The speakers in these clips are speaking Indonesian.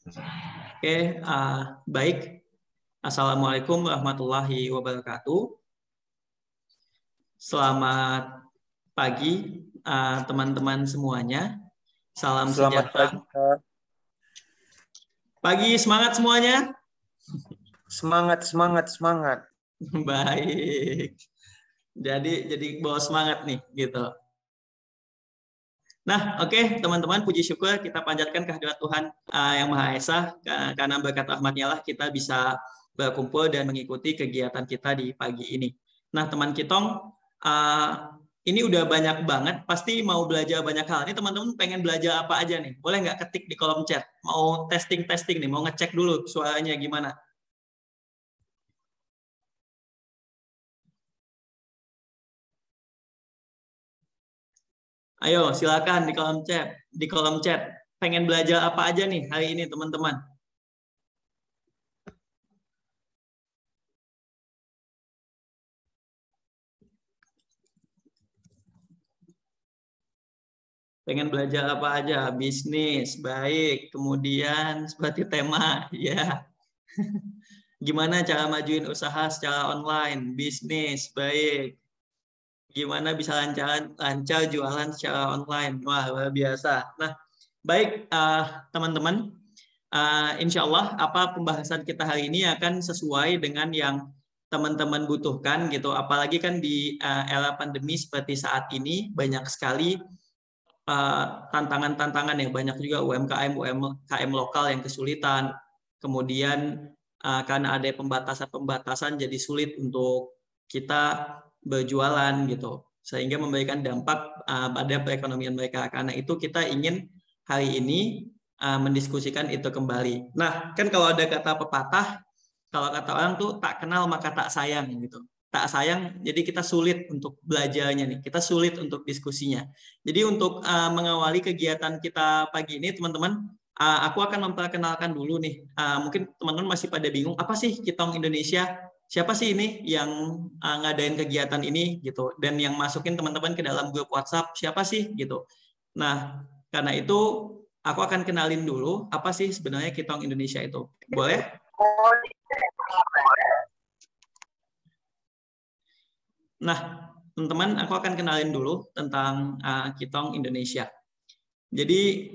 Oke, baik. Assalamualaikum warahmatullahi wabarakatuh. Selamat pagi, teman-teman semuanya. Salam Selamat sejahtera. pagi, Kak. Pagi, semangat semuanya. Semangat, semangat, semangat. Baik. Jadi bawa semangat nih, gitu. Nah, oke, teman-teman, puji syukur kita panjatkan kehadirat Tuhan yang Maha Esa, karena berkat rahmat-Nya lah kita bisa berkumpul dan mengikuti kegiatan kita di pagi ini. Nah, teman Kitong, ini udah banyak banget, pasti mau belajar banyak hal. Ini teman-teman pengen belajar apa aja nih? Boleh nggak ketik di kolom chat? Mau testing-testing nih, mau ngecek dulu suaranya gimana? Ayo, silakan di kolom chat. Di kolom chat, pengen belajar apa aja nih hari ini, teman-teman? Pengen belajar apa aja? Bisnis, baik. Kemudian seperti tema, ya. Gimana cara majuin usaha secara online? Bisnis, baik. Gimana bisa lancar jualan secara online? Wah, luar biasa. Nah, baik teman-teman. Insya Allah apa pembahasan kita hari ini akan sesuai dengan yang teman-teman butuhkan gitu. Apalagi kan di era pandemi seperti saat ini banyak sekali tantangan-tantangan ya, banyak juga UMKM lokal yang kesulitan. Kemudian karena ada pembatasan-pembatasan jadi sulit untuk kita berjualan gitu, sehingga memberikan dampak pada perekonomian mereka. Karena itu kita ingin hari ini mendiskusikan itu kembali. Nah, kan kalau ada kata pepatah, kalau kata orang tuh tak kenal maka tak sayang gitu. Tak sayang, jadi kita sulit untuk belajarnya nih, kita sulit untuk diskusinya. Jadi untuk mengawali kegiatan kita pagi ini, teman-teman, aku akan memperkenalkan dulu nih. Mungkin teman-teman masih pada bingung, apa sih Kitong Indonesia? Siapa sih ini yang ngadain kegiatan ini gitu? Dan yang masukin teman-teman ke dalam grup WhatsApp, siapa sih gitu? Nah, karena itu aku akan kenalin dulu apa sih sebenarnya Kitong Indonesia itu. Boleh? Nah, teman-teman, aku akan kenalin dulu tentang Kitong Indonesia. Jadi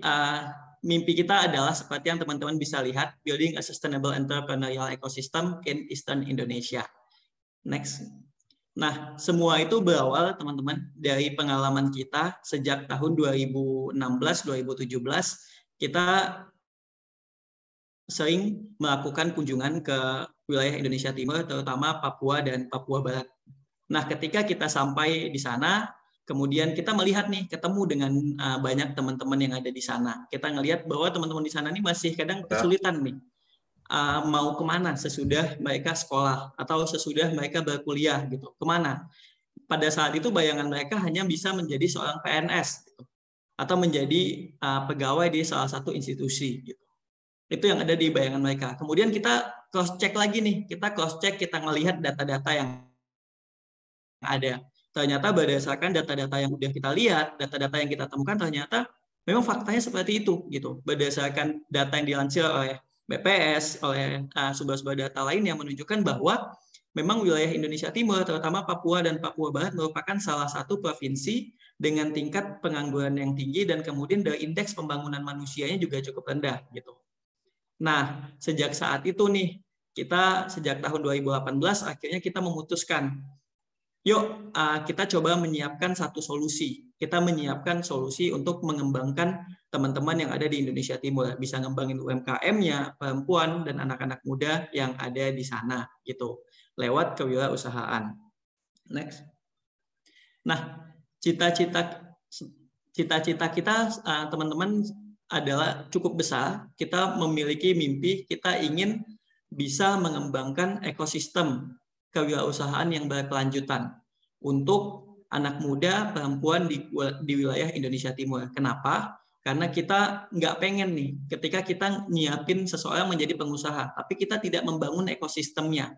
mimpi kita adalah seperti yang teman-teman bisa lihat, building a sustainable entrepreneurial ecosystem in Eastern Indonesia. Next. Nah, semua itu berawal teman-teman dari pengalaman kita sejak tahun 2016-2017 kita sering melakukan kunjungan ke wilayah Indonesia Timur, terutama Papua dan Papua Barat. Nah, ketika kita sampai di sana, kemudian kita melihat nih, ketemu dengan banyak teman-teman yang ada di sana. Kita ngelihat bahwa teman-teman di sana nih masih kadang kesulitan nih, mau kemana sesudah mereka sekolah atau sesudah mereka berkuliah gitu, kemana? Pada saat itu bayangan mereka hanya bisa menjadi seorang PNS gitu, atau menjadi pegawai di salah satu institusi gitu. Itu yang ada di bayangan mereka. Kemudian kita cross check lagi nih, kita cross check, kita melihat data-data yang ada. Ternyata berdasarkan data-data yang udah kita lihat, data-data yang kita temukan, ternyata memang faktanya seperti itu gitu. Berdasarkan data yang dilansir oleh BPS, oleh sumber-sumber data lain yang menunjukkan bahwa memang wilayah Indonesia Timur, terutama Papua dan Papua Barat, merupakan salah satu provinsi dengan tingkat pengangguran yang tinggi dan kemudian dari indeks pembangunan manusianya juga cukup rendah gitu. Nah, sejak saat itu nih, kita sejak tahun 2018 akhirnya kita memutuskan, yuk kita coba menyiapkan satu solusi. Kita menyiapkan solusi untuk mengembangkan teman-teman yang ada di Indonesia Timur. Bisa ngembangin UMKM-nya, perempuan, dan anak-anak muda yang ada di sana gitu. Lewat kewirausahaan. Next. Nah, cita-cita kita teman-teman adalah cukup besar. Kita memiliki mimpi, kita ingin bisa mengembangkan ekosistem kewirausahaan yang berkelanjutan untuk anak muda, perempuan di wilayah Indonesia Timur. Kenapa? Karena kita nggak pengen nih, ketika kita nyiapin seseorang menjadi pengusaha, tapi kita tidak membangun ekosistemnya.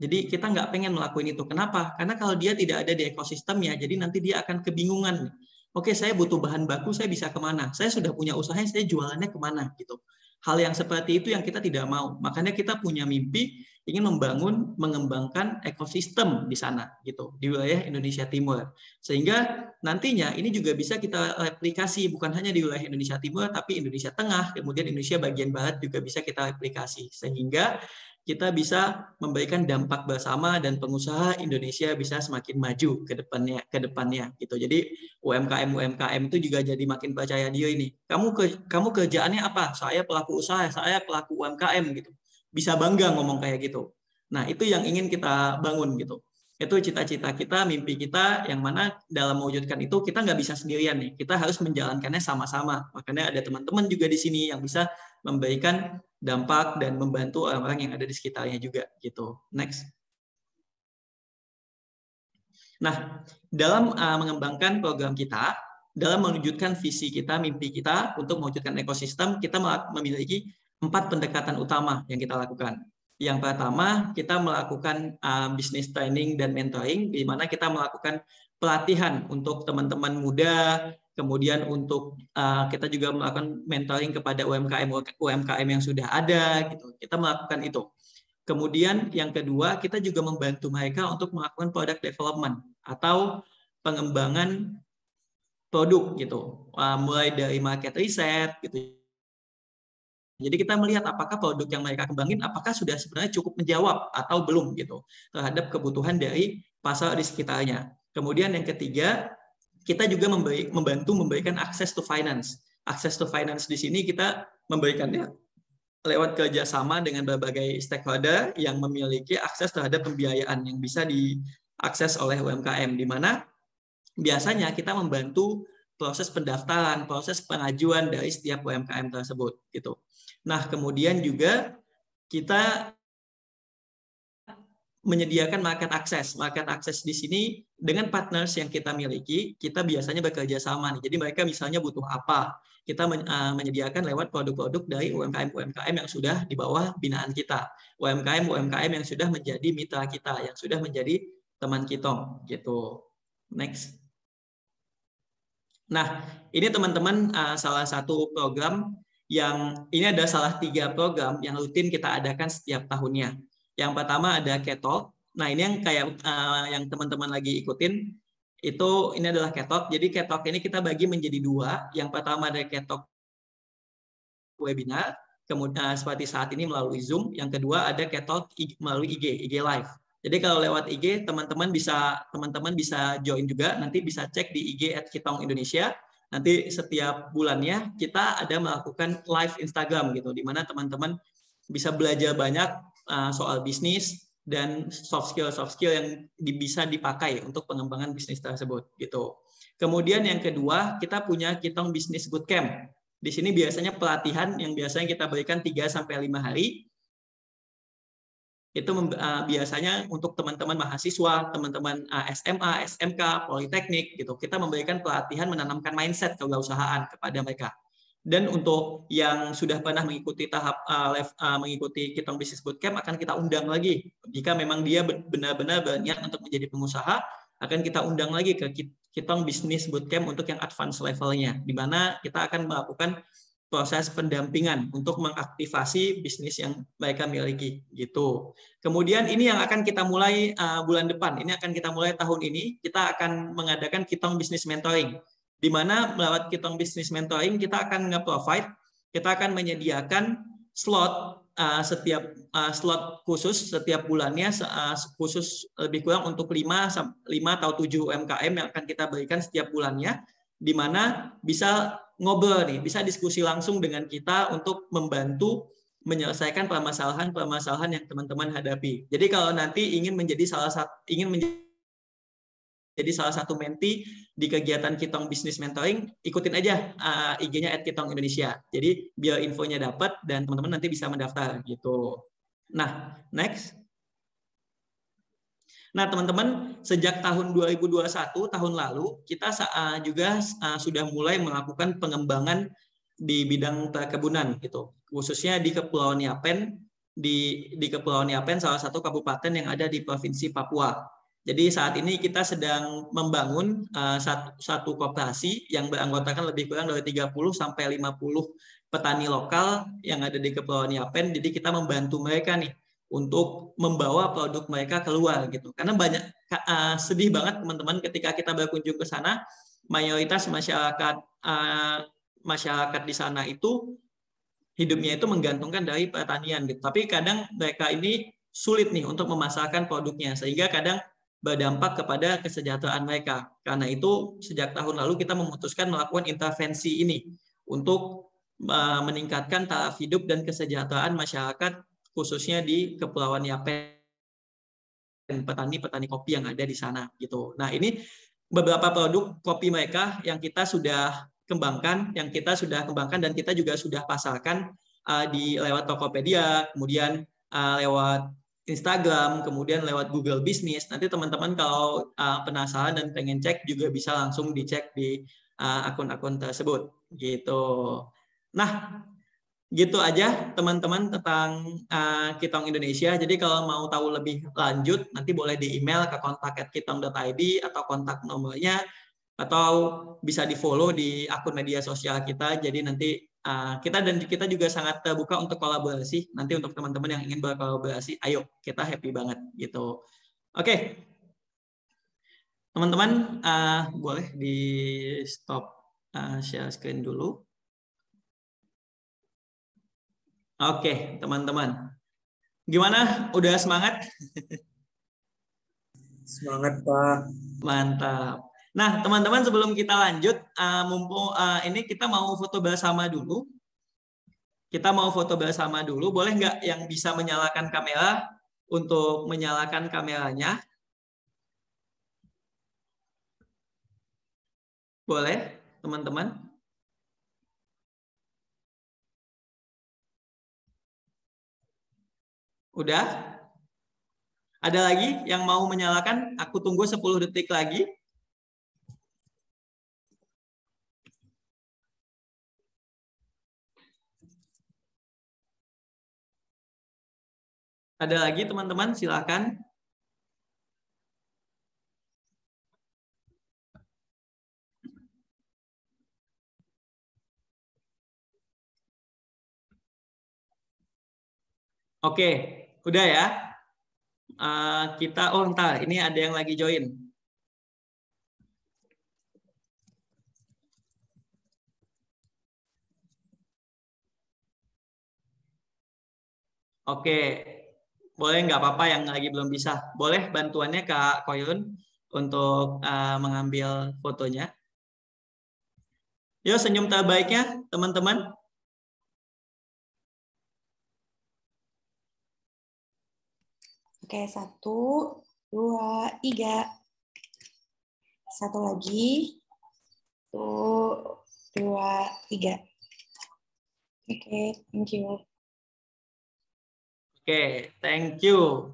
Jadi kita nggak pengen melakukan itu. Kenapa? Karena kalau dia tidak ada di ekosistemnya, jadi nanti dia akan kebingungan. Oke, saya butuh bahan baku, saya bisa kemana? Saya sudah punya usaha, saya jualannya kemana? Gitu. hal yang seperti itu yang kita tidak mau. Makanya kita punya mimpi ingin mengembangkan ekosistem di sana gitu, di wilayah Indonesia Timur. Sehingga nantinya ini juga bisa kita replikasi bukan hanya di wilayah Indonesia Timur tapi Indonesia Tengah, kemudian Indonesia bagian barat juga bisa kita replikasi. Sehingga kita bisa memberikan dampak bersama dan pengusaha Indonesia bisa semakin maju ke depannya gitu. Jadi UMKM itu juga jadi makin percaya diri ini. Kamu kerjaannya apa? Saya pelaku usaha, saya pelaku UMKM gitu. Bisa bangga ngomong kayak gitu. Nah, itu yang ingin kita bangun gitu. Itu cita-cita kita, mimpi kita, yang mana dalam mewujudkan itu kita nggak bisa sendirian nih. Kita harus menjalankannya sama-sama. Makanya ada teman-teman juga di sini yang bisa memberikan dampak dan membantu orang-orang yang ada di sekitarnya juga gitu. Next. Nah, dalam mengembangkan program kita, dalam mewujudkan visi kita, mimpi kita untuk mewujudkan ekosistem, kita memiliki 4 pendekatan utama yang kita lakukan. Yang pertama, kita melakukan business training dan mentoring, di mana kita melakukan pelatihan untuk teman-teman muda, kemudian untuk kita juga melakukan mentoring kepada UMKM yang sudah ada, gitu. Kita melakukan itu. Kemudian yang kedua, kita juga membantu mereka untuk melakukan product development atau pengembangan produk gitu, mulai dari market research gitu. Jadi kita melihat apakah produk yang mereka kembangin apakah sudah sebenarnya cukup menjawab atau belum gitu terhadap kebutuhan dari pasar di sekitarnya. Kemudian yang ketiga, kita juga membantu memberikan akses to finance. Akses to finance di sini kita memberikannya lewat kerjasama dengan berbagai stakeholder yang memiliki akses terhadap pembiayaan yang bisa diakses oleh UMKM, di mana biasanya kita membantu proses pendaftaran, proses pengajuan dari setiap UMKM tersebut gitu. Nah, kemudian juga kita menyediakan market access. Market access di sini dengan partners yang kita miliki, kita biasanya bekerja sama nih. Jadi mereka misalnya butuh apa, kita menyediakan lewat produk-produk dari UMKM yang sudah di bawah binaan kita. UMKM yang sudah menjadi mitra kita, yang sudah menjadi teman kita gitu. Next. Nah, ini teman-teman salah satu program yang ini ada salah 3 program yang rutin kita adakan setiap tahunnya. Yang pertama ada Ketalk. Nah, ini yang kayak yang teman-teman lagi ikutin itu ini adalah Ketalk. Jadi Ketalk ini kita bagi menjadi 2. Yang pertama ada Ketalk webinar, kemudian seperti saat ini melalui Zoom. Yang kedua ada Ketalk melalui IG Live. Jadi kalau lewat IG teman-teman bisa join juga, nanti bisa cek di IG @kitong_indonesia. Nanti setiap bulannya kita ada melakukan live Instagram gitu, di mana teman-teman bisa belajar banyak soal bisnis dan soft skill yang bisa dipakai untuk pengembangan bisnis tersebut gitu. Kemudian yang kedua, kita punya Kitong Business Bootcamp. Di sini biasanya pelatihan yang biasanya kita berikan 3-5 hari. Itu biasanya untuk teman-teman mahasiswa, teman-teman SMA, SMK, Politeknik gitu. Kita memberikan pelatihan menanamkan mindset kewirausahaan kepada mereka. Dan untuk yang sudah pernah mengikuti mengikuti Kitong Business Bootcamp akan kita undang lagi. Jika memang dia benar-benar berniat untuk menjadi pengusaha, akan kita undang lagi ke Kitong Business Bootcamp untuk yang advance levelnya, di mana kita akan melakukan proses pendampingan untuk mengaktifasi bisnis yang mereka miliki gitu. Kemudian ini yang akan kita mulai bulan depan. Ini akan kita mulai tahun ini. Kita akan mengadakan Kitong Business Mentoring, di mana melewat Kitong Business Mentoring kita akan nge-provide, kita akan menyediakan slot slot khusus setiap bulannya, khusus lebih kurang untuk 5 atau 7 UMKM yang akan kita berikan setiap bulannya, di mana bisa ngobrol nih, bisa diskusi langsung dengan kita untuk membantu menyelesaikan permasalahan yang teman-teman hadapi. Jadi kalau nanti ingin menjadi salah satu menti di kegiatan Kitong Business Mentoring, ikutin aja IG-nya @kitong_indonesia. Jadi biar infonya dapat dan teman-teman nanti bisa mendaftar gitu. Nah, next. Nah, teman-teman, sejak tahun 2021, tahun lalu, kita juga sudah mulai melakukan pengembangan di bidang perkebunan gitu. Khususnya di Kepulauan Yapen, di Kepulauan Yapen, salah satu kabupaten yang ada di Provinsi Papua. Jadi saat ini kita sedang membangun satu koperasi yang beranggotakan lebih kurang dari 30 sampai 50 petani lokal yang ada di Kepulauan Yapen. Jadi kita membantu mereka nih untuk membawa produk mereka keluar gitu. Karena banyak sedih banget teman-teman ketika kita berkunjung ke sana, mayoritas masyarakat di sana itu hidupnya itu menggantungkan dari pertanian gitu. Tapi kadang mereka ini sulit nih untuk memasarkan produknya sehingga kadang berdampak kepada kesejahteraan mereka. Karena itu sejak tahun lalu kita memutuskan melakukan intervensi ini untuk meningkatkan taraf hidup dan kesejahteraan masyarakat khususnya di Kepulauan Yapen dan petani-petani kopi yang ada di sana gitu. Nah, ini beberapa produk kopi mereka yang kita sudah kembangkan, dan kita juga sudah pasarkan di lewat Tokopedia, kemudian lewat Instagram, kemudian lewat Google Business. Nanti teman-teman kalau penasaran dan pengen cek juga bisa langsung dicek di akun-akun tersebut gitu. Nah, gitu aja teman-teman tentang Kitong Indonesia. Jadi kalau mau tahu lebih lanjut nanti boleh di email ke kontak@kitong.id atau kontak nomornya, atau bisa di follow di akun media sosial kita. Jadi nanti kita juga sangat terbuka untuk kolaborasi. Nanti untuk teman-teman yang ingin berkolaborasi, ayo kita happy banget gitu. Oke, teman-teman boleh di stop share screen dulu. Oke, teman-teman. Gimana? Udah semangat? Semangat, Pak. Mantap. Nah, teman-teman sebelum kita lanjut, mumpung ini kita mau foto bersama dulu. Boleh nggak yang bisa menyalakan kamera untuk menyalakan kameranya? Boleh, teman-teman? Udah? Ada lagi yang mau menyalakan? Aku tunggu 10 detik lagi. Ada lagi teman-teman? Silakan. Oke, udah ya. Ntar ini ada yang lagi join. Oke, boleh nggak apa-apa yang lagi belum bisa. Boleh bantuannya Kak Koyun untuk mengambil fotonya. Yuk senyum terbaiknya teman-teman. Oke, 1, 2, 3. Satu lagi. 1, 2, 3. Oke, thank you. Oke, thank you.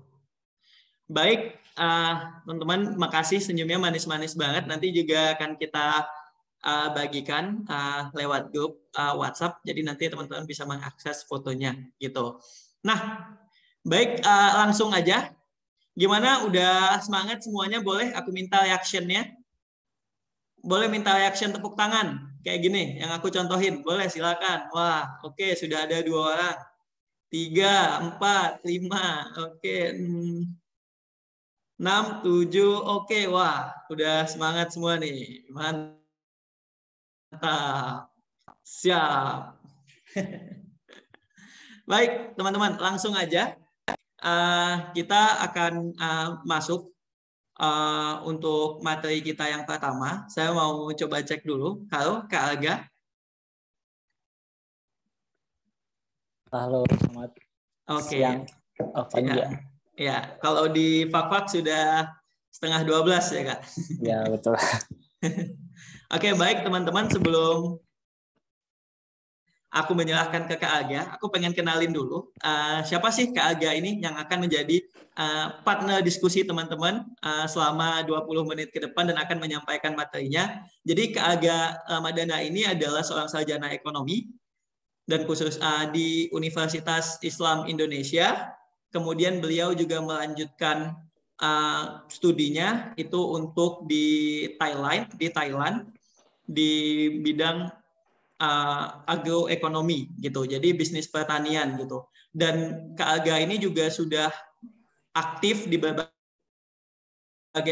Baik, teman-teman, makasih senyumnya manis-manis banget. Nanti juga akan kita bagikan lewat grup WhatsApp. Jadi nanti teman-teman bisa mengakses fotonya gitu. Nah, baik, langsung aja. Gimana? Udah semangat semuanya? Boleh aku minta reaction-nya? Boleh minta reaction tepuk tangan kayak gini yang aku contohin. Boleh, silakan. Wah, oke, sudah ada 2 orang. 3, 4, 5, oke, 6, 7, oke, wah, udah semangat semua nih, mantap, siap. Baik, teman-teman, langsung aja kita akan masuk untuk materi kita yang pertama. Saya mau coba cek dulu. Halo, Kak Alga. Halo, selamat siang. Oh, pagi ya. Ya, kalau di Fakfak sudah 11:30 ya, Kak? Ya, betul. Oke, baik teman-teman, sebelum aku menyerahkan ke Kak Alga, aku pengen kenalin dulu siapa sih Kak Alga ini yang akan menjadi partner diskusi teman-teman selama 20 menit ke depan dan akan menyampaikan materinya. Jadi Kak Alga Madana ini adalah seorang sarjana ekonomi dan khusus di Universitas Islam Indonesia. Kemudian beliau juga melanjutkan studinya itu untuk di Thailand di bidang agroekonomi gitu. Jadi bisnis pertanian gitu. Dan Kak Aga ini juga sudah aktif di berbagai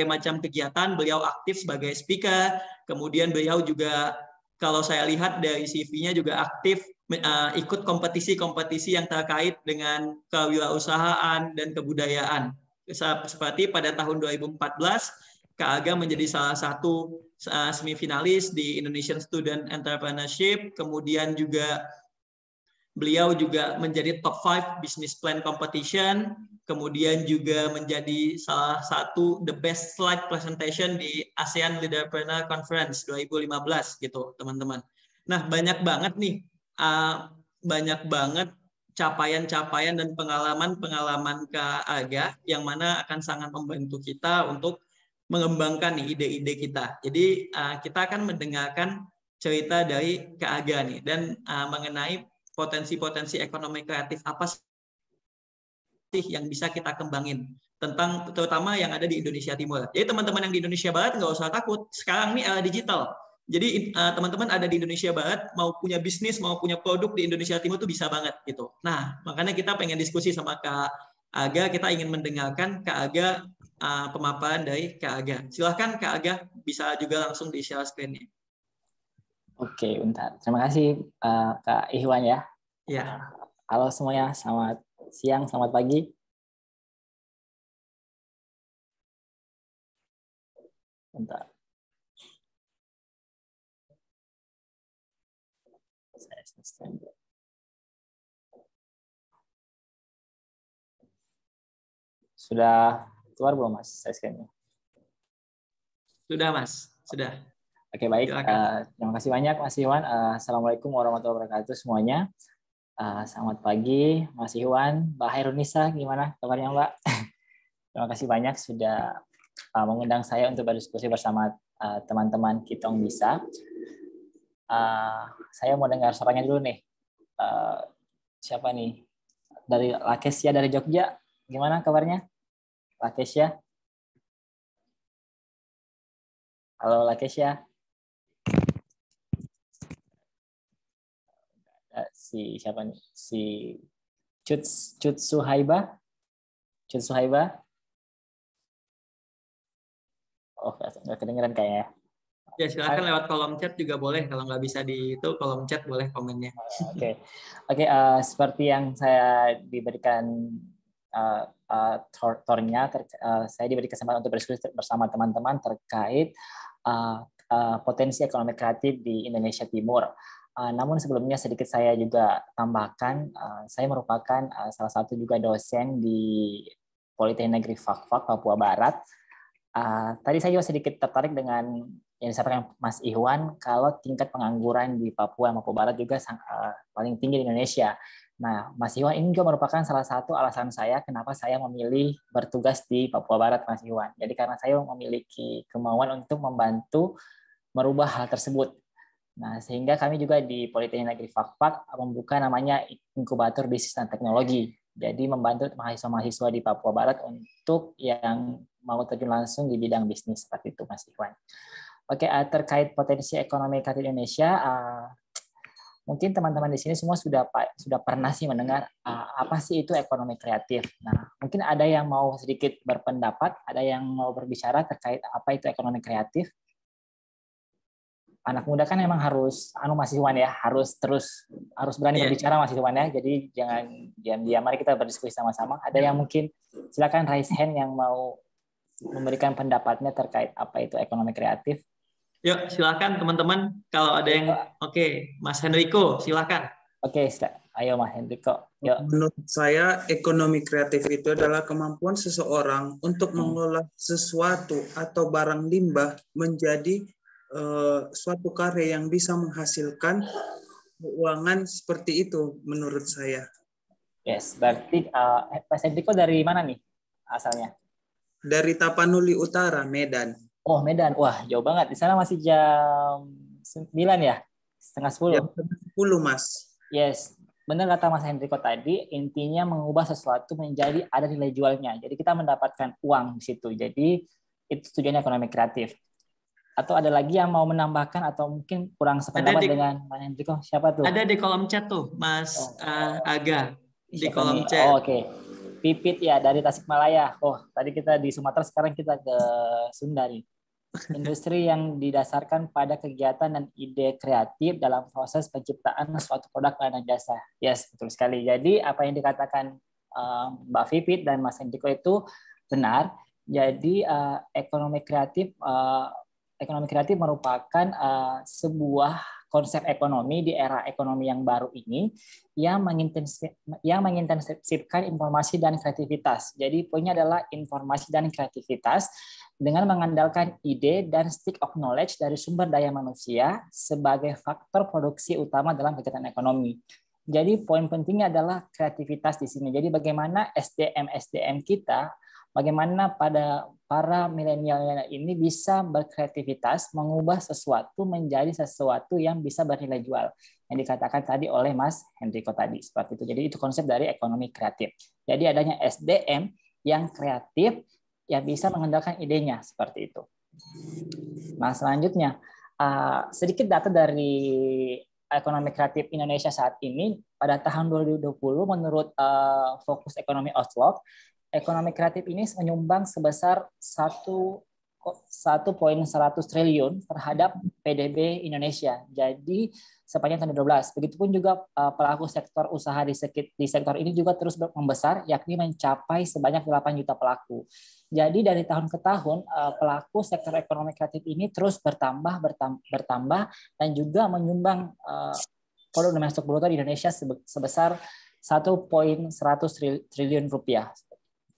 macam kegiatan. Beliau aktif sebagai speaker, kemudian beliau juga kalau saya lihat dari CV-nya juga aktif ikut kompetisi-kompetisi yang terkait dengan kewirausahaan dan kebudayaan. Seperti pada tahun 2014, Kak Aga menjadi salah satu semifinalis di Indonesian Student Entrepreneurship, kemudian juga beliau juga menjadi top 5 business plan competition, kemudian juga menjadi salah satu the best slide presentation di ASEAN Leaderpreneur Conference 2015 gitu, teman-teman. Nah, banyak banget nih, banyak banget capaian-capaian dan pengalaman-pengalaman Kak Aga yang mana akan sangat membantu kita untuk mengembangkan nih ide-ide kita. Jadi kita akan mendengarkan cerita dari Kak Aga nih dan mengenai potensi-potensi ekonomi kreatif apa sih yang bisa kita kembangin tentang terutama yang ada di Indonesia Timur. Jadi teman-teman yang di Indonesia Barat nggak usah takut. Sekarang ini era digital. Jadi teman-teman ada di Indonesia Barat mau punya bisnis, mau punya produk di Indonesia Timur tuh bisa banget gitu. Nah, makanya kita pengen diskusi sama Kak Aga, kita ingin mendengarkan Kak Aga pemaparan dari Kak Aga. Silahkan Kak Aga, bisa juga langsung di-share screen-nya. Oke, bentar. Terima kasih Kak Ihwan ya. Ya. Halo semuanya, selamat siang, selamat pagi. Bentar. Sudah keluar belum Mas screen-nya? Sudah Mas, sudah. Oke, baik. Terima kasih banyak Mas Iwan. Assalamualaikum warahmatullahi wabarakatuh semuanya. Selamat pagi Mas Iwan, Mbak Hairunisa, gimana kabarnya Mbak? Terima kasih banyak sudah mengundang saya untuk berdiskusi bersama teman-teman Kitong Bisa. Saya mau dengar suaranya dulu nih. Siapa nih? Dari Lakesia dari Jogja, gimana kabarnya? Lakesia? Halo Lakesia. Si siapa nih? Si Cut Suhaiba. Oh, nggak kedengeran kayaknya. Ya, silakan lewat kolom chat juga boleh. Kalau nggak bisa di itu kolom chat boleh komennya. Oke. Seperti yang saya diberikan tornya, saya diberi kesempatan untuk berdiskusi bersama teman-teman terkait potensi ekonomi kreatif di Indonesia Timur. Namun sebelumnya sedikit saya juga tambahkan, saya merupakan salah satu juga dosen di Politeknik Negeri Fak-Fak, Papua Barat. Tadi saya juga sedikit tertarik dengan yang disampaikan Mas Ihwan, kalau tingkat pengangguran di Papua dan Papua Barat juga paling tinggi di Indonesia. Nah, Mas Ihwan ini juga merupakan salah satu alasan saya kenapa saya memilih bertugas di Papua Barat, Mas Ihwan. Jadi karena saya memiliki kemauan untuk membantu merubah hal tersebut. Nah, sehingga kami juga di Politeknik Negeri Fak-Fak membuka namanya Inkubator Bisnis dan Teknologi. Jadi membantu mahasiswa-mahasiswa di Papua Barat untuk yang mau terjun langsung di bidang bisnis seperti itu, Mas Iwan. Oke, terkait potensi ekonomi kreatif Indonesia, mungkin teman-teman di sini semua sudah pernah sih mendengar apa sih itu ekonomi kreatif. Nah, mungkin ada yang mau sedikit berpendapat, ada yang mau berbicara terkait apa itu ekonomi kreatif. Anak muda kan memang harus Mas Iwan ya, harus berani berbicara Mas Iwan ya. Jadi jangan diam-diam, mari kita berdiskusi sama-sama. Ada yang mungkin silakan raise hand yang mau memberikan pendapatnya terkait apa itu ekonomi kreatif. Yuk, silakan teman-teman. Kalau ada yang Mas Henrico, silakan. Oke, ayo Mas Henrico. Yuk. Menurut saya, ekonomi kreatif itu adalah kemampuan seseorang untuk mengelola sesuatu atau barang limbah menjadi suatu karya yang bisa menghasilkan keuangan seperti itu menurut saya. Yes, berarti Mas Henrico dari mana nih asalnya? Dari Tapanuli Utara, Medan. Oh, Medan. Wah, jauh banget. Di sana masih jam 9 ya? Setengah 10. Jam 10, Mas. Yes. benar kata Mas Hendriko tadi, intinya mengubah sesuatu menjadi ada nilai jualnya. Jadi kita mendapatkan uang di situ. Jadi itu tujuannya ekonomi kreatif. Atau ada lagi yang mau menambahkan atau mungkin kurang sependapat dengan Mas Hendriko? Siapa tuh? Ada di kolom chat tuh, Mas Aga. Di kolom chat. Oh, oke. Pipit ya dari Tasikmalaya. Oh, tadi kita di Sumatera, sekarang kita ke Sunda nih. Industri yang didasarkan pada kegiatan dan ide kreatif dalam proses penciptaan suatu produk dan jasa. Yes, betul sekali. Jadi apa yang dikatakan Mbak Pipit dan Mas Hendriko itu benar. Jadi ekonomi kreatif merupakan sebuah konsep ekonomi di era ekonomi yang baru ini yang mengintensifkan informasi dan kreativitas. Jadi poinnya adalah informasi dan kreativitas dengan mengandalkan ide dan stick of knowledge dari sumber daya manusia sebagai faktor produksi utama dalam kegiatan ekonomi. Jadi poin pentingnya adalah kreativitas di sini. Jadi bagaimana SDM kita, bagaimana pada para milenial ini bisa berkreativitas, mengubah sesuatu menjadi sesuatu yang bisa bernilai jual. Yang dikatakan tadi oleh Mas Hendriko tadi. Seperti itu. Jadi itu konsep dari ekonomi kreatif. Jadi adanya SDM yang kreatif, yang bisa mengandalkan idenya. Seperti itu. Nah selanjutnya, sedikit data dari ekonomi kreatif Indonesia saat ini. Pada tahun 2020, menurut Fokus Ekonomi Outlook, ekonomi kreatif ini menyumbang sebesar 1,1 triliun terhadap PDB Indonesia. Jadi sepanjang tahun 2012. Begitupun juga pelaku sektor usaha di sektor ini juga terus membesar, yakni mencapai sebanyak 8 juta pelaku. Jadi dari tahun ke tahun pelaku sektor ekonomi kreatif ini terus bertambah dan juga menyumbang produk domestik bruto di Indonesia sebesar 1,1 triliun rupiah.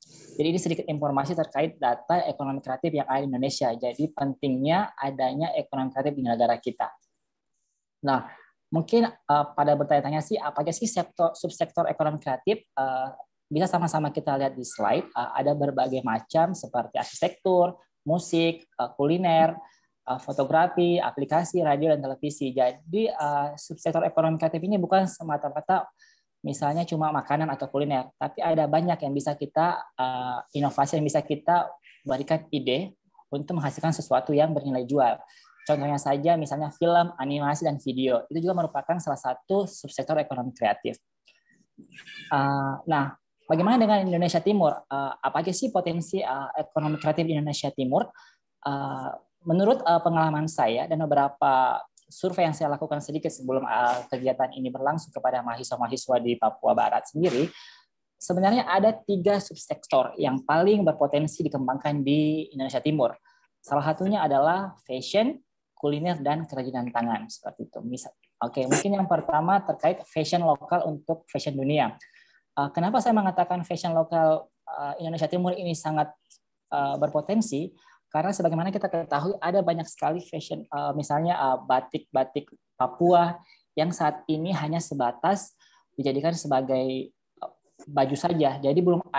Jadi ini sedikit informasi terkait data ekonomi kreatif yang ada di Indonesia. Jadi pentingnya adanya ekonomi kreatif di negara kita. Nah, mungkin pada bertanya-tanya sih, apa aja sih subsektor ekonomi kreatif? Bisa sama-sama kita lihat di slide. Ada berbagai macam seperti arsitektur, musik, kuliner, fotografi, aplikasi, radio, dan televisi. Jadi subsektor ekonomi kreatif ini bukan semata-mata misalnya cuma makanan atau kuliner, tapi ada banyak yang bisa kita inovasi yang bisa kita berikan ide untuk menghasilkan sesuatu yang bernilai jual. Contohnya saja misalnya film, animasi, dan video. Itu juga merupakan salah satu subsektor ekonomi kreatif. Nah, bagaimana dengan Indonesia Timur? Apa aja sih potensi ekonomi kreatif di Indonesia Timur? Menurut pengalaman saya dan beberapa survei yang saya lakukan sedikit sebelum kegiatan ini berlangsung kepada mahasiswa-mahasiswa di Papua Barat sendiri, sebenarnya ada 3 subsektor yang paling berpotensi dikembangkan di Indonesia Timur. Salah satunya adalah fashion, kuliner, dan kerajinan tangan. Seperti itu. Oke, mungkin yang pertama terkait fashion lokal untuk fashion dunia. Kenapa saya mengatakan fashion lokal Indonesia Timur ini sangat berpotensi? Karena sebagaimana kita ketahui ada banyak sekali fashion, misalnya batik-batik Papua yang saat ini hanya sebatas dijadikan sebagai baju saja. Jadi belum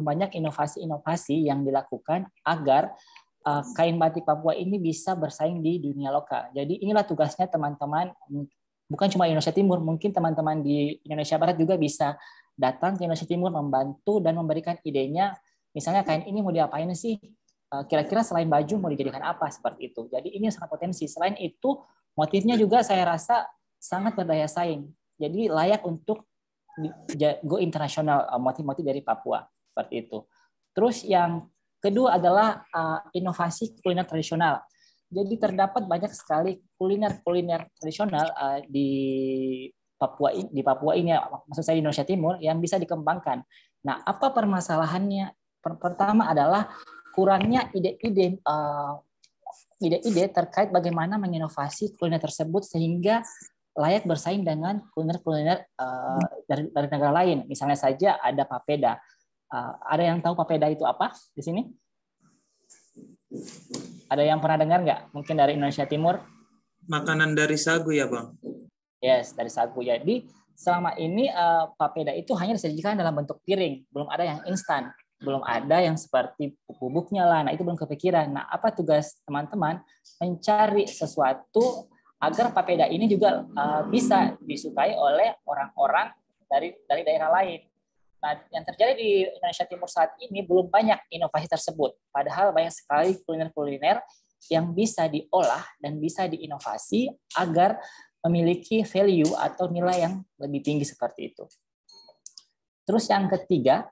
banyak inovasi-inovasi yang dilakukan agar kain batik Papua ini bisa bersaing di dunia lokal. Jadi inilah tugasnya teman-teman, bukan cuma Indonesia Timur, mungkin teman-teman di Indonesia Barat juga bisa datang ke Indonesia Timur membantu dan memberikan idenya. Misalnya kain ini mau diapain sih? Kira-kira selain baju mau dijadikan apa, seperti itu. Jadi ini sangat potensi. Selain itu, motifnya juga saya rasa sangat berdaya saing. Jadi layak untuk go internasional motif-motif dari Papua, seperti itu. Terus yang kedua adalah inovasi kuliner tradisional. Jadi terdapat banyak sekali kuliner-kuliner tradisional di Papua ini, maksud saya di Indonesia Timur, yang bisa dikembangkan. Nah, apa permasalahannya? Pertama adalah kurangnya ide-ide terkait bagaimana menginovasi kuliner tersebut sehingga layak bersaing dengan kuliner-kuliner dari negara lain. Misalnya saja ada papeda. Ada yang tahu papeda itu apa di sini? Ada yang pernah dengar nggak? Mungkin dari Indonesia Timur? Makanan dari sagu ya, Bang? Yes, dari sagu. Jadi selama ini papeda itu hanya disajikan dalam bentuk piring, belum ada yang instan. Belum ada yang seperti bubuknya lah. Nah, itu belum kepikiran. Nah, apa tugas teman-teman? Mencari sesuatu agar papeda ini juga bisa disukai oleh orang-orang dari daerah lain. Nah, yang terjadi di Indonesia Timur saat ini belum banyak inovasi tersebut. Padahal banyak sekali kuliner-kuliner yang bisa diolah dan bisa diinovasi agar memiliki value atau nilai yang lebih tinggi seperti itu. Terus yang ketiga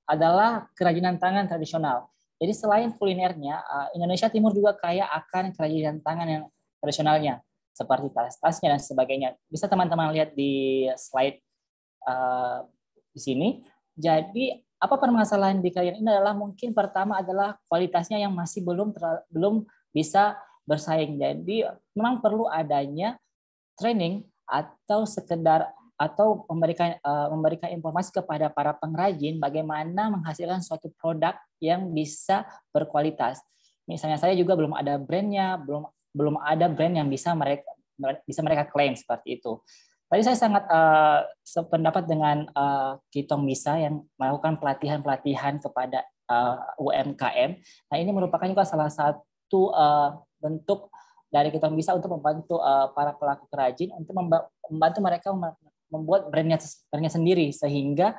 adalah kerajinan tangan tradisional. Jadi selain kulinernya, Indonesia Timur juga kaya akan kerajinan tangan yang tradisionalnya, seperti tas-tasnya dan sebagainya. Bisa teman-teman lihat di slide di sini. Jadi apa permasalahan di kerajinan ini adalah mungkin pertama adalah kualitasnya yang masih belum bisa bersaing. Jadi memang perlu adanya training atau sekedar atau memberikan informasi kepada para pengrajin bagaimana menghasilkan suatu produk yang bisa berkualitas. Misalnya saya juga belum ada brandnya, belum ada brand yang bisa mereka klaim seperti itu. Tadi saya sangat sependapat dengan Kitong Bisa yang melakukan pelatihan kepada UMKM. Nah, ini merupakan juga salah satu bentuk dari Kitong Bisa untuk membantu para pelaku kerajin untuk membantu mereka membuat brandnya sendiri, sehingga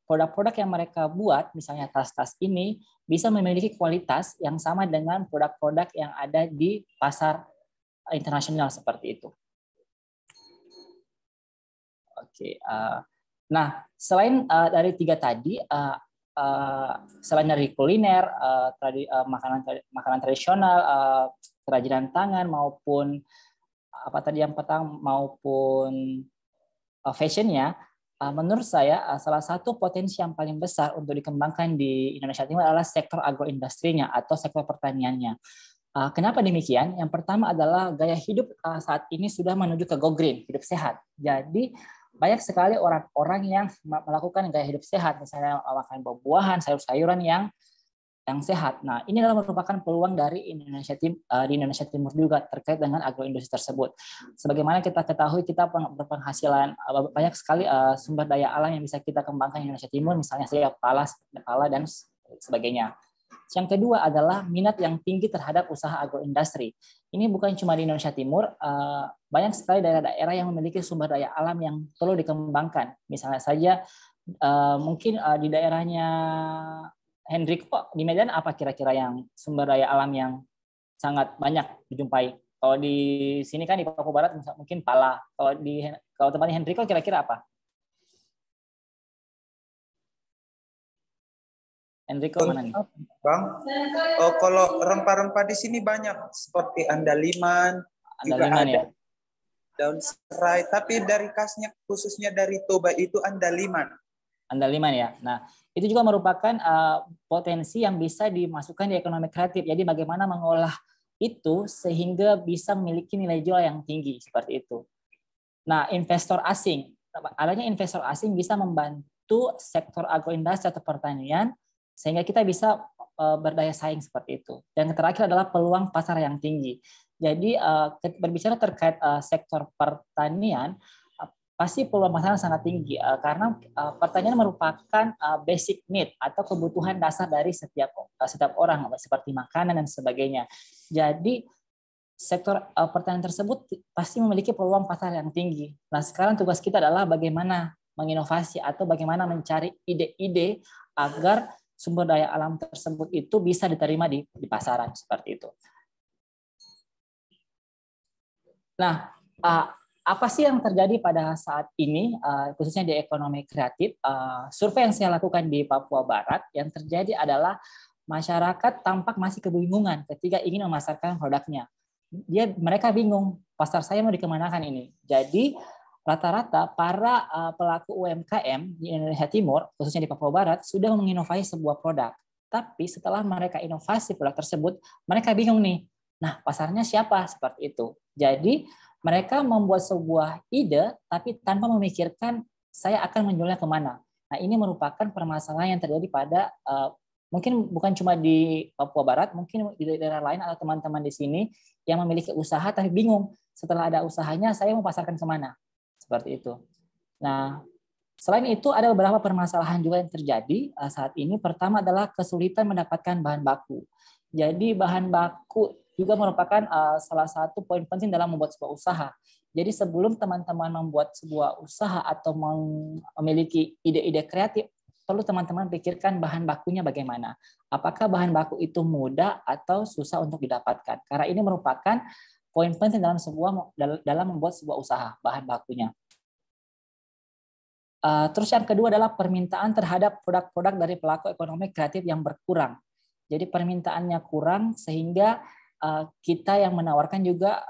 produk-produk yang mereka buat, misalnya tas-tas ini, bisa memiliki kualitas yang sama dengan produk-produk yang ada di pasar internasional seperti itu. Oke, nah selain dari tiga tadi, selain dari kuliner, makanan tradisional, kerajinan tangan maupun apa tadi yang pertama maupun fashionnya, menurut saya salah satu potensi yang paling besar untuk dikembangkan di Indonesia Timur adalah sektor agroindustrinya atau sektor pertaniannya. Kenapa demikian? Yang pertama adalah gaya hidup saat ini sudah menuju ke go green, hidup sehat. Jadi banyak sekali orang-orang yang melakukan gaya hidup sehat, misalnya makan buah-buahan, sayur-sayuran yang sehat. Nah, ini adalah merupakan peluang dari di Indonesia Timur juga terkait dengan agroindustri tersebut. Sebagaimana kita ketahui, kita berpenghasilan banyak sekali sumber daya alam yang bisa kita kembangkan di Indonesia Timur, misalnya saja pala dan sebagainya. Yang kedua adalah minat yang tinggi terhadap usaha agroindustri. Ini bukan cuma di Indonesia Timur, banyak sekali daerah-daerah yang memiliki sumber daya alam yang perlu dikembangkan. Misalnya saja mungkin di daerahnya Henrico, di Medan apa kira-kira yang sumber daya alam yang sangat banyak dijumpai? Kalau di sini kan di Papua Barat mungkin pala. Kalau tempatnya Henrico kira-kira apa? Enrico mana nih? Bang, kalau rempah-rempah di sini banyak seperti andaliman, juga ada ya? daun serai. Tapi dari khasnya khususnya dari Toba itu andaliman. Andaliman ya. Nah, itu juga merupakan potensi yang bisa dimasukkan di ekonomi kreatif. Jadi bagaimana mengolah itu sehingga bisa memiliki nilai jual yang tinggi seperti itu. Nah, adanya investor asing bisa membantu sektor agroindustri atau pertanian sehingga kita bisa berdaya saing seperti itu. Dan terakhir adalah peluang pasar yang tinggi. Jadi berbicara terkait sektor pertanian, pasti peluang pasar sangat tinggi karena pertanian merupakan basic need atau kebutuhan dasar dari setiap orang seperti makanan dan sebagainya. Jadi sektor pertanian tersebut pasti memiliki peluang pasar yang tinggi. Nah, sekarang tugas kita adalah bagaimana menginovasi atau bagaimana mencari ide-ide agar sumber daya alam tersebut itu bisa diterima di pasaran seperti itu. Nah, apa sih yang terjadi pada saat ini, khususnya di ekonomi kreatif? Survei yang saya lakukan di Papua Barat, yang terjadi adalah masyarakat tampak masih kebingungan ketika ingin memasarkan produknya. Mereka bingung, pasar saya mau dikemanakan ini. Jadi rata-rata para pelaku UMKM di Indonesia Timur, khususnya di Papua Barat, sudah menginovasi sebuah produk. Tapi setelah mereka inovasi produk tersebut, mereka bingung nih. Nah, pasarnya siapa? Seperti itu. Jadi mereka membuat sebuah ide, tapi tanpa memikirkan saya akan menjualnya kemana. Nah, ini merupakan permasalahan yang terjadi pada mungkin bukan cuma di Papua Barat, mungkin di daerah lain atau teman-teman di sini yang memiliki usaha tapi bingung. Setelah ada usahanya, saya mau pasarkan kemana? Seperti itu. Nah, selain itu ada beberapa permasalahan juga yang terjadi saat ini. Pertama adalah kesulitan mendapatkan bahan baku. Jadi bahan baku juga merupakan salah satu poin penting dalam membuat sebuah usaha. Jadi sebelum teman-teman membuat sebuah usaha atau memiliki ide-ide kreatif, perlu teman-teman pikirkan bahan bakunya bagaimana. Apakah bahan baku itu mudah atau susah untuk didapatkan? Karena ini merupakan poin penting dalam membuat sebuah usaha, bahan bakunya. Terus yang kedua adalah permintaan terhadap produk-produk dari pelaku ekonomi kreatif yang berkurang. Jadi permintaannya kurang sehingga kita yang menawarkan juga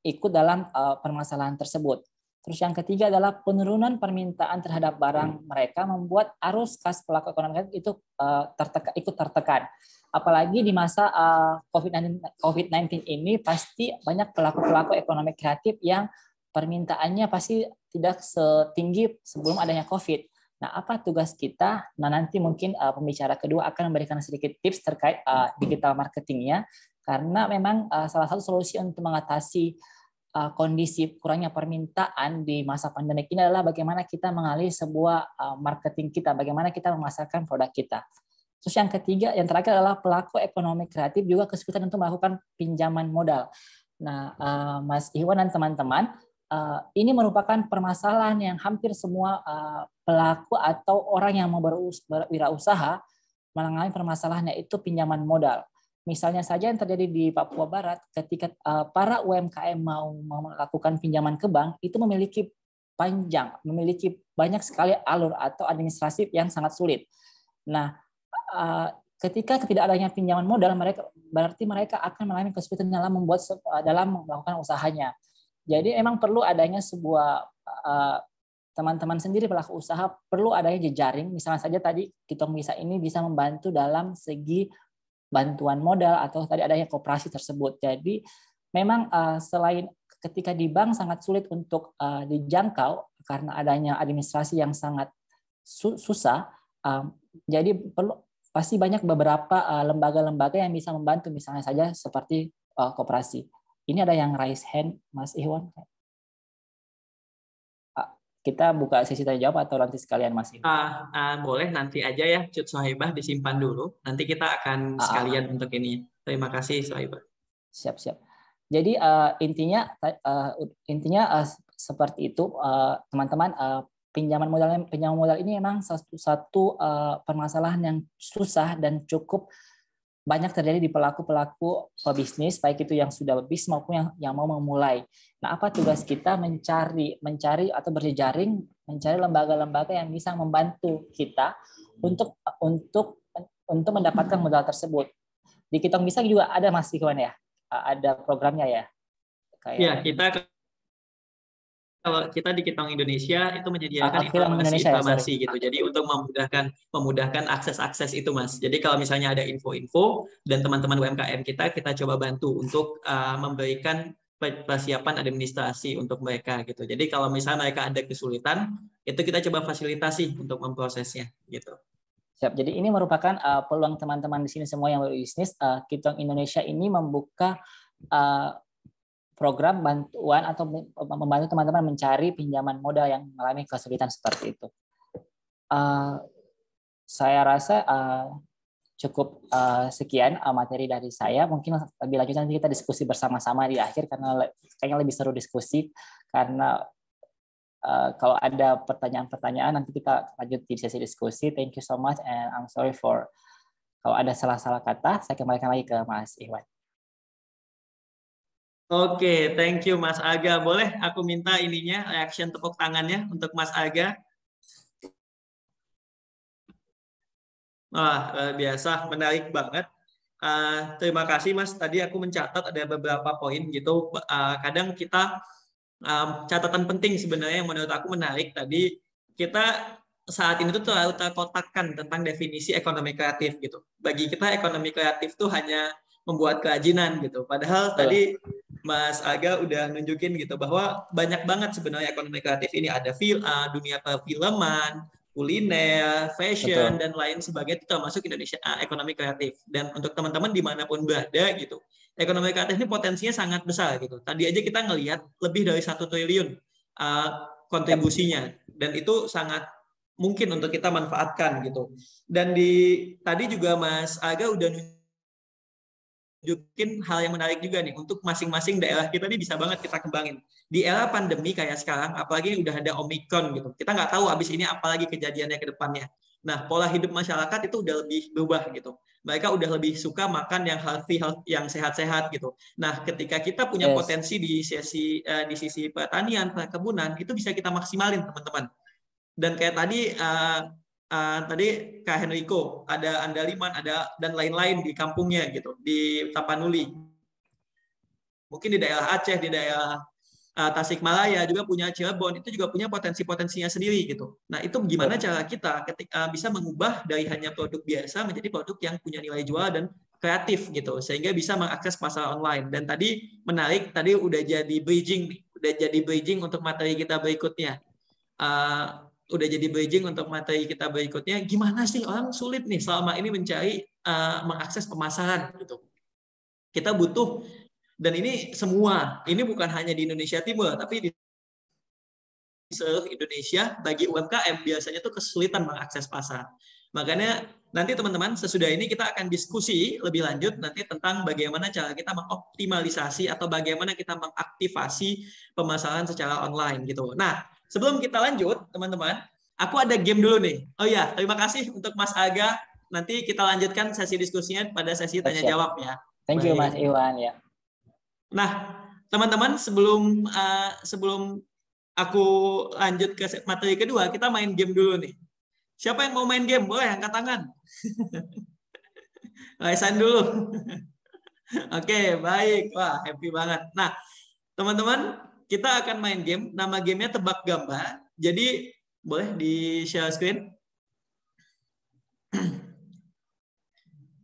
ikut dalam permasalahan tersebut. Terus yang ketiga adalah penurunan permintaan terhadap barang mereka membuat arus kas pelaku ekonomi kreatif itu ikut tertekan. Apalagi di masa COVID-19 ini pasti banyak pelaku-pelaku ekonomi kreatif yang permintaannya pasti tidak setinggi sebelum adanya COVID. Nah, apa tugas kita? Nah, nanti mungkin pembicara kedua akan memberikan sedikit tips terkait digital marketingnya, karena memang salah satu solusi untuk mengatasi kondisi kurangnya permintaan di masa pandemi ini adalah bagaimana kita mengalih sebuah marketing kita, bagaimana kita memasarkan produk kita. Terus yang ketiga, yang terakhir adalah pelaku ekonomi kreatif juga kesulitan untuk melakukan pinjaman modal. Nah, Mas Iwan dan teman-teman, ini merupakan permasalahan yang hampir semua pelaku atau orang yang mau berwirausaha mengalami permasalahannya, itu pinjaman modal. Misalnya saja yang terjadi di Papua Barat, ketika para UMKM mau melakukan pinjaman ke bank, itu memiliki banyak sekali alur atau administrasi yang sangat sulit. Nah, ketika tidak adanya pinjaman modal, berarti mereka akan mengalami kesulitan dalam melakukan usahanya. Jadi memang perlu adanya sebuah teman-teman sendiri pelaku usaha perlu adanya jejaring. Misalnya saja tadi Kitong Bisa ini bisa membantu dalam segi bantuan modal atau tadi adanya koperasi tersebut. Jadi memang selain ketika di bank sangat sulit untuk dijangkau karena adanya administrasi yang sangat susah, jadi pasti banyak beberapa lembaga-lembaga yang bisa membantu, misalnya saja seperti koperasi. Ini ada yang raise hand, Mas Iwan. Kita buka sesi tanya jawab atau nanti sekalian, Mas Iwan? Boleh nanti aja ya, Cut Sohaibah, disimpan dulu. Nanti kita akan sekalian untuk ini. Terima kasih, Sohaibah. Siap. Jadi intinya seperti itu, teman-teman. Pinjaman modal ini memang satu permasalahan yang susah dan cukup banyak terjadi di pelaku-pelaku pebisnis, baik itu yang sudah berbisnis maupun yang mau memulai. Nah, apa tugas kita? Mencari atau berjejaring, mencari lembaga-lembaga yang bisa membantu kita untuk mendapatkan modal tersebut. Di Kitong Bisa juga ada, Mas Iwan ya, ada programnya ya. Iya, kalau kita di Kitong Indonesia itu menyediakan informasi gitu. Jadi untuk memudahkan akses itu, Mas. Jadi kalau misalnya ada info-info dan teman-teman UMKM kita coba bantu untuk memberikan persiapan administrasi untuk mereka gitu. Jadi kalau misalnya mereka ada kesulitan, itu kita coba fasilitasi untuk memprosesnya gitu. Siap. Jadi ini merupakan peluang teman-teman di sini semua yang berbisnis. Kitong Indonesia ini membuka program bantuan atau membantu teman-teman mencari pinjaman modal yang mengalami kesulitan seperti itu. Saya rasa cukup sekian materi dari saya. Mungkin lebih lanjut nanti kita diskusi bersama-sama di akhir, karena kayaknya lebih seru diskusi. Karena kalau ada pertanyaan-pertanyaan nanti kita lanjut di sesi diskusi. Thank you so much and I'm sorry for kalau ada salah-salah kata. Saya kembalikan lagi ke Mas Iwan. Oke, thank you Mas Aga. Boleh aku minta reaction tepuk tangannya untuk Mas Aga? Wah, biasa, menarik banget. Terima kasih Mas. Tadi aku mencatat ada beberapa poin gitu. Kadang kita catatan penting sebenarnya yang menurut aku menarik tadi, kita saat ini tuh terlalu terkotakkan tentang definisi ekonomi kreatif gitu. Bagi kita ekonomi kreatif tuh hanya membuat kerajinan gitu. Padahal tadi Mas Aga udah nunjukin gitu bahwa banyak banget sebenarnya ekonomi kreatif ini. Ada dunia perfilman, kuliner, fashion, dan lain sebagainya, itu termasuk Indonesia ekonomi kreatif. Dan untuk teman-teman dimanapun berada gitu, ekonomi kreatif ini potensinya sangat besar gitu. Tadi aja kita ngelihat lebih dari 1 triliun kontribusinya, dan itu sangat mungkin untuk kita manfaatkan gitu. Dan tadi juga Mas Aga udah nunjukin hal yang menarik juga nih untuk masing-masing daerah kita nih bisa banget kita kembangin. Di era pandemi kayak sekarang, apalagi udah ada Omikron gitu, kita nggak tahu abis ini apalagi kejadiannya ke depannya. Nah, pola hidup masyarakat itu udah lebih berubah gitu. Mereka udah lebih suka makan yang healthy, yang sehat-sehat gitu. Nah, ketika kita punya potensi di sisi pertanian, perkebunan, itu bisa kita maksimalin teman-teman. Dan kayak tadi Kak Henrico, ada Andaliman, ada dan lain-lain di kampungnya gitu, di Tapanuli. Mungkin di daerah Aceh, di daerah Tasikmalaya juga punya Cirebon, itu juga punya potensi-potensinya sendiri gitu. Nah, itu gimana cara kita ketika bisa mengubah dari hanya produk biasa menjadi produk yang punya nilai jual dan kreatif gitu, sehingga bisa mengakses pasar online. Dan tadi menarik, tadi udah jadi bridging untuk materi kita berikutnya. Udah jadi bridging untuk materi kita berikutnya. Gimana sih orang sulit nih selama ini mencari mengakses pemasaran gitu. Kita butuh. Dan ini semua, ini bukan hanya di Indonesia Timur, tapi di seluruh Indonesia bagi UMKM biasanya tuh kesulitan mengakses pasar. Makanya nanti teman-teman sesudah ini kita akan diskusi lebih lanjut nanti tentang bagaimana cara kita mengoptimalisasi atau bagaimana kita mengaktifasi pemasaran secara online gitu. Nah, sebelum kita lanjut teman-teman, aku ada game dulu nih. Oh ya, terima kasih untuk Mas Aga. Nanti kita lanjutkan sesi diskusinya pada sesi tanya jawab ya. Thank you Mas Iwan ya. Nah, teman-teman sebelum aku lanjut ke materi kedua, kita main game dulu nih. Siapa yang mau main game? Boleh angkat tangan. Raisan dulu. Oke, baik. Wah, happy banget. Nah, teman-teman, kita akan main game. Nama gamenya tebak gambar. Jadi, boleh di-share screen?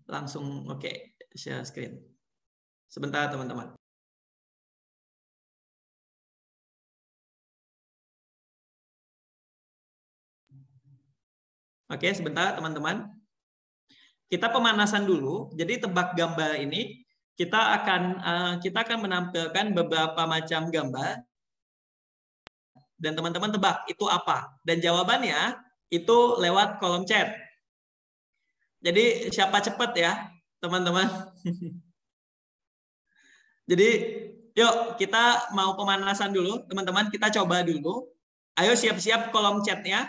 Langsung, oke. Share screen. Sebentar, teman-teman. Oke, sebentar teman-teman. Kita pemanasan dulu. Jadi tebak gambar ini kita akan menampilkan beberapa macam gambar dan teman-teman tebak itu apa. Dan jawabannya itu lewat kolom chat. Jadi siapa cepat ya, teman-teman. Jadi yuk kita mau pemanasan dulu, teman-teman. Kita coba dulu. Ayo siap-siap kolom chatnya.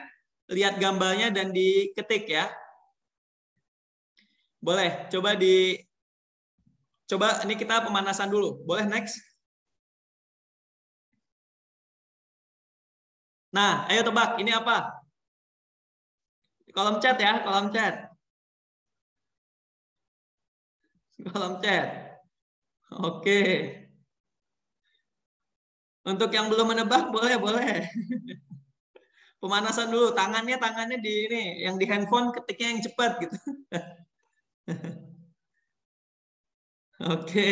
Lihat gambarnya dan diketik ya. Boleh, coba ini kita pemanasan dulu. Boleh next? Nah, ayo tebak, ini apa? Kolom chat ya, kolom chat. Kolom chat. Oke. Untuk yang belum menebak, boleh. Pemanasan dulu, tangannya di ini, yang di handphone ketiknya yang cepat gitu. Oke.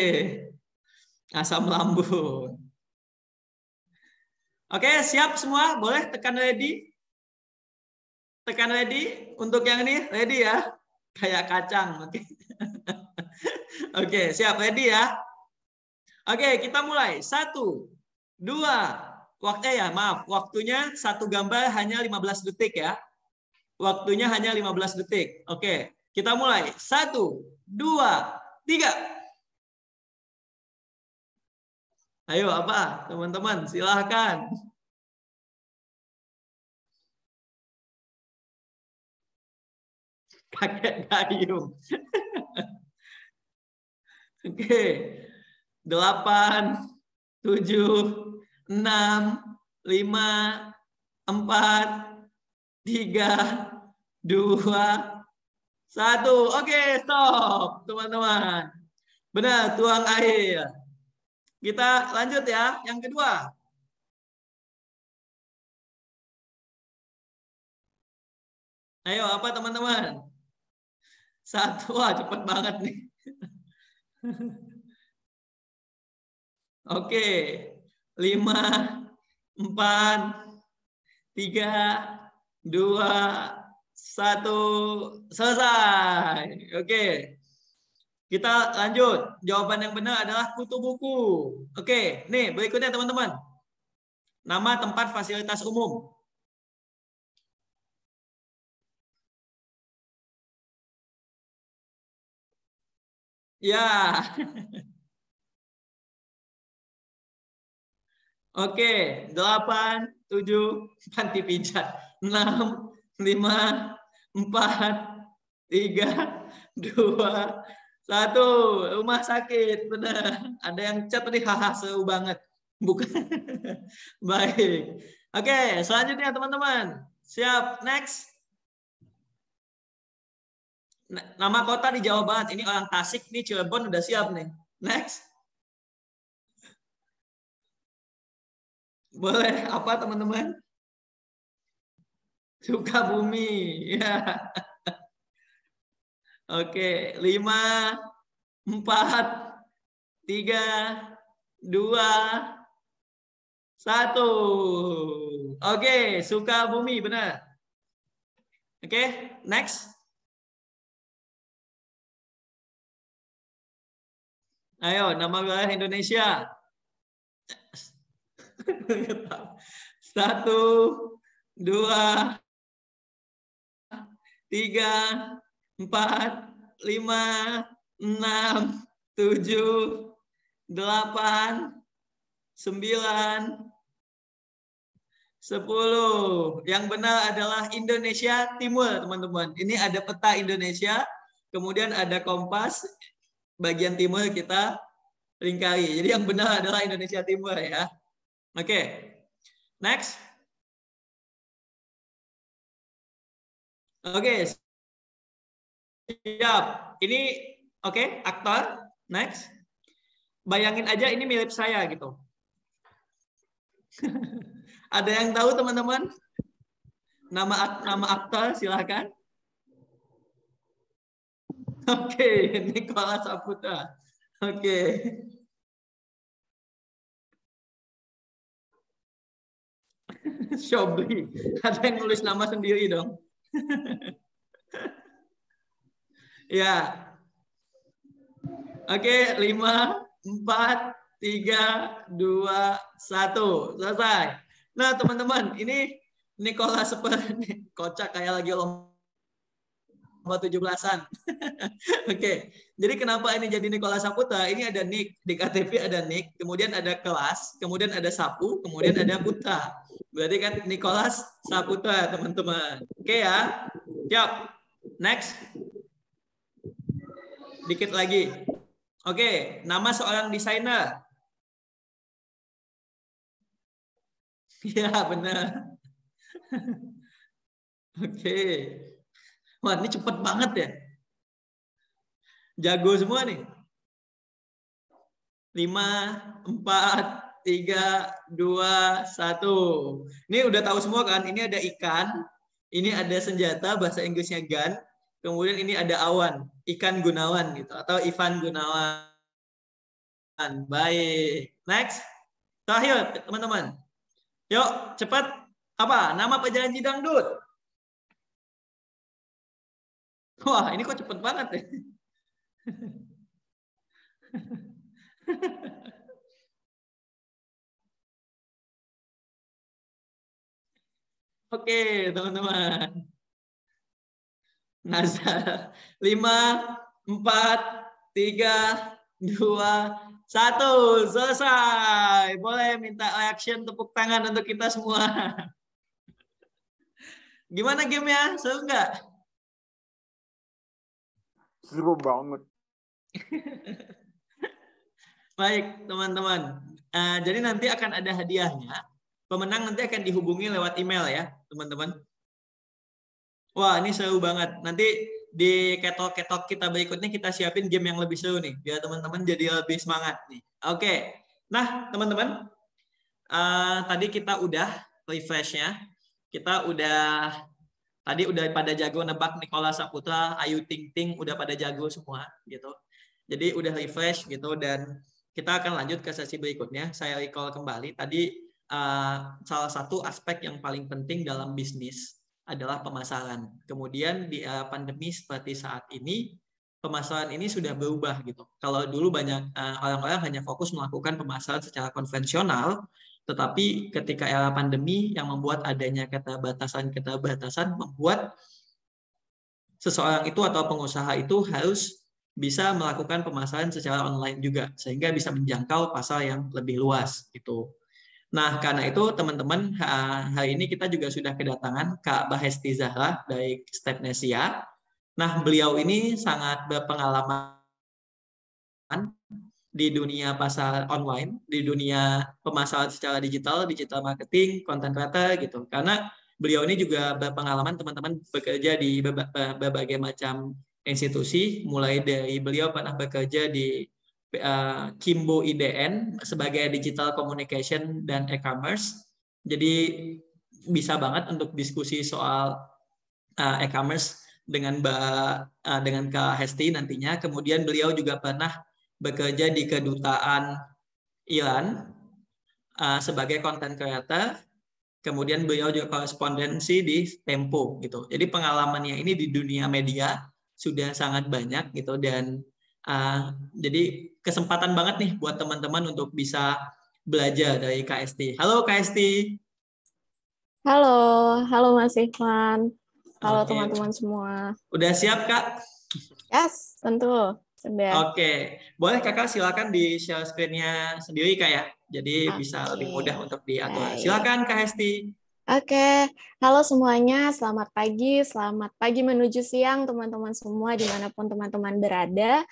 Asam lambung. Oke, siap semua? Boleh tekan ready? Tekan ready? Untuk yang ini, ready ya? Kayak kacang. Oke. Oke, siap, ready ya? Oke, kita mulai. 1, 2, waktunya satu gambar hanya 15 detik ya. Waktunya hanya 15 detik. Oke, kita mulai. 1, 2, 3. Ayo apa, teman-teman? Silahkan. Kakek gayung. Oke. 8, 7, 6, 5, 4, 3, 2, 1. Oke, stop, teman-teman. Benar, tuang air. Kita lanjut ya, yang kedua. Ayo, apa teman-teman? 1, wah cepat banget nih. Oke, 5, 4, 3, 2, 1, selesai. Oke, kita lanjut. Jawaban yang benar adalah kutu buku. Oke, nih berikutnya teman-teman. Nama tempat fasilitas umum. Ya. Oke, 8, 7, panti pijat. 6, 5, 4, 3, 2, 1. Rumah sakit, benar. Ada yang chat tadi, haha, seru banget. Bukan. Baik. Oke, selanjutnya teman-teman. Siap, next. Nama kota di Jawa Barat. Ini orang Tasik, nih Cirebon udah siap nih. Next. Boleh apa teman-teman? Sukabumi. Ya. Oke, 5, 4, 3, 2, 1. Oke, Sukabumi benar. Oke, next. Ayo, nama wilayah Indonesia. 1, 2, 3, 4, 5, 6, 7, 8, 9, 10. Yang benar adalah Indonesia Timur, teman-teman. Ini ada peta Indonesia, kemudian ada kompas, bagian timur kita lingkari. Jadi yang benar adalah Indonesia Timur ya. Oke. Next. Oke. Siap. Ini oke, aktor. Next. Bayangin aja ini mirip saya gitu. Ada yang tahu teman-teman? Nama aktor silahkan. Oke, Nicholas Saputra. Oke. Shobli. Ada yang nulis nama sendiri dong. Ya. Oke, 5, 4, 3, 2, 1. Selesai. Nah, teman-teman, ini Nicholas seperti kocak kayak lagi lomba 17-an. Oke. Jadi kenapa ini jadi Nicholas Saputra? Ini ada Nick, di KTP ada Nick, kemudian ada kelas, kemudian ada Sapu, kemudian ada Putra. Berarti kan Nicholas Saputra, teman-teman. Oke ya. Siap. Next. Dikit lagi. Oke, nama seorang desainer. Ya, benar. Oke. Wah, ini cepet banget ya. Jago semua nih. 5, 4, 3, 2, 1. Ini udah tahu semua kan? Ini ada ikan, ini ada senjata, bahasa Inggrisnya gun. Kemudian ini ada awan, ikan Gunawan gitu, atau Ivan Gunawan. Baik. Next. Terakhir, teman-teman. Yuk, cepat. Apa? Nama pejalan dangdut. Wah, ini kok cepet banget ya. Oke, teman-teman. Nazar. 5, 4, 3, 2, 1. Selesai. Boleh minta reaction tepuk tangan untuk kita semua. Gimana gamenya? Seru nggak? Seru banget. Baik, teman-teman. Jadi nanti akan ada hadiahnya. Pemenang nanti akan dihubungi lewat email ya, teman-teman. Wah, ini seru banget. Nanti di ketok-ketok kita berikutnya kita siapin game yang lebih seru nih, biar teman-teman jadi lebih semangat nih. Oke. Nah, teman-teman. Tadi kita udah refresh-nya. Kita tadi udah pada jago nebak Nicholas Saputra, Ayu Ting Ting udah pada jago semua gitu. Jadi udah refresh gitu, dan kita akan lanjut ke sesi berikutnya. Saya recall kembali tadi salah satu aspek yang paling penting dalam bisnis adalah pemasaran. Kemudian di era pandemi seperti saat ini, pemasaran ini sudah berubah gitu. Kalau dulu banyak orang-orang hanya fokus melakukan pemasaran secara konvensional, tetapi ketika era pandemi yang membuat adanya keterbatasan membuat seseorang itu atau pengusaha itu harus bisa melakukan pemasaran secara online juga, sehingga bisa menjangkau pasar yang lebih luas gitu. Nah, karena itu teman-teman, hari ini kita juga sudah kedatangan Kak Bahesti Zahra dari Stepnesia. Nah, beliau ini sangat berpengalaman di dunia pasar online, di dunia pemasaran secara digital, digital marketing, content creator gitu. Karena beliau ini juga berpengalaman teman-teman bekerja di berbagai macam institusi, mulai dari beliau pernah bekerja di Kimbo IDN sebagai Digital Communication dan E-commerce. Jadi bisa banget untuk diskusi soal e-commerce dengan Kak Hesti nantinya. Kemudian beliau juga pernah bekerja di kedutaan Iran sebagai content creator. Kemudian beliau juga korespondensi di Tempo gitu. Jadi pengalamannya ini di dunia media sudah sangat banyak gitu, dan jadi kesempatan banget nih buat teman-teman untuk bisa belajar dari KST. Halo KST. Halo, halo Mas Ikhwan. Halo Oke. teman-teman semua. Udah siap Kak? Yes, tentu. Sudah. Oke, boleh Kakak silakan di share screen-nya sendiri Kak ya. Jadi bisa lebih mudah untuk diatur. Baik. Silakan Kak Hesti. Oke, halo semuanya. Selamat pagi menuju siang teman-teman semua dimanapun teman-teman berada.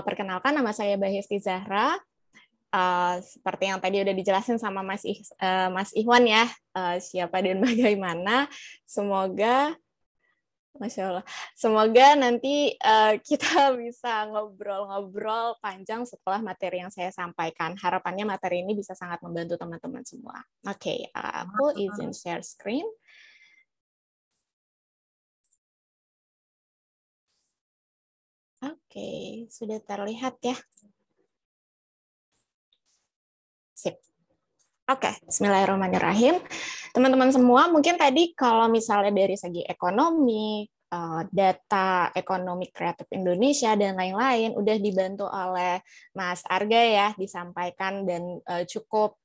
Perkenalkan, nama saya Bahesti Zahra. Seperti yang tadi udah dijelasin sama Mas Ikhwan ya, siapa dan bagaimana. Masya Allah. Semoga nanti kita bisa ngobrol-ngobrol panjang setelah materi yang saya sampaikan. Harapannya materi ini bisa sangat membantu teman-teman semua. Oke, aku izin share screen. Oke, sudah terlihat ya. Sip. Oke, bismillahirrahmanirrahim. Teman-teman semua, mungkin tadi kalau misalnya dari segi ekonomi, data ekonomi kreatif Indonesia, dan lain-lain, udah dibantu oleh Mas Arga ya, disampaikan dan cukup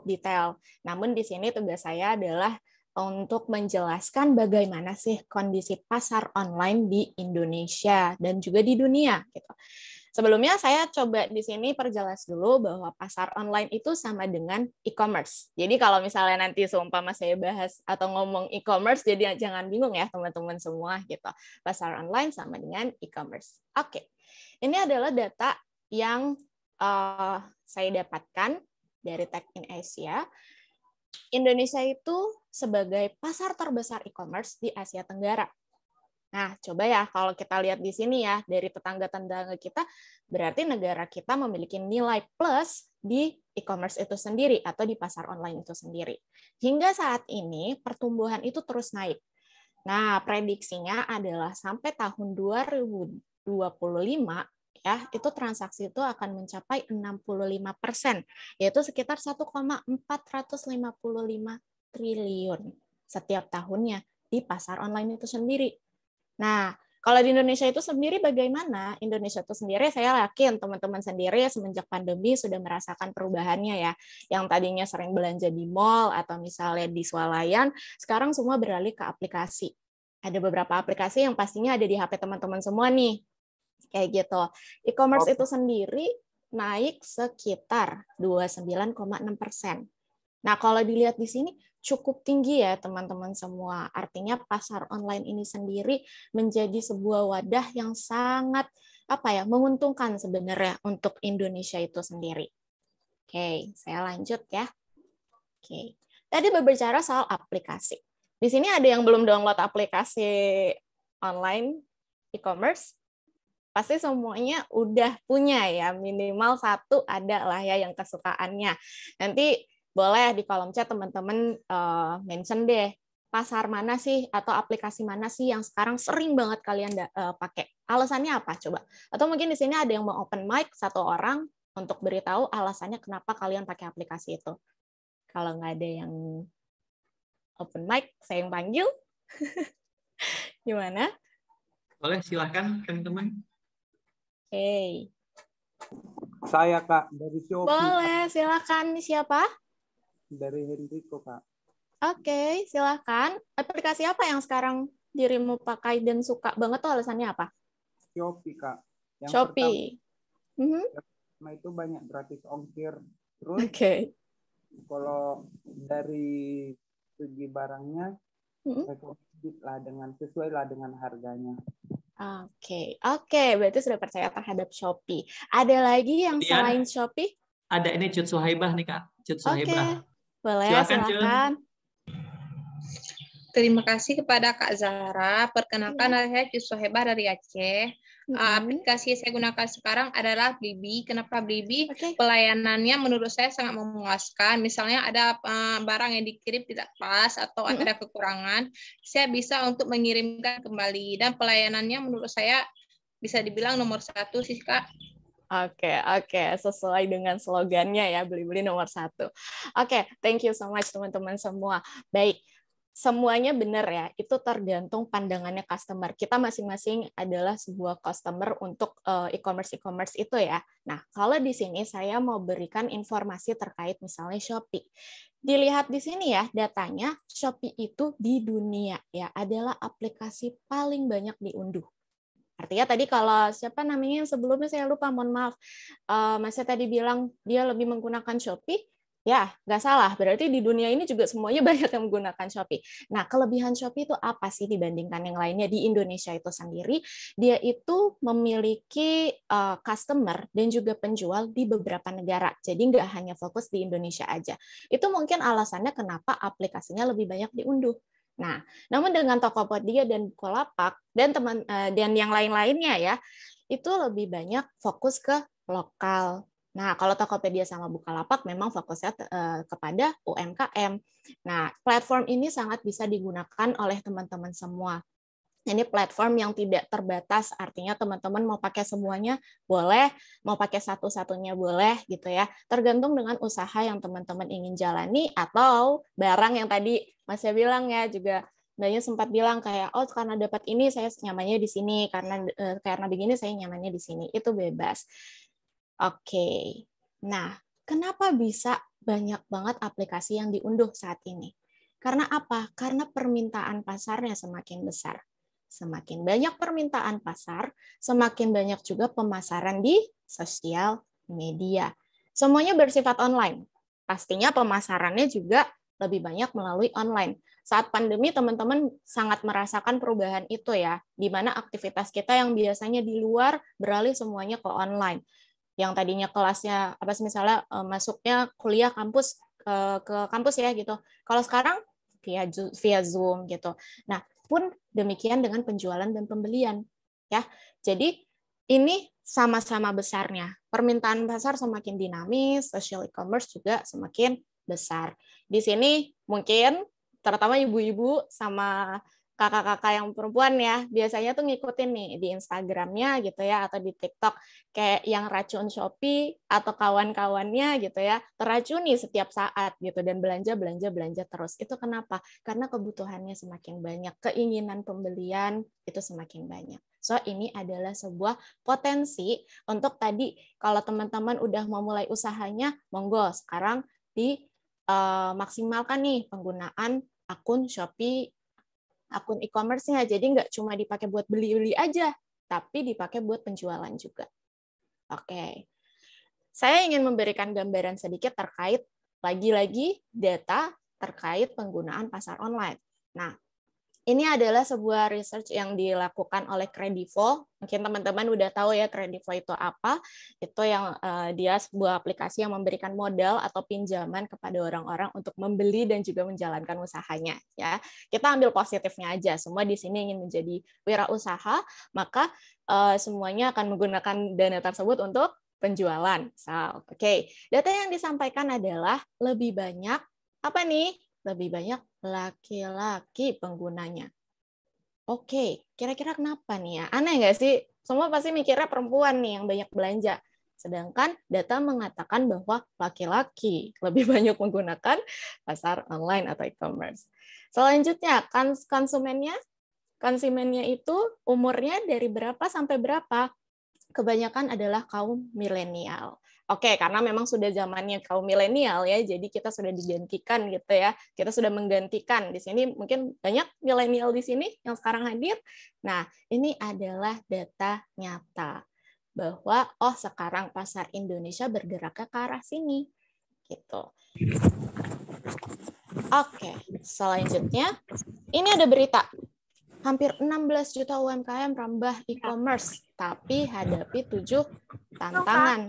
detail. Namun di sini tugas saya adalah untuk menjelaskan bagaimana sih kondisi pasar online di Indonesia dan juga di dunia gitu. Sebelumnya saya coba di sini perjelas dulu bahwa pasar online itu sama dengan e-commerce. Jadi kalau misalnya nanti seumpama saya bahas atau ngomong e-commerce, jadi jangan bingung ya teman-teman semua gitu. Pasar online sama dengan e-commerce. Oke, ini adalah data yang saya dapatkan dari Tech in Asia. Indonesia itu sebagai pasar terbesar e-commerce di Asia Tenggara. Nah, coba ya kalau kita lihat di sini ya, dari tetangga-tetangga kita, berarti negara kita memiliki nilai plus di e-commerce itu sendiri atau di pasar online itu sendiri. Hingga saat ini, pertumbuhan itu terus naik. Nah, prediksinya adalah sampai tahun 2025, ya, itu transaksi itu akan mencapai 65%, yaitu sekitar 1,455 triliun setiap tahunnya di pasar online itu sendiri. Nah, kalau di Indonesia itu sendiri bagaimana? Indonesia itu sendiri saya yakin teman-teman sendiri semenjak pandemi sudah merasakan perubahannya ya. Yang tadinya sering belanja di mall atau misalnya di swalayan, sekarang semua beralih ke aplikasi. Ada beberapa aplikasi yang pastinya ada di HP teman-teman semua nih. Kayak gitu. E-commerce itu sendiri naik sekitar 29,6%. Nah, kalau dilihat di sini cukup tinggi ya teman-teman semua. Artinya pasar online ini sendiri menjadi sebuah wadah yang sangat menguntungkan sebenarnya untuk Indonesia itu sendiri. Oke, saya lanjut ya. Oke. Tadi berbicara soal aplikasi. Di sini ada yang belum download aplikasi online e-commerce? Pasti semuanya udah punya ya, minimal satu ada lah ya yang kesukaannya. Nanti boleh di kolom chat teman-teman mention deh, pasar mana sih atau aplikasi mana sih yang sekarang sering banget kalian pakai. Alasannya apa coba? Atau mungkin di sini ada yang mau open mic satu orang untuk beritahu alasannya kenapa kalian pakai aplikasi itu. Kalau nggak ada yang open mic, saya yang panggil. Gimana? Boleh, silahkan teman-teman. Oke. Saya Kak dari Shopee. Boleh, silakan. Siapa? Dari Henrico Kak. Oke, silakan. Aplikasi apa yang sekarang dirimu pakai dan suka banget tuh alasannya apa? Shopee Kak. Yang Shopee. pertama itu banyak gratis ongkir. Terus kalau dari segi barangnya recommended lah, sesuai lah dengan harganya. Oke, berarti sudah percaya terhadap Shopee. Ada lagi yang selain Shopee? Ada ini Cut Suhaibah nih Kak. Cut Suhaibah. Boleh, silakan. Terima kasih kepada Kak Zahra. Perkenalkan, saya Cut Suhaibah dari Aceh. Aplikasi yang saya gunakan sekarang adalah Blibli. Kenapa Blibli? Pelayanannya menurut saya sangat memuaskan. Misalnya ada barang yang dikirim tidak pas atau ada kekurangan, saya bisa untuk mengirimkan kembali. Dan pelayanannya menurut saya bisa dibilang nomor 1 sih, Kak. Oke, sesuai dengan slogannya ya, Blibli nomor 1. Oke, thank you so much teman-teman semua. Baik. Semuanya benar ya, itu tergantung pandangannya customer. Kita masing-masing adalah sebuah customer untuk e-commerce itu ya. Nah, kalau di sini saya mau berikan informasi terkait misalnya Shopee. Dilihat di sini ya, datanya Shopee itu di dunia ya adalah aplikasi paling banyak diunduh. Artinya tadi kalau siapa namanya yang sebelumnya saya lupa, mohon maaf. Mas tadi bilang dia lebih menggunakan Shopee. Ya, nggak salah. Berarti di dunia ini juga semuanya banyak yang menggunakan Shopee. Nah, kelebihan Shopee itu apa sih dibandingkan yang lainnya di Indonesia itu sendiri? Dia itu memiliki customer dan juga penjual di beberapa negara. Jadi nggak hanya fokus di Indonesia aja. Itu mungkin alasannya kenapa aplikasinya lebih banyak diunduh. Nah, namun dengan Tokopedia dan Bukalapak dan yang lain-lainnya ya, itu lebih banyak fokus ke lokal. Nah, kalau Tokopedia sama Bukalapak memang fokusnya kepada UMKM. Nah, platform ini sangat bisa digunakan oleh teman-teman semua. Ini platform yang tidak terbatas, artinya teman-teman mau pakai semuanya boleh, mau pakai satu-satunya boleh gitu ya. Tergantung dengan usaha yang teman-teman ingin jalani atau barang yang tadi Mas ya bilang ya, juga Mbaknya sempat bilang kayak, oh karena dapat ini saya nyamannya di sini, karena begini saya nyamannya di sini. Itu bebas. Oke, nah kenapa bisa banyak banget aplikasi yang diunduh saat ini? Karena apa? Karena permintaan pasarnya semakin besar. Semakin banyak permintaan pasar, semakin banyak juga pemasaran di sosial media. Semuanya bersifat online. Pastinya pemasarannya juga lebih banyak melalui online. Saat pandemi, teman-teman sangat merasakan perubahan itu ya, di mana aktivitas kita yang biasanya di luar beralih semuanya ke online. Yang tadinya kelasnya apa sih misalnya masuknya kuliah kampus ke kampus ya gitu. Kalau sekarang via Zoom gitu. Nah, pun demikian dengan penjualan dan pembelian ya. Jadi ini sama-sama besarnya. Permintaan pasar semakin dinamis, social e-commerce juga semakin besar. Di sini mungkin terutama ibu-ibu sama kakak-kakak yang perempuan ya, biasanya tuh ngikutin nih di Instagramnya gitu ya, atau di TikTok, kayak yang racun Shopee atau kawan-kawannya gitu ya, teracuni setiap saat gitu, dan belanja terus. Itu kenapa? Karena kebutuhannya semakin banyak, keinginan pembelian itu semakin banyak. So, ini adalah sebuah potensi untuk tadi, kalau teman-teman udah mau mulai usahanya, monggo sekarang dimaksimalkan nih penggunaan akun Shopee, akun e-commerce-nya. Jadi nggak cuma dipakai buat beli-beli aja, tapi dipakai buat penjualan juga. Oke. Saya ingin memberikan gambaran sedikit terkait lagi-lagi data terkait penggunaan pasar online. Nah, ini adalah sebuah research yang dilakukan oleh Kredivo. Mungkin teman-teman udah tahu ya Kredivo itu apa. Itu yang dia sebuah aplikasi yang memberikan modal atau pinjaman kepada orang-orang untuk membeli dan juga menjalankan usahanya. Ya, kita ambil positifnya aja. Semua di sini ingin menjadi wirausaha, maka semuanya akan menggunakan dana tersebut untuk penjualan. Oke. Data yang disampaikan adalah lebih banyak apa nih? Lebih banyak laki-laki penggunanya. Oke, kira-kira kenapa nih ya? Aneh nggak sih? Semua pasti mikirnya perempuan nih yang banyak belanja. Sedangkan data mengatakan bahwa laki-laki lebih banyak menggunakan pasar online atau e-commerce. Selanjutnya, konsumennya itu umurnya dari berapa sampai berapa? Kebanyakan adalah kaum milenial. Oke, karena memang sudah zamannya kaum milenial ya, jadi kita sudah digantikan gitu ya. Kita sudah menggantikan. Di sini mungkin banyak milenial di sini yang sekarang hadir. Nah, ini adalah data nyata. bahwa oh sekarang pasar Indonesia bergeraknya ke arah sini gitu. Oke, selanjutnya ini ada berita. Hampir 16 juta UMKM merambah e-commerce, tapi hadapi 7 tantangan.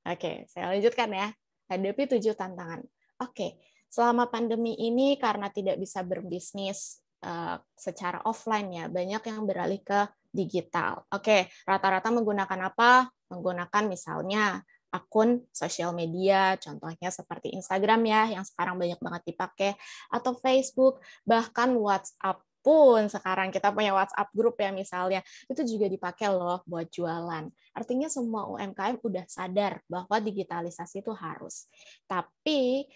Oke, saya lanjutkan ya. Hadapi 7 tantangan. Oke, selama pandemi ini karena tidak bisa berbisnis secara offline ya, banyak yang beralih ke digital. Oke, rata-rata menggunakan apa? Menggunakan misalnya akun sosial media, contohnya seperti Instagram ya, yang sekarang banyak banget dipakai, atau Facebook, bahkan WhatsApp pun sekarang kita punya WhatsApp grup ya misalnya, itu juga dipakai loh buat jualan. Artinya semua UMKM udah sadar bahwa digitalisasi itu harus. Tapi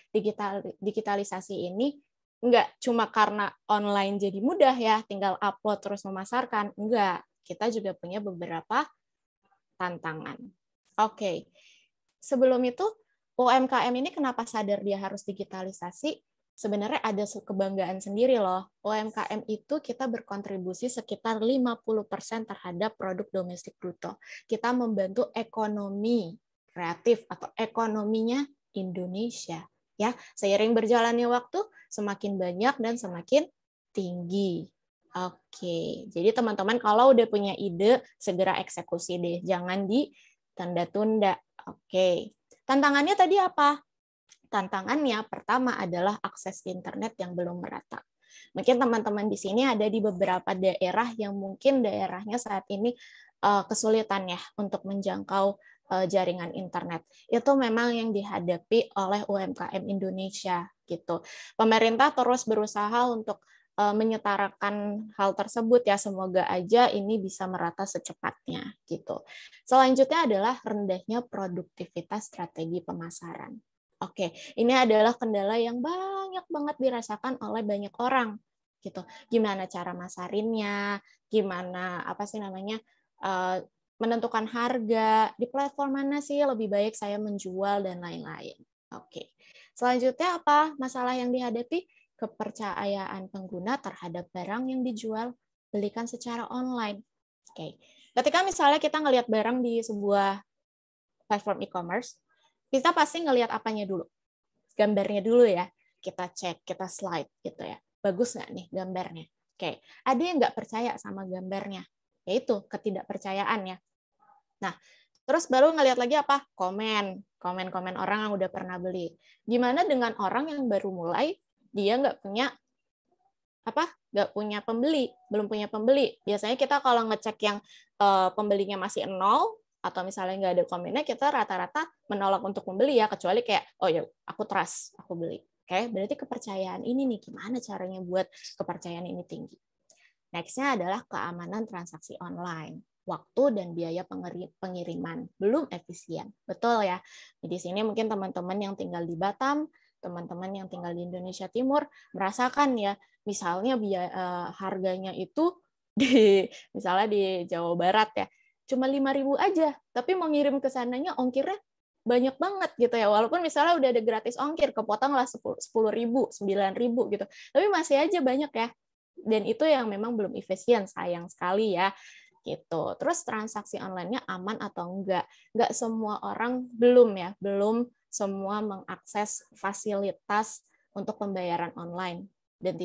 digitalisasi ini nggak cuma karena online jadi mudah ya, tinggal upload terus memasarkan. Enggak, kita juga punya beberapa tantangan. Oke, sebelum itu UMKM ini kenapa sadar dia harus digitalisasi? Sebenarnya ada kebanggaan sendiri loh. UMKM itu kita berkontribusi sekitar 50% terhadap produk domestik bruto. Kita membantu ekonomi kreatif atau ekonominya Indonesia. Ya, seiring berjalannya waktu semakin banyak dan semakin tinggi. Oke, jadi teman-teman kalau udah punya ide segera eksekusi deh, jangan ditunda-tunda. Oke, tantangannya tadi apa? Tantangannya pertama adalah akses internet yang belum merata. Mungkin teman-teman di sini ada di beberapa daerah yang mungkin daerahnya saat ini kesulitan ya untuk menjangkau jaringan internet. Itu memang yang dihadapi oleh UMKM Indonesia gitu. Pemerintah terus berusaha untuk menyetarakan hal tersebut ya, semoga aja ini bisa merata secepatnya gitu. Selanjutnya adalah rendahnya produktivitas strategi pemasaran. Oke, ini adalah kendala yang banyak banget dirasakan oleh banyak orang gitu. Gimana cara masarinnya, gimana menentukan harga, di platform mana sih lebih baik saya menjual dan lain-lain. Oke. Selanjutnya apa? Masalah yang dihadapi kepercayaan pengguna terhadap barang yang dijual belikan secara online. Oke. Ketika misalnya kita ngelihat barang di sebuah platform e-commerce, kita pasti ngelihat apanya dulu? Gambarnya dulu ya. Kita cek, kita slide gitu ya. Bagus nggak nih gambarnya? Oke. Ada yang nggak percaya sama gambarnya? Yaitu ketidakpercayaan ya. Nah, terus baru ngelihat lagi apa? Komen orang yang udah pernah beli. Gimana dengan orang yang baru mulai, dia nggak punya pembeli, belum punya pembeli. Biasanya kita kalau ngecek yang pembelinya masih 0, atau misalnya nggak ada komennya, kita rata-rata menolak untuk membeli ya, kecuali kayak, oh ya aku trust, aku beli. Oke, berarti kepercayaan ini nih, gimana caranya buat kepercayaan ini tinggi? Next-nya adalah keamanan transaksi online. Waktu dan biaya pengiriman belum efisien. Betul ya. Di sini mungkin teman-teman yang tinggal di Batam, teman-teman yang tinggal di Indonesia Timur merasakan ya, misalnya harganya itu misalnya di Jawa Barat ya, cuma 5.000 aja, tapi mau ngirim ke sananya ongkirnya banyak banget gitu ya. Walaupun misalnya udah ada gratis ongkir, kepotong lah 10.000, 9.000 gitu. Tapi masih aja banyak ya. Dan itu yang memang belum efisien, sayang sekali ya. Gitu. Terus transaksi online-nya aman atau enggak? Enggak semua orang belum semua mengakses fasilitas untuk pembayaran online. Dan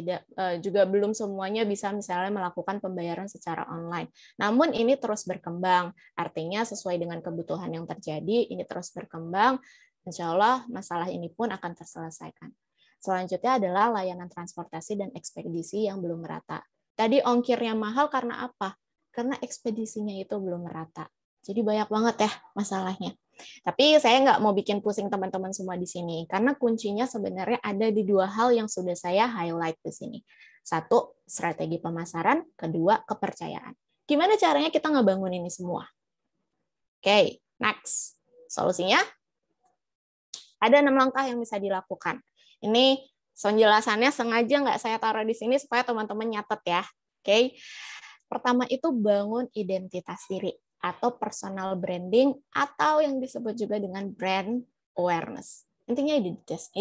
juga belum semuanya bisa misalnya melakukan pembayaran secara online. Namun ini terus berkembang, artinya sesuai dengan kebutuhan yang terjadi, ini terus berkembang, insya Allah masalah ini pun akan terselesaikan. Selanjutnya adalah layanan transportasi dan ekspedisi yang belum merata. Tadi ongkirnya mahal karena apa? Karena ekspedisinya itu belum merata. Jadi banyak banget ya masalahnya. Tapi saya nggak mau bikin pusing teman-teman semua di sini, karena kuncinya sebenarnya ada di 2 hal yang sudah saya highlight di sini. 1, strategi pemasaran, 2, kepercayaan. Gimana caranya kita ngebangun ini semua? Oke, next. Solusinya? Ada 6 langkah yang bisa dilakukan. Ini penjelasannya sengaja nggak saya taruh di sini supaya teman-teman nyatet ya. Oke. Pertama itu bangun identitas diri atau personal branding atau yang disebut juga dengan brand awareness. Intinya identitas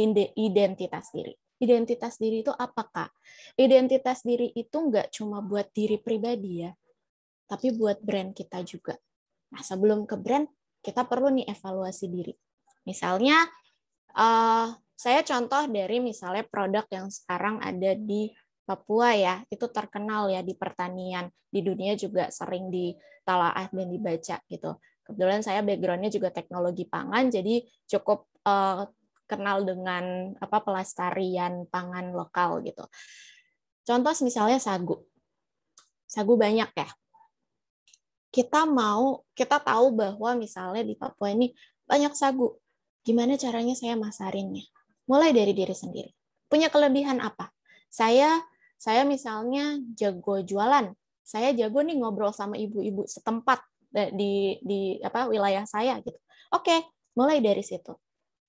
diri. Identitas diri itu apa, Kak? Identitas diri itu nggak cuma buat diri pribadi ya, tapi buat brand kita juga. Nah, sebelum ke brand, kita perlu nih evaluasi diri. Misalnya, saya contoh dari misalnya produk yang sekarang ada di Papua ya, itu terkenal ya di pertanian, di dunia juga sering ditelaah dan dibaca gitu. Kebetulan saya background-nya juga teknologi pangan, jadi cukup kenal dengan pelestarian pangan lokal gitu. Contoh misalnya sagu. Sagu banyak ya. Kita tahu bahwa misalnya di Papua ini banyak sagu. Gimana caranya saya masarinnya? Mulai dari diri sendiri. Punya kelebihan apa? Saya misalnya jago jualan. Saya jago nih ngobrol sama ibu-ibu setempat di wilayah saya gitu. Oke, mulai dari situ.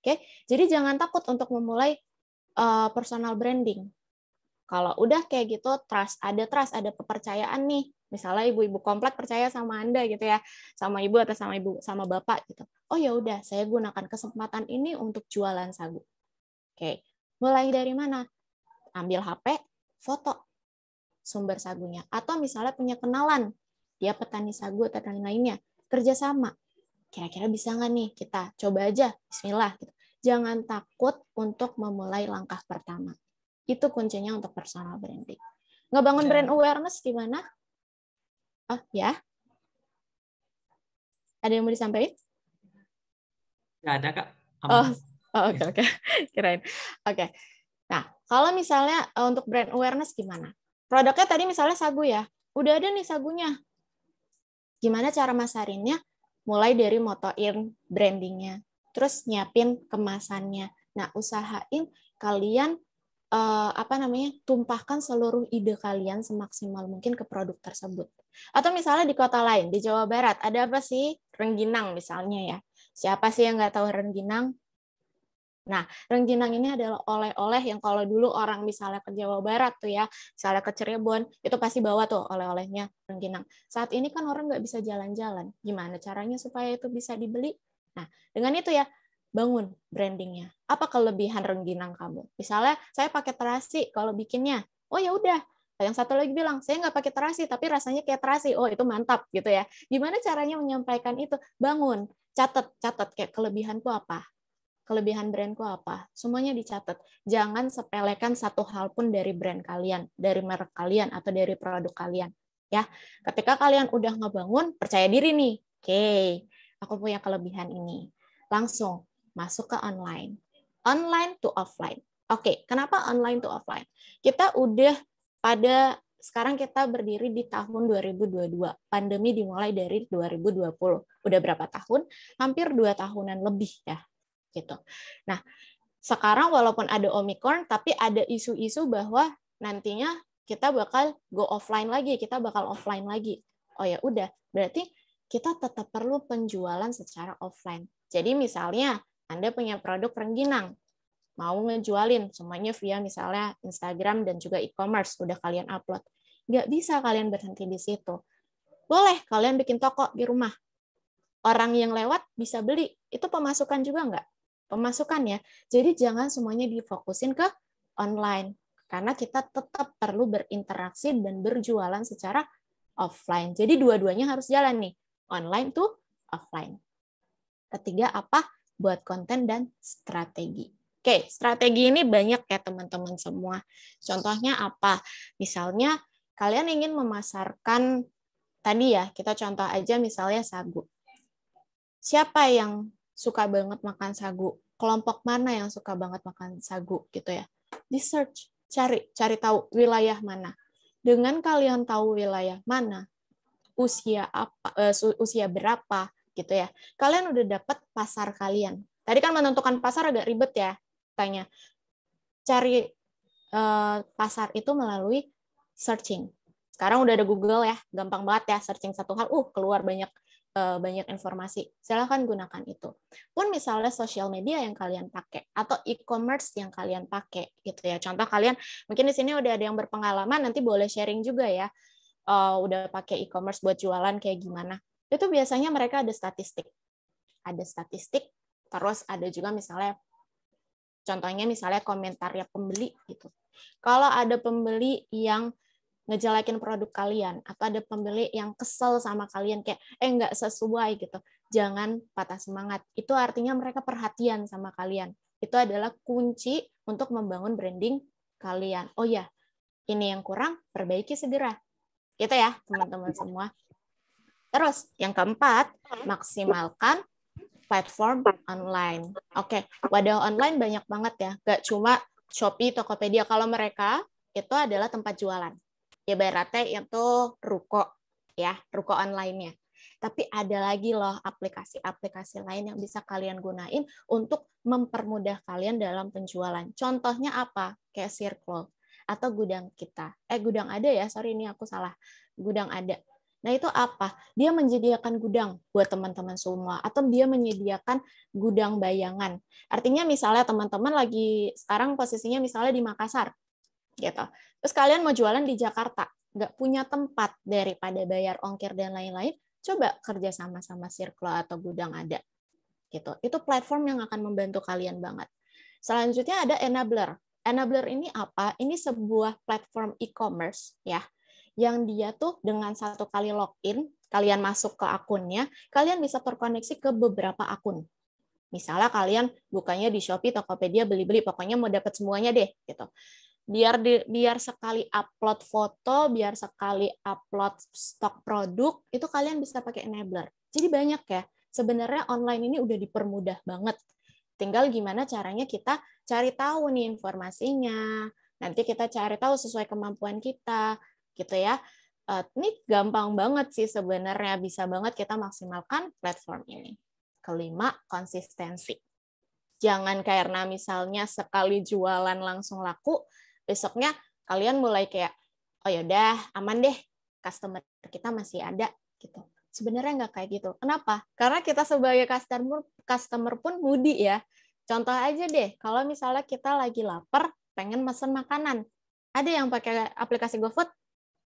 Oke. Jadi jangan takut untuk memulai personal branding. Kalau udah kayak gitu, ada kepercayaan nih. Misalnya ibu-ibu komplek percaya sama Anda gitu ya, sama ibu atau sama bapak gitu. Oh ya udah, saya gunakan kesempatan ini untuk jualan sagu. Oke, mulai dari mana? Ambil HP, foto sumber sagunya. Atau misalnya punya kenalan, dia petani sagu atau dan lainnya, kerjasama. Kira-kira bisa nggak nih kita coba aja, Bismillah. Gitu. Jangan takut untuk memulai langkah pertama. Itu kuncinya untuk personal branding. Ngebangun brand awareness gimana? Oh ya, ada yang mau disampaikan? Nggak ada, Kak. Oke. Kirain. Oke. Nah, kalau misalnya untuk brand awareness gimana? Produknya tadi misalnya sagu ya. Udah ada nih sagunya. Gimana cara masarinnya? Mulai dari motoin brandingnya. Terus nyiapin kemasannya. Nah, usahain kalian tumpahkan seluruh ide kalian semaksimal mungkin ke produk tersebut. Atau misalnya di kota lain, di Jawa Barat, ada apa sih? Rengginang misalnya ya. Siapa sih yang nggak tahu rengginang? Nah, rengginang ini adalah oleh-oleh yang kalau dulu orang misalnya ke Jawa Barat tuh ya, misalnya ke Cirebon, itu pasti bawa tuh oleh-olehnya rengginang. Saat ini kan orang nggak bisa jalan-jalan. Gimana caranya supaya itu bisa dibeli? Nah, dengan itu ya, bangun brandingnya. Apa kelebihan rengginang kamu? Misalnya saya pakai terasi kalau bikinnya. Oh ya udah. Yang satu lagi bilang, saya nggak pakai terasi, tapi rasanya kayak terasi. Oh itu mantap gitu ya. Gimana caranya menyampaikan itu? Bangun, catat kayak kelebihanku apa? Kelebihan brandku apa? Semuanya dicatat. Jangan sepelekan satu hal pun dari brand kalian, dari merek kalian, atau dari produk kalian. Ya, ketika kalian udah ngebangun, percaya diri nih. Oke, aku punya kelebihan ini. Langsung masuk ke online. Online to offline. Oke, kenapa online to offline? Kita udah sekarang kita berdiri di tahun 2022. Pandemi dimulai dari 2020. Udah berapa tahun? Hampir 2 tahunan lebih ya. Gitu. Nah, sekarang walaupun ada Omicron, tapi ada isu-isu bahwa nantinya kita bakal go offline lagi, kita bakal offline lagi. Oh ya udah, berarti kita tetap perlu penjualan secara offline. Jadi misalnya Anda punya produk rengginang, mau ngejualin semuanya via misalnya Instagram dan juga e-commerce, udah kalian upload. Nggak bisa kalian berhenti di situ. Boleh kalian bikin toko di rumah. Orang yang lewat bisa beli. Itu pemasukan juga nggak? Pemasukan ya. Jadi jangan semuanya difokusin ke online. Karena kita tetap perlu berinteraksi dan berjualan secara offline. Jadi dua-duanya harus jalan nih. Online to offline. Ketiga apa? Buat konten dan strategi. Oke, strategi ini banyak ya teman-teman semua. Contohnya apa? Misalnya kalian ingin memasarkan, tadi ya, kita contoh aja misalnya sagu. Siapa yang suka banget makan sagu? Kelompok mana yang suka banget makan sagu gitu ya? Di search, cari tahu wilayah mana. Dengan kalian tahu wilayah mana, usia berapa gitu ya. Kalian udah dapat pasar kalian. Tadi kan menentukan pasar agak ribet ya. Tanya. Cari pasar itu melalui searching. Sekarang udah ada Google ya, gampang banget ya searching satu hal, keluar banyak informasi. Silahkan gunakan itu. Pun misalnya sosial media yang kalian pakai atau e-commerce yang kalian pakai gitu ya. Contoh kalian mungkin di sini udah ada yang berpengalaman, nanti boleh sharing juga ya. Udah pakai e-commerce buat jualan kayak gimana. Itu biasanya mereka ada statistik. Ada statistik, terus ada juga misalnya contohnya misalnya komentarnya pembeli gitu. Kalau ada pembeli yang ngejelekin produk kalian, atau ada pembeli yang kesel sama kalian kayak nggak sesuai gitu, jangan patah semangat. Itu artinya mereka perhatian sama kalian. Itu adalah kunci untuk membangun branding kalian. Oh ya, ini yang kurang, perbaiki segera. Gitu ya, teman-teman semua. Terus, yang keempat, maksimalkan platform online. Oke, wadah online banyak banget ya. Gak cuma Shopee, Tokopedia. Kalau mereka, itu adalah tempat jualan. Ibaratnya itu ruko, ya, ruko online-nya. Tapi ada lagi loh aplikasi-aplikasi lain yang bisa kalian gunain untuk mempermudah kalian dalam penjualan. Contohnya apa? Kayak Circle atau Gudang Kita. Gudang Ada ya, sorry ini aku salah. Gudang Ada. Nah itu apa? Dia menyediakan gudang buat teman-teman semua, atau dia menyediakan gudang bayangan. Artinya misalnya teman-teman lagi sekarang posisinya misalnya di Makassar, gitu. Terus kalian mau jualan di Jakarta, nggak punya tempat daripada bayar ongkir dan lain-lain, coba kerja sama Circle atau Gudang Ada. Gitu. Itu platform yang akan membantu kalian banget. Selanjutnya ada Enabler. Enabler ini apa? Ini sebuah platform e-commerce ya, yang dia tuh dengan satu kali login, kalian masuk ke akunnya, kalian bisa terkoneksi ke beberapa akun. Misalnya kalian bukanya di Shopee, Tokopedia, beli-beli, pokoknya mau dapat semuanya deh gitu. Biar sekali upload foto, biar sekali upload stok produk, itu kalian bisa pakai Enabler. Jadi banyak ya. Sebenarnya online ini udah dipermudah banget. Tinggal gimana caranya kita cari tahu nih informasinya. Nanti kita cari tahu sesuai kemampuan kita, gitu ya. Ini gampang banget sih sebenarnya. Bisa banget kita maksimalkan platform ini. Kelima, konsistensi. Jangan karena misalnya sekali jualan langsung laku, besoknya kalian mulai kayak, oh yaudah aman deh, customer kita masih ada gitu. Sebenarnya nggak kayak gitu. Kenapa? Karena kita sebagai customer pun moody ya. Contoh aja deh, kalau misalnya kita lagi lapar, pengen mesen makanan, ada yang pakai aplikasi GoFood?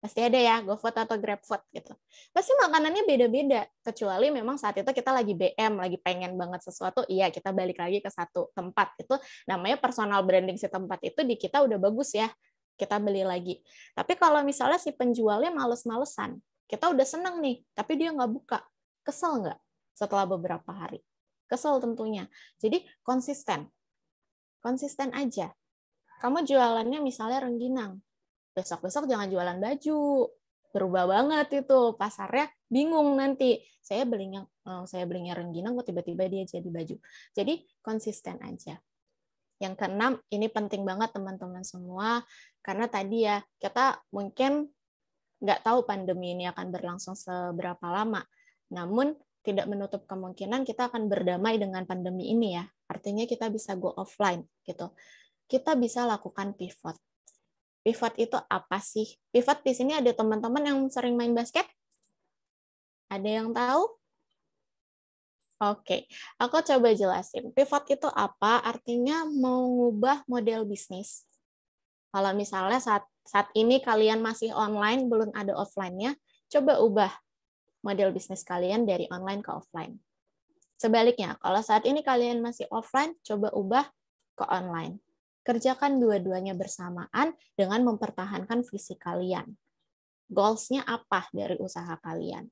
Pasti ada ya, GoFood atau GrabFood gitu. Pasti makanannya beda-beda, kecuali memang saat itu kita lagi BM, lagi pengen banget sesuatu, iya kita balik lagi ke satu tempat. Itu namanya personal branding si tempat itu di kita udah bagus ya, kita beli lagi. Tapi kalau misalnya si penjualnya males-malesan, kita udah seneng nih, tapi dia nggak buka, kesel nggak setelah beberapa hari? Kesel tentunya. Jadi konsisten aja. Kamu jualannya misalnya rengginang, besok-besok jangan jualan baju, berubah banget itu pasarnya, bingung nanti saya belinya rengginang kok tiba-tiba dia jadi baju. Jadi konsisten aja. Yang keenam, ini penting banget teman-teman semua, karena tadi ya kita mungkin nggak tahu pandemi ini akan berlangsung seberapa lama, namun tidak menutup kemungkinan kita akan berdamai dengan pandemi ini ya. Artinya kita bisa go offline gitu. Kita bisa lakukan pivot. Pivot itu apa sih? Pivot di sini ada teman-teman yang sering main basket? Ada yang tahu? Oke, aku coba jelasin. Pivot itu apa? Artinya mau ngubah model bisnis. Kalau misalnya saat ini kalian masih online, belum ada offline-nya, coba ubah model bisnis kalian dari online ke offline. Sebaliknya, kalau saat ini kalian masih offline, coba ubah ke online. Kerjakan dua-duanya bersamaan dengan mempertahankan visi kalian. Goals-nya apa dari usaha kalian?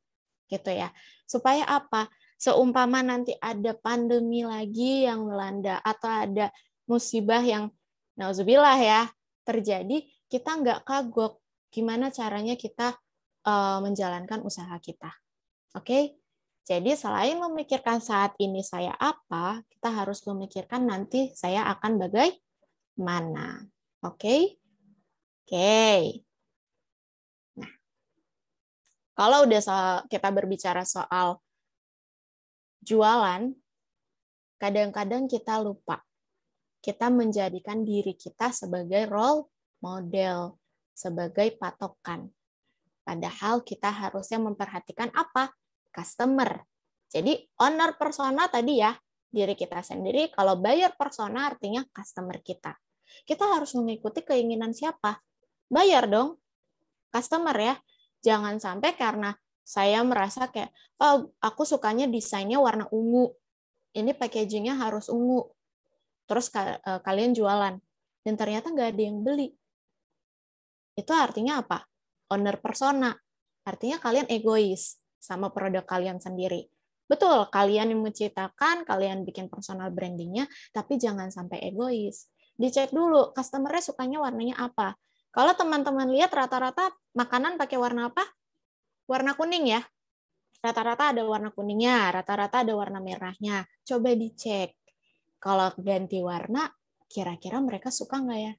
Gitu ya. Supaya apa? Seumpama nanti ada pandemi lagi yang melanda atau ada musibah yang nauzubillah ya terjadi, kita nggak kagok gimana caranya kita menjalankan usaha kita. Oke? Jadi selain memikirkan saat ini saya apa, kita harus memikirkan nanti saya akan bagaimana. Oke? Oke. Nah, kalau udah kita berbicara soal jualan, kadang-kadang kita lupa. Kita menjadikan diri kita sebagai role model, sebagai patokan. Padahal kita harusnya memperhatikan apa? Customer. Jadi owner persona tadi ya, diri kita sendiri. Kalau buyer persona artinya customer kita. Kita harus mengikuti keinginan siapa? Buyer dong, customer ya. Jangan sampai karena saya merasa kayak, oh aku sukanya desainnya warna ungu, ini packagingnya harus ungu. Terus kalian jualan, dan ternyata nggak ada yang beli. Itu artinya apa? owner persona. Artinya kalian egois sama produk kalian sendiri. Betul, kalian yang menciptakan, kalian bikin personal brandingnya, tapi jangan sampai egois. Dicek dulu, customer-nya sukanya warnanya apa. Kalau teman-teman lihat rata-rata makanan pakai warna apa? Warna kuning ya. Rata-rata ada warna kuningnya, rata-rata ada warna merahnya. Coba dicek. Kalau ganti warna, kira-kira mereka suka nggak ya?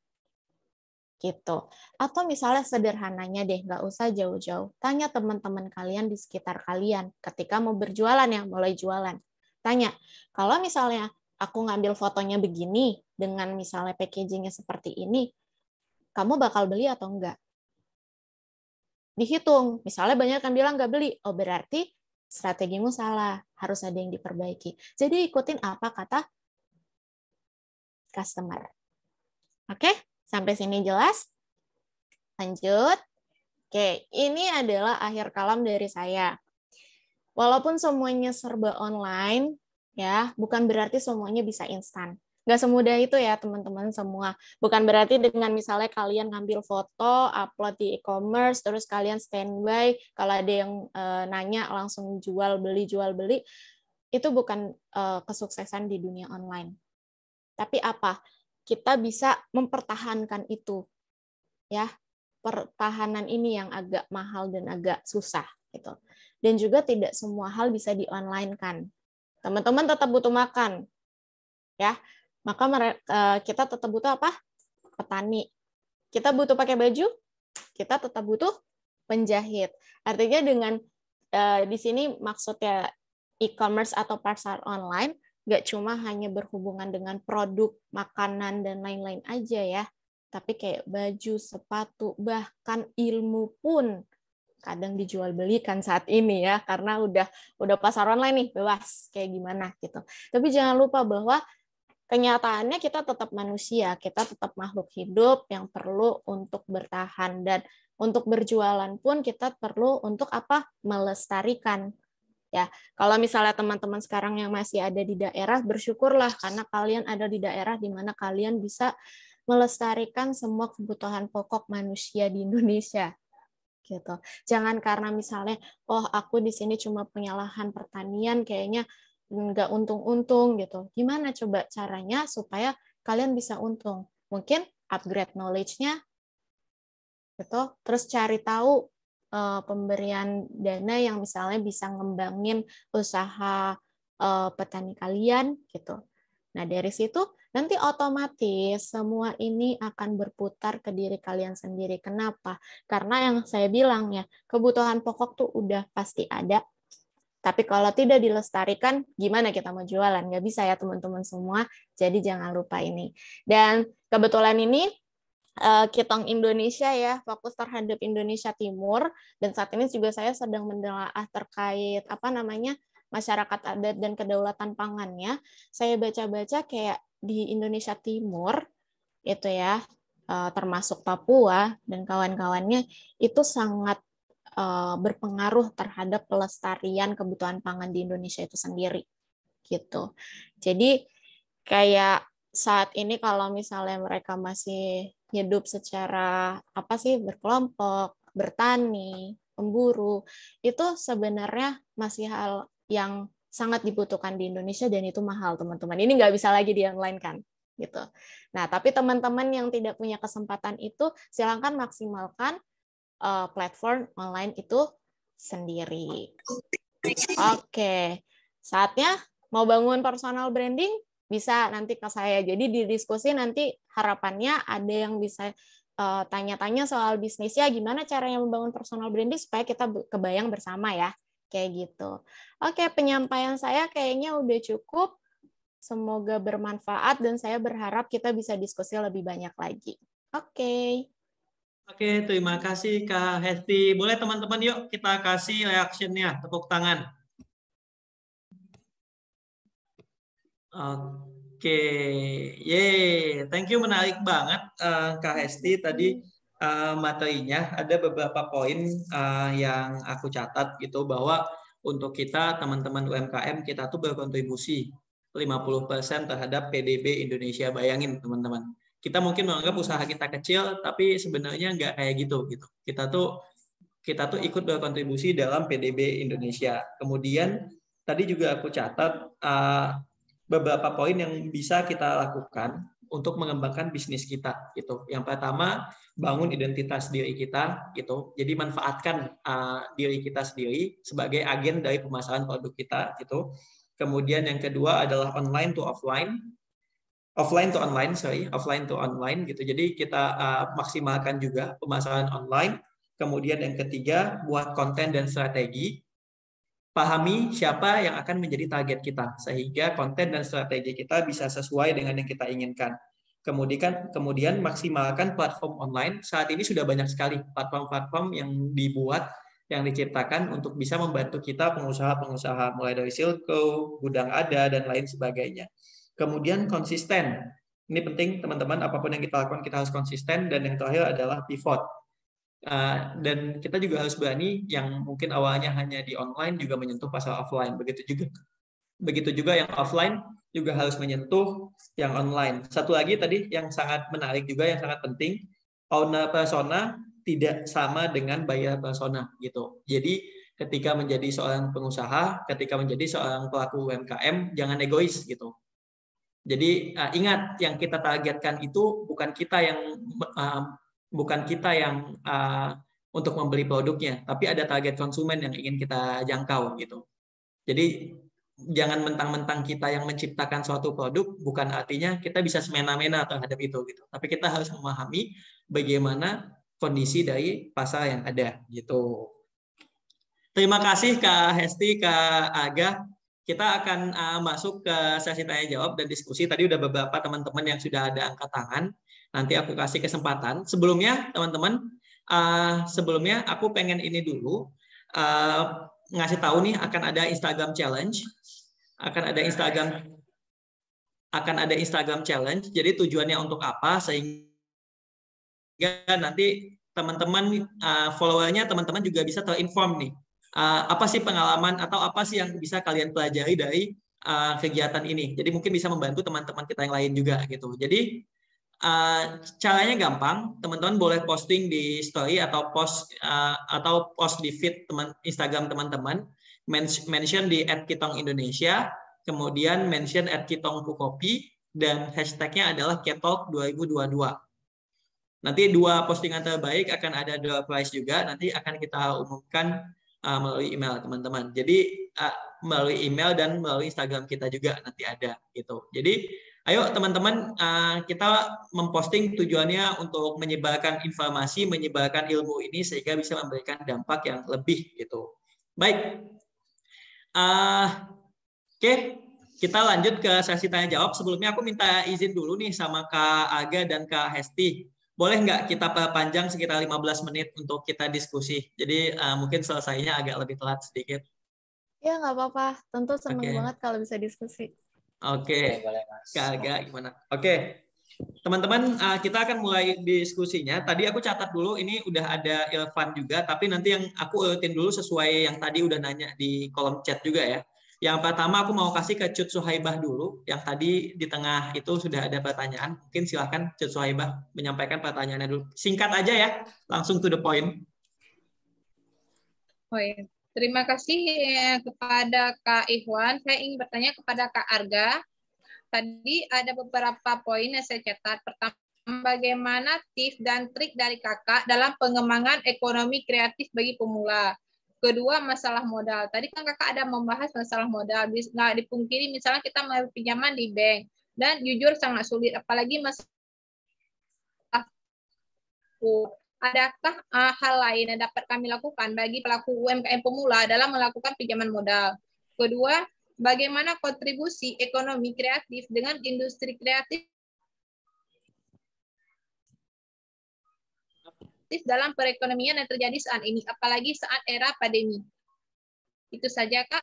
Gitu. Atau misalnya sederhananya deh, nggak usah jauh-jauh. Tanya teman-teman kalian di sekitar kalian ketika mau berjualan ya, mulai jualan. Tanya, kalau misalnya aku ngambil fotonya begini, dengan misalnya packagingnya seperti ini, kamu bakal beli atau enggak? Dihitung. Misalnya banyak yang bilang nggak beli. Oh, berarti strategimu salah. Harus ada yang diperbaiki. Jadi ikutin apa kata customer. Oke? Sampai sini jelas? Lanjut. Oke, ini adalah akhir kalam dari saya. Walaupun semuanya serba online, ya, bukan berarti semuanya bisa instan. Nggak semudah itu ya teman-teman semua. Bukan berarti dengan misalnya kalian ngambil foto, upload di e-commerce, terus kalian standby, kalau ada yang nanya langsung jual beli, itu bukan kesuksesan di dunia online. Tapi apa? Kita bisa mempertahankan itu. Ya, pertahanan ini yang agak mahal dan agak susah gitu. Dan juga tidak semua hal bisa di-online-kan. Teman-teman tetap butuh makan. Ya. Maka kita tetap butuh apa? Petani. Kita butuh pakai baju, kita tetap butuh penjahit. Artinya dengan di sini maksudnya e-commerce atau pasar online nggak cuma hanya berhubungan dengan produk, makanan, dan lain-lain aja ya. Tapi kayak baju, sepatu, bahkan ilmu pun kadang dijual belikan saat ini ya, karena udah pasar online nih, bebas kayak gimana gitu. Tapi jangan lupa bahwa kenyataannya kita tetap manusia, kita tetap makhluk hidup yang perlu untuk bertahan, dan untuk berjualan pun kita perlu untuk apa? Melestarikan. Ya, kalau misalnya teman-teman sekarang yang masih ada di daerah, bersyukurlah karena kalian ada di daerah di mana kalian bisa melestarikan semua kebutuhan pokok manusia di Indonesia. Gitu. Jangan karena misalnya, oh aku di sini cuma punya lahan pertanian, kayaknya nggak untung-untung gitu. Gimana coba caranya supaya kalian bisa untung? Mungkin upgrade knowledge-nya, gitu. Terus cari tahu pemberian dana yang misalnya bisa ngembangin usaha petani kalian, gitu. Nah dari situ nanti otomatis semua ini akan berputar ke diri kalian sendiri. Kenapa? Karena yang saya bilang ya, kebutuhan pokok tuh udah pasti ada. Tapi kalau tidak dilestarikan, gimana kita mau jualan? Nggak bisa ya teman-teman semua, jadi jangan lupa ini. Dan kebetulan ini, Kitong Indonesia ya, fokus terhadap Indonesia Timur, dan saat ini juga saya sedang menelaah terkait, masyarakat adat dan kedaulatan pangannya. Saya baca-baca kayak di Indonesia Timur, itu ya, termasuk Papua dan kawan-kawannya, itu sangat berpengaruh terhadap pelestarian kebutuhan pangan di Indonesia itu sendiri gitu. Jadi kayak saat ini kalau misalnya mereka masih hidup secara berkelompok, bertani, memburu, itu sebenarnya masih hal yang sangat dibutuhkan di Indonesia dan itu mahal teman-teman. Ini nggak bisa lagi di-online kan gitu. Nah, tapi teman-teman yang tidak punya kesempatan itu silakan maksimalkan platform online itu sendiri. Oke, saatnya mau bangun personal branding, bisa nanti ke saya. Jadi di diskusi nanti harapannya ada yang bisa tanya-tanya soal bisnisnya, gimana caranya membangun personal branding supaya kita kebayang bersama ya, kayak gitu. Oke, penyampaian saya kayaknya udah cukup. Semoga bermanfaat dan saya berharap kita bisa diskusi lebih banyak lagi. Oke. Oke, terima kasih Kak Hesti. Boleh teman-teman yuk kita kasih reaction-nya, tepuk tangan. Oke, thank you, menarik banget Kak Hesti tadi materinya. Ada beberapa poin yang aku catat gitu, bahwa untuk kita teman-teman UMKM kita tuh berkontribusi 50% terhadap PDB Indonesia. Bayangin teman-teman. Kita mungkin menganggap usaha kita kecil, tapi sebenarnya nggak kayak gitu. Kita tuh kita tuh ikut berkontribusi dalam PDB Indonesia. Kemudian tadi juga aku catat beberapa poin yang bisa kita lakukan untuk mengembangkan bisnis kita gitu. Yang pertama, bangun identitas diri kita gitu. Jadi manfaatkan diri kita sendiri sebagai agen dari pemasaran produk kita gitu. Kemudian yang kedua adalah offline to online gitu. Jadi kita maksimalkan juga pemasaran online. Kemudian yang ketiga, buat konten dan strategi. Pahami siapa yang akan menjadi target kita sehingga konten dan strategi kita bisa sesuai dengan yang kita inginkan. Kemudian maksimalkan platform online. Saat ini sudah banyak sekali platform-platform yang dibuat, yang diciptakan untuk bisa membantu kita pengusaha-pengusaha mulai dari Silko, Gudang Ada dan lain sebagainya. Kemudian konsisten. Ini penting teman-teman, apapun yang kita lakukan kita harus konsisten. Dan yang terakhir adalah pivot. Dan kita juga harus berani yang mungkin awalnya hanya di online juga menyentuh pasar offline. Begitu juga yang offline juga harus menyentuh yang online. Satu lagi tadi yang sangat menarik juga, yang sangat penting, owner persona tidak sama dengan buyer persona gitu. Jadi ketika menjadi seorang pengusaha, ketika menjadi seorang pelaku UMKM, jangan egois gitu. Jadi ingat, yang kita targetkan itu bukan kita yang untuk membeli produknya, tapi ada target konsumen yang ingin kita jangkau gitu. Jadi jangan mentang-mentang kita yang menciptakan suatu produk, bukan artinya kita bisa semena-mena terhadap itu gitu. Tapi kita harus memahami bagaimana kondisi dari pasar yang ada gitu. Terima kasih Kak Hesti, Kak Aga. Kita akan masuk ke sesi tanya jawab dan diskusi. Tadi udah beberapa teman-teman yang sudah ada angkat tangan. Nanti aku kasih kesempatan. Sebelumnya teman-teman, sebelumnya aku pengen ini dulu ngasih tahu nih, akan ada Instagram challenge. Akan ada Instagram challenge. Jadi tujuannya untuk apa? Sehingga nanti teman-teman followernya teman-teman juga bisa terinform nih. Apa sih pengalaman atau apa sih yang bisa kalian pelajari dari kegiatan ini. Jadi mungkin bisa membantu teman-teman kita yang lain juga gitu. Jadi caranya gampang, teman-teman boleh posting di story atau post di feed Instagram teman-teman, mention di @kitong_indonesia, kemudian mention @kitong_pukopi, dan hashtagnya adalah Ketalk 2022. Nanti 2 postingan terbaik akan ada door prize juga, nanti akan kita umumkan melalui email teman-teman. Jadi melalui email dan melalui Instagram kita juga nanti ada gitu. Jadi ayo teman-teman, kita memposting tujuannya untuk menyebarkan informasi, menyebarkan ilmu ini sehingga bisa memberikan dampak yang lebih gitu. Baik, oke, kita lanjut ke sesi tanya jawab. Sebelumnya aku minta izin dulu nih sama Kak Aga dan Kak Hesti. Boleh nggak kita perpanjang sekitar 15 menit untuk kita diskusi? Jadi mungkin selesainya agak lebih telat sedikit. Ya, nggak apa-apa. Tentu senang banget kalau bisa diskusi. Oke, Kak Aga gimana? Oke, teman-teman, kita akan mulai diskusinya. Tadi aku catat dulu, ini udah ada Ilvan juga, tapi nanti yang aku urutin dulu sesuai yang tadi udah nanya di kolom chat juga ya. Yang pertama aku mau kasih ke Cut Suhaibah dulu, yang tadi di tengah itu sudah ada pertanyaan. Mungkin silahkan Cut Suhaibah menyampaikan pertanyaannya dulu. Singkat aja ya, langsung to the point. Oh ya. Terima kasih kepada Kak Ikhwan. Saya ingin bertanya kepada Kak Arga. Tadi ada beberapa poin yang saya catat. Pertama, bagaimana tips dan trik dari Kakak dalam pengembangan ekonomi kreatif bagi pemula? Kedua, masalah modal. Tadi kan Kakak ada membahas masalah modal. Nggak dipungkiri, misalnya kita mau pinjaman di bank. Dan jujur sangat sulit, apalagi masalah. Adakah hal lain yang dapat kami lakukan bagi pelaku UMKM pemula dalam melakukan pinjaman modal? Kedua, bagaimana kontribusi ekonomi kreatif dengan industri kreatif dalam perekonomian yang terjadi saat ini, apalagi saat era pandemi? Itu saja, Kak.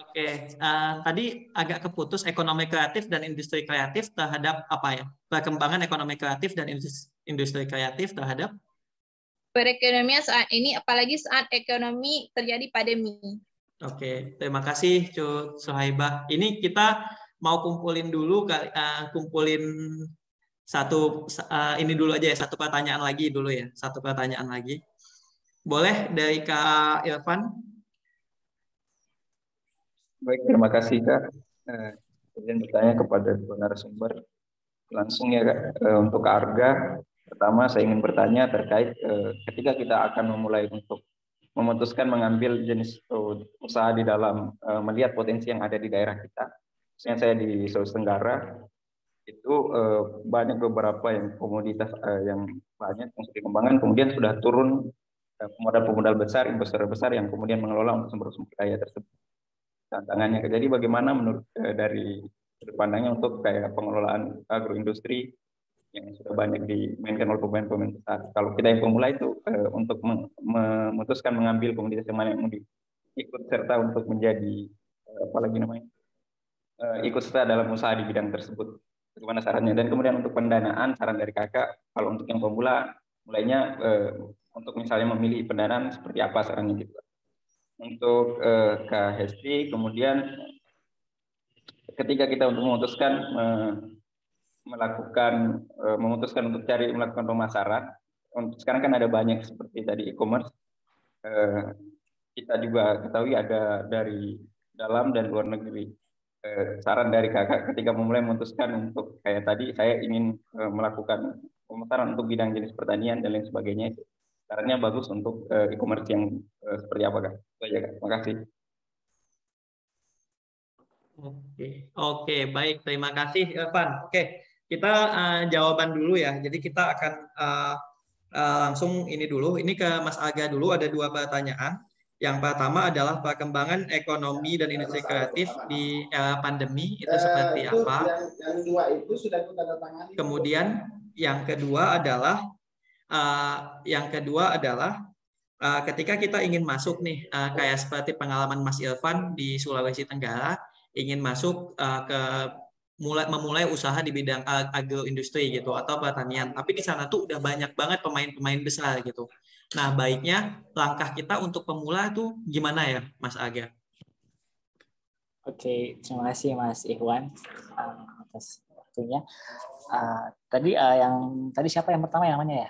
Oke, tadi agak keputus ekonomi kreatif dan industri kreatif terhadap apa ya? Perkembangan ekonomi kreatif dan industri kreatif terhadap perekonomian saat ini, apalagi saat ekonomi terjadi pandemi. Oke, terima kasih Cut Suhaibah. Ini kita mau kumpulin dulu, kumpulin satu ini dulu aja ya, satu pertanyaan lagi dulu ya, satu pertanyaan lagi. Boleh dari Kak Irfan? Baik, terima kasih Kak. Izin bertanya kepada dua narasumber langsung ya Kak. Untuk Arga, pertama saya ingin bertanya terkait ketika kita akan memulai untuk memutuskan mengambil jenis usaha di dalam melihat potensi yang ada di daerah kita. Misalnya saya di Sulawesi Tenggara, itu banyak beberapa yang komoditas yang banyak yang sudah dikembangkan, kemudian sudah turun pemodal-pemodal besar, investor besar yang kemudian mengelola untuk sumber-sumber daya tersebut. Tantangannya, jadi bagaimana menurut dari sudut pandangnya untuk kayak pengelolaan agroindustri yang sudah banyak dimainkan oleh pemain-pemain besar. Kalau kita yang pemula itu untuk memutuskan mengambil komoditas yang mana yang mau ikut serta untuk menjadi apalagi namanya ikut serta dalam usaha di bidang tersebut. Bagaimana sarannya? Dan kemudian untuk pendanaan, saran dari kakak, kalau untuk yang pemula, mulainya untuk misalnya memilih pendanaan seperti apa sarannya gitu. Untuk Kak Hesti, kemudian ketika kita untuk memutuskan memutuskan untuk melakukan pemasaran, sekarang kan ada banyak seperti tadi e-commerce, kita juga ketahui ada dari dalam dan luar negeri. Saran dari kakak ketika memulai memutuskan untuk kayak tadi saya ingin melakukan pemasaran untuk bidang jenis pertanian dan lain sebagainya, sarannya bagus untuk e-commerce yang seperti apa Kak? Itu aja Kak. Terima kasih. Oke, baik. Terima kasih Irfan. Oke, kita jawaban dulu ya. Jadi kita akan langsung ini dulu. Ini ke Mas Aga dulu, ada 2 pertanyaan. Yang pertama adalah perkembangan ekonomi dan industri kreatif di era pandemi itu seperti apa. Kemudian yang kedua adalah ketika kita ingin masuk nih kayak seperti pengalaman Mas Irfan di Sulawesi Tenggara, ingin masuk memulai usaha di bidang agroindustri gitu atau pertanian, tapi di sana tuh udah banyak banget pemain-pemain besar gitu. Nah, baiknya langkah kita untuk pemula tuh gimana ya, Mas Aga? Oke, terima kasih Mas Ikhwan atas waktunya. Tadi siapa yang pertama yang namanya ya?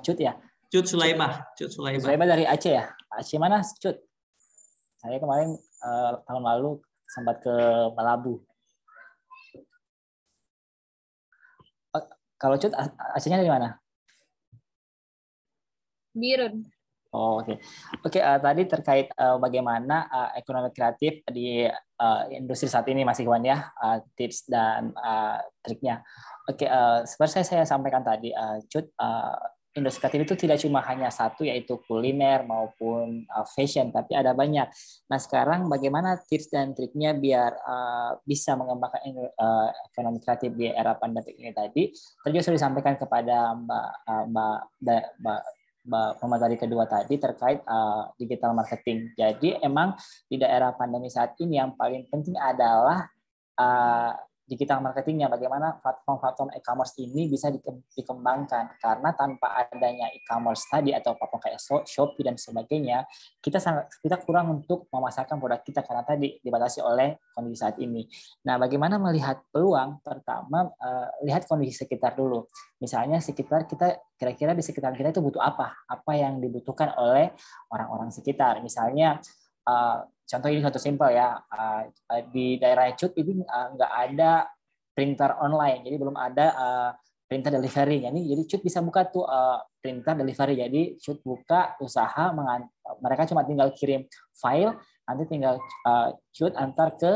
Cut ya? Cut Sulaimah. Sulaimah dari Aceh ya? Aceh mana Cut? Saya kemarin tahun lalu sempat ke Malabu. Kalau Cut, Acehnya dari mana? Birun. Oh, oke. Tadi terkait bagaimana ekonomi kreatif di industri saat ini Mas Ikhwan ya, tips dan triknya. Seperti saya sampaikan tadi, Cut, industri kreatif itu tidak cuma hanya satu, yaitu kuliner maupun fashion, tapi ada banyak. Nah, sekarang bagaimana tips dan triknya biar bisa mengembangkan ekonomi kreatif di era pandemi ini tadi? Tadi sudah disampaikan kepada Mbak pemateri kedua tadi terkait digital marketing. Jadi emang di daerah pandemi saat ini yang paling penting adalah digital marketingnya, bagaimana platform-platform e-commerce ini bisa dikembangkan, karena tanpa adanya e-commerce tadi atau platform kayak Shopee dan sebagainya, kita kurang untuk memasarkan produk kita karena tadi dibatasi oleh kondisi saat ini. Nah, bagaimana melihat peluang? Pertama, lihat kondisi sekitar dulu. Misalnya sekitar kita, kira-kira di sekitar kita itu butuh apa yang dibutuhkan oleh orang-orang sekitar. Misalnya contoh ini contoh simpel ya, di daerah Cut ini nggak ada printer online, jadi belum ada printer delivery. Jadi Cut bisa buka tuh printer delivery. Jadi Cut buka usaha, mereka cuma tinggal kirim file, nanti tinggal Cut antar ke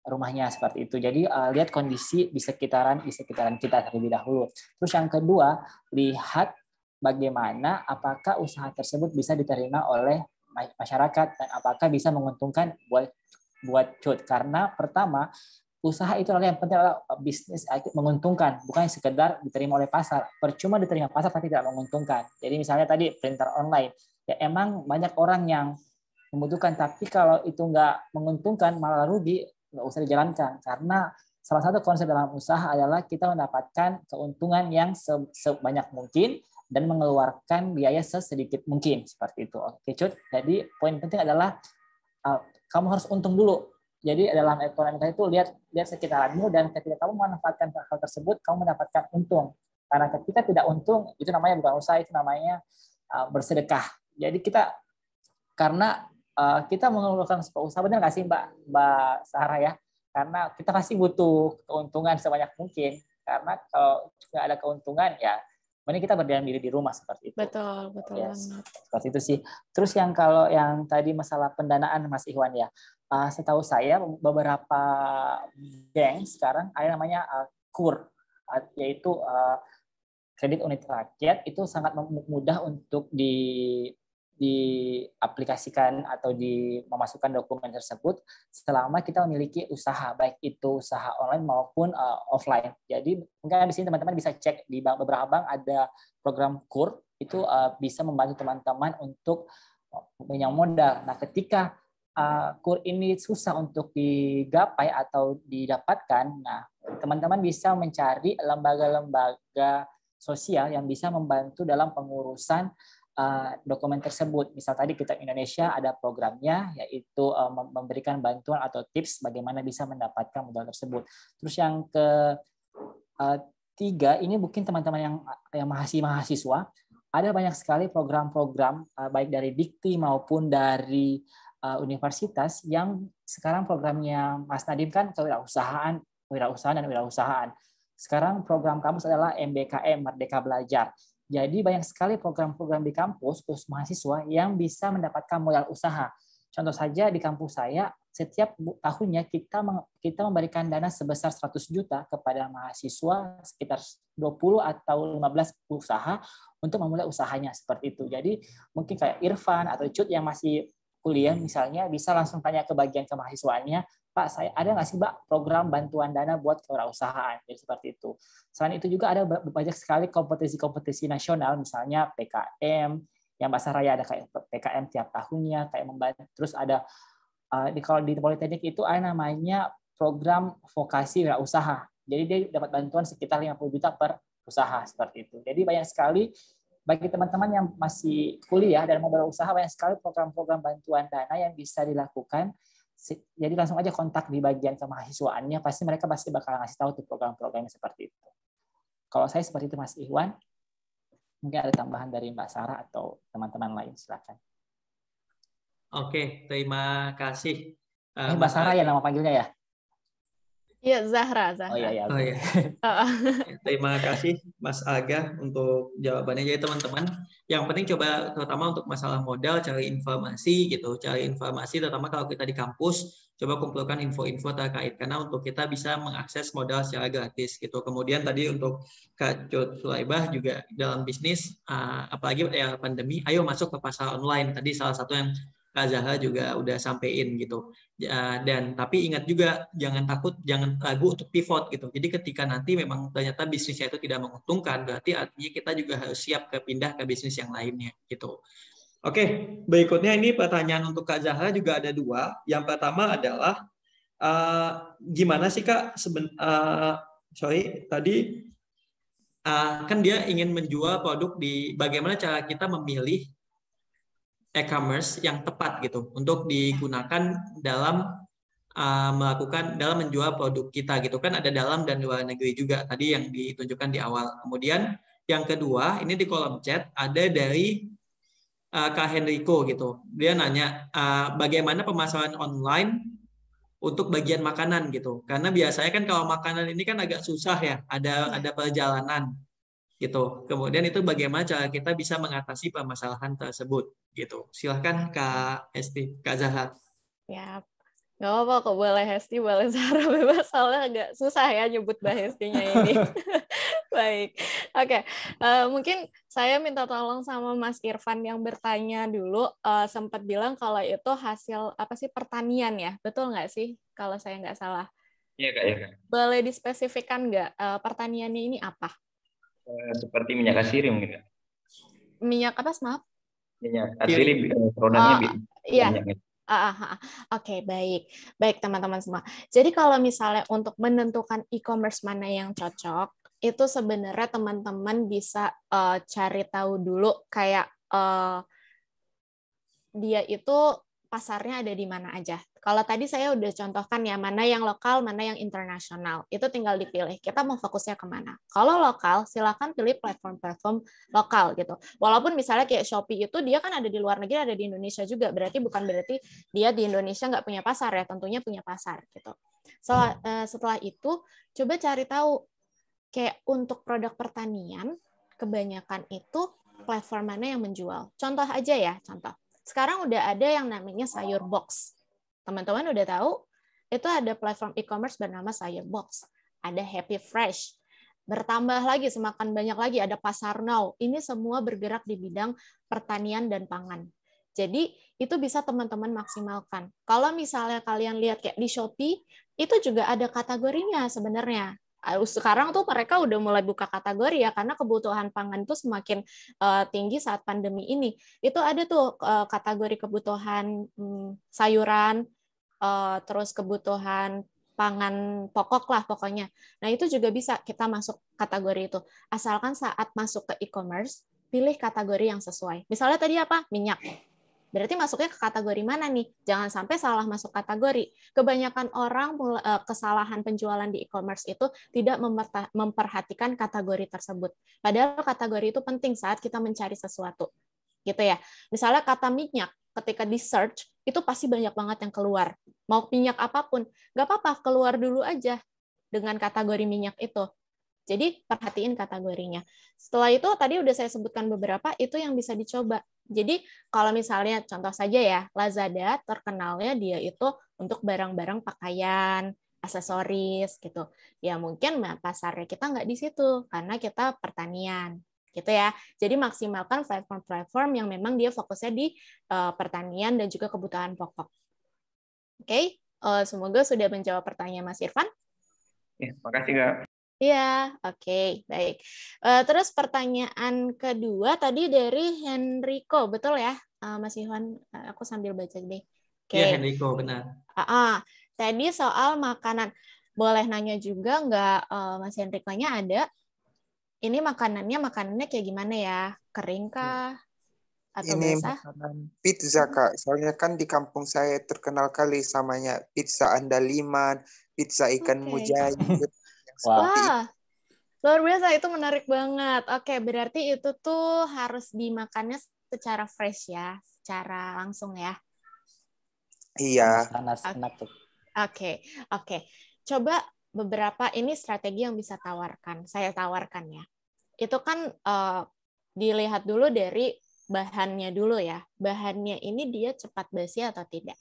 rumahnya seperti itu. Jadi lihat kondisi di sekitaran kita terlebih dahulu. Terus yang kedua, lihat bagaimana apakah usaha tersebut bisa diterima oleh masyarakat dan apakah bisa menguntungkan buat Cut. Karena pertama, usaha itu adalah yang penting adalah bisnis menguntungkan, bukan sekedar diterima oleh pasar. Percuma diterima pasar tapi tidak menguntungkan. Jadi misalnya tadi printer online, ya emang banyak orang yang membutuhkan, tapi kalau itu nggak menguntungkan malah rugi, nggak usah dijalankan. Karena salah satu konsep dalam usaha adalah kita mendapatkan keuntungan yang sebanyak mungkin dan mengeluarkan biaya sesedikit mungkin, seperti itu. Oke, Cut. Jadi poin penting adalah kamu harus untung dulu. Jadi dalam ekonomi itu lihat sekitaranmu, dan ketika kamu memanfaatkan hal tersebut, kamu mendapatkan untung. Karena ketika tidak untung, itu namanya bukan usaha, itu namanya bersedekah. Jadi kita, karena kita mengeluarkan sebuah usaha, benar nggak sih Mbak Sarah ya? Karena kita pasti butuh keuntungan sebanyak mungkin. Karena kalau nggak ada keuntungan, ya mending kita berdiam diri di rumah seperti itu. Betul Ya, banget. seperti itu sih. Terus kalau yang tadi masalah pendanaan Mas Ikhwan ya, setahu saya beberapa bank sekarang ada namanya KUR, yaitu kredit unit rakyat, itu sangat mudah untuk diaplikasikan atau memasukkan dokumen tersebut selama kita memiliki usaha, baik itu usaha online maupun offline. Jadi mungkin di sini teman-teman bisa cek di beberapa bank ada program KUR, itu bisa membantu teman-teman untuk punya modal. Nah, ketika KUR ini susah untuk digapai atau didapatkan, nah teman-teman bisa mencari lembaga-lembaga sosial yang bisa membantu dalam pengurusan dokumen tersebut. Misal tadi kita Indonesia ada programnya, yaitu memberikan bantuan atau tips bagaimana bisa mendapatkan modal tersebut. Terus yang ketiga, ini mungkin teman-teman yang mahasiswa, ada banyak sekali program-program baik dari Dikti maupun dari universitas yang sekarang programnya Mas Nadiem kan kewirausahaan dan wirausahaan. Sekarang program kampus adalah MBKM, Merdeka Belajar. Jadi banyak sekali program-program di kampus khusus mahasiswa yang bisa mendapatkan modal usaha. Contoh saja di kampus saya, setiap tahunnya kita memberikan dana sebesar 100 juta kepada mahasiswa, sekitar 20 atau 15 usaha untuk memulai usahanya seperti itu. Jadi mungkin kayak Irfan atau Cut yang masih kuliah misalnya bisa langsung tanya ke bagian kemahasiswaannya, Pak, saya ada nggak sih Mbak program bantuan dana buat kewirausahaan? Jadi seperti itu. Selain itu juga ada banyak sekali kompetisi-kompetisi nasional, misalnya PKM, yang Mbak Saraya ada kayak PKM tiap tahunnya, kayak membantu. Terus ada kalau di Politeknik itu ada namanya program vokasi wirausaha. Jadi dia dapat bantuan sekitar 50 juta per usaha seperti itu. Jadi banyak sekali bagi teman-teman yang masih kuliah dan mau berusaha, banyak sekali program-program bantuan dana yang bisa dilakukan. Jadi langsung aja kontak di bagian kemahasiswaannya, pasti mereka bakal ngasih tahu tuh program-programnya seperti itu. Kalau saya seperti itu Mas Ikhwan, mungkin ada tambahan dari Mbak Sarah atau teman-teman lain, silakan. Oke, terima kasih. Mbak Sarah ya nama panggilnya ya? Iya, Zahra. Oh iya. Oh, iya. Terima kasih Mas Aga untuk jawabannya. Jadi teman-teman, yang penting coba terutama untuk masalah modal, cari informasi gitu. Cari informasi terutama kalau kita di kampus, coba kumpulkan info-info terkait. Karena untuk kita bisa mengakses modal secara gratis gitu. Kemudian tadi untuk Kak Cut Sulaibah juga dalam bisnis, apalagi ya pandemi, ayo masuk ke pasar online. Tadi salah satu yang Kak Zahra juga udah sampein gitu. Dan tapi ingat juga jangan takut, jangan ragu untuk pivot gitu. Jadi ketika nanti memang ternyata bisnisnya itu tidak menguntungkan, berarti artinya kita juga harus siap pindah ke bisnis yang lainnya gitu. Oke, berikutnya ini pertanyaan untuk Kak Zahra juga ada dua. Yang pertama adalah gimana sih Kak tadi kan dia ingin menjual produk di bagaimana cara kita memilih e-commerce yang tepat gitu untuk digunakan dalam dalam menjual produk kita gitu kan, ada dalam dan luar negeri juga tadi yang ditunjukkan di awal. Kemudian yang kedua ini di kolom chat ada dari Kak Henrico gitu, dia nanya bagaimana pemasaran online untuk bagian makanan gitu, karena biasanya kan kalau makanan ini kan agak susah ya, ada perjalanan gitu. Kemudian itu bagaimana cara kita bisa mengatasi permasalahan tersebut gitu. Silahkan Kak Hesti, Kak Zahra. Ya, nggak apa-apa kok, boleh Hesti, boleh Zahra, bebas, soalnya agak susah ya nyebut Mbak Hestinya ini. Baik, oke. Mungkin saya minta tolong sama Mas Irfan yang bertanya dulu, sempat bilang kalau itu hasil apa sih, pertanian ya, betul nggak sih kalau saya nggak salah? Iya Kak, ya Kak. Boleh dispesifikkan nggak pertaniannya ini apa? Seperti minyak asiri mungkin Kak. Minyak apa, maaf? Minyak asiri, produknya iya. Oke, baik teman-teman semua. Jadi kalau misalnya untuk menentukan e-commerce mana yang cocok, itu sebenarnya teman-teman bisa cari tahu dulu kayak dia itu pasarnya ada di mana aja. Kalau tadi saya udah contohkan ya, mana yang lokal, mana yang internasional. Itu tinggal dipilih, kita mau fokusnya kemana. Kalau lokal, silakan pilih platform-platform lokal gitu. Walaupun misalnya kayak Shopee itu, dia kan ada di luar negeri, ada di Indonesia juga. Bukan berarti dia di Indonesia nggak punya pasar ya, tentunya punya pasar gitu. Setelah itu, coba cari tahu, kayak untuk produk pertanian, kebanyakan itu platform mana yang menjual. Contoh aja ya, contoh. Sekarang udah ada yang namanya Sayur Box. Teman-teman udah tahu, itu ada platform e-commerce bernama Sayur Box. Ada Happy Fresh. Bertambah lagi, semakin banyak lagi, ada Pasar Now. Ini semua bergerak di bidang pertanian dan pangan. Jadi, itu bisa teman-teman maksimalkan. Kalau misalnya kalian lihat kayak di Shopee, itu juga ada kategorinya sebenarnya. Sekarang tuh mereka udah mulai buka kategori ya, karena kebutuhan pangan itu semakin tinggi saat pandemi ini. Itu ada tuh kategori kebutuhan sayuran, terus kebutuhan pangan pokok lah pokoknya. Nah itu juga bisa kita masuk kategori itu. Asalkan saat masuk ke e-commerce, pilih kategori yang sesuai. Misalnya tadi apa? Minyak. Berarti masuknya ke kategori mana nih? Jangan sampai salah masuk kategori. Kebanyakan orang kesalahan penjualan di e-commerce itu tidak memperhatikan kategori tersebut. Padahal kategori itu penting saat kita mencari sesuatu. Gitu ya. Misalnya kata minyak, ketika di search, itu pasti banyak banget yang keluar. Mau minyak apapun, nggak apa-apa, keluar dulu aja dengan kategori minyak itu. Jadi perhatiin kategorinya. Setelah itu tadi udah saya sebutkan beberapa, itu yang bisa dicoba. Jadi kalau misalnya contoh saja ya, Lazada terkenalnya dia itu untuk barang-barang pakaian, aksesoris gitu. Ya mungkin pasarnya kita nggak di situ karena kita pertanian gitu ya. Jadi maksimalkan platform-platform yang memang dia fokusnya di pertanian dan juga kebutuhan pokok. Oke, semoga sudah menjawab pertanyaan Mas Irfan. Ya, makasih Kak. Iya, oke, baik. Terus pertanyaan kedua tadi dari Henrico, betul ya, Mas Iwan? Aku sambil baca deh. Iya, Henrico, benar. Tadi soal makanan, boleh nanya juga nggak, Mas Henrico-nya ada? Ini makanannya kayak gimana ya? Kering kah? Atau ini basah? makanan pizza Kak. Soalnya kan di kampung saya terkenal kali samanya pizza andaliman, pizza ikan mujair. Wah, luar biasa, itu menarik banget. Oke, berarti itu tuh harus dimakannya secara fresh ya, secara langsung ya. Iya. Panas, enak tuh. Oke. Coba beberapa ini strategi yang bisa saya tawarkan ya. Itu kan dilihat dulu dari bahannya dulu ya. Bahannya ini dia cepat basi atau tidak.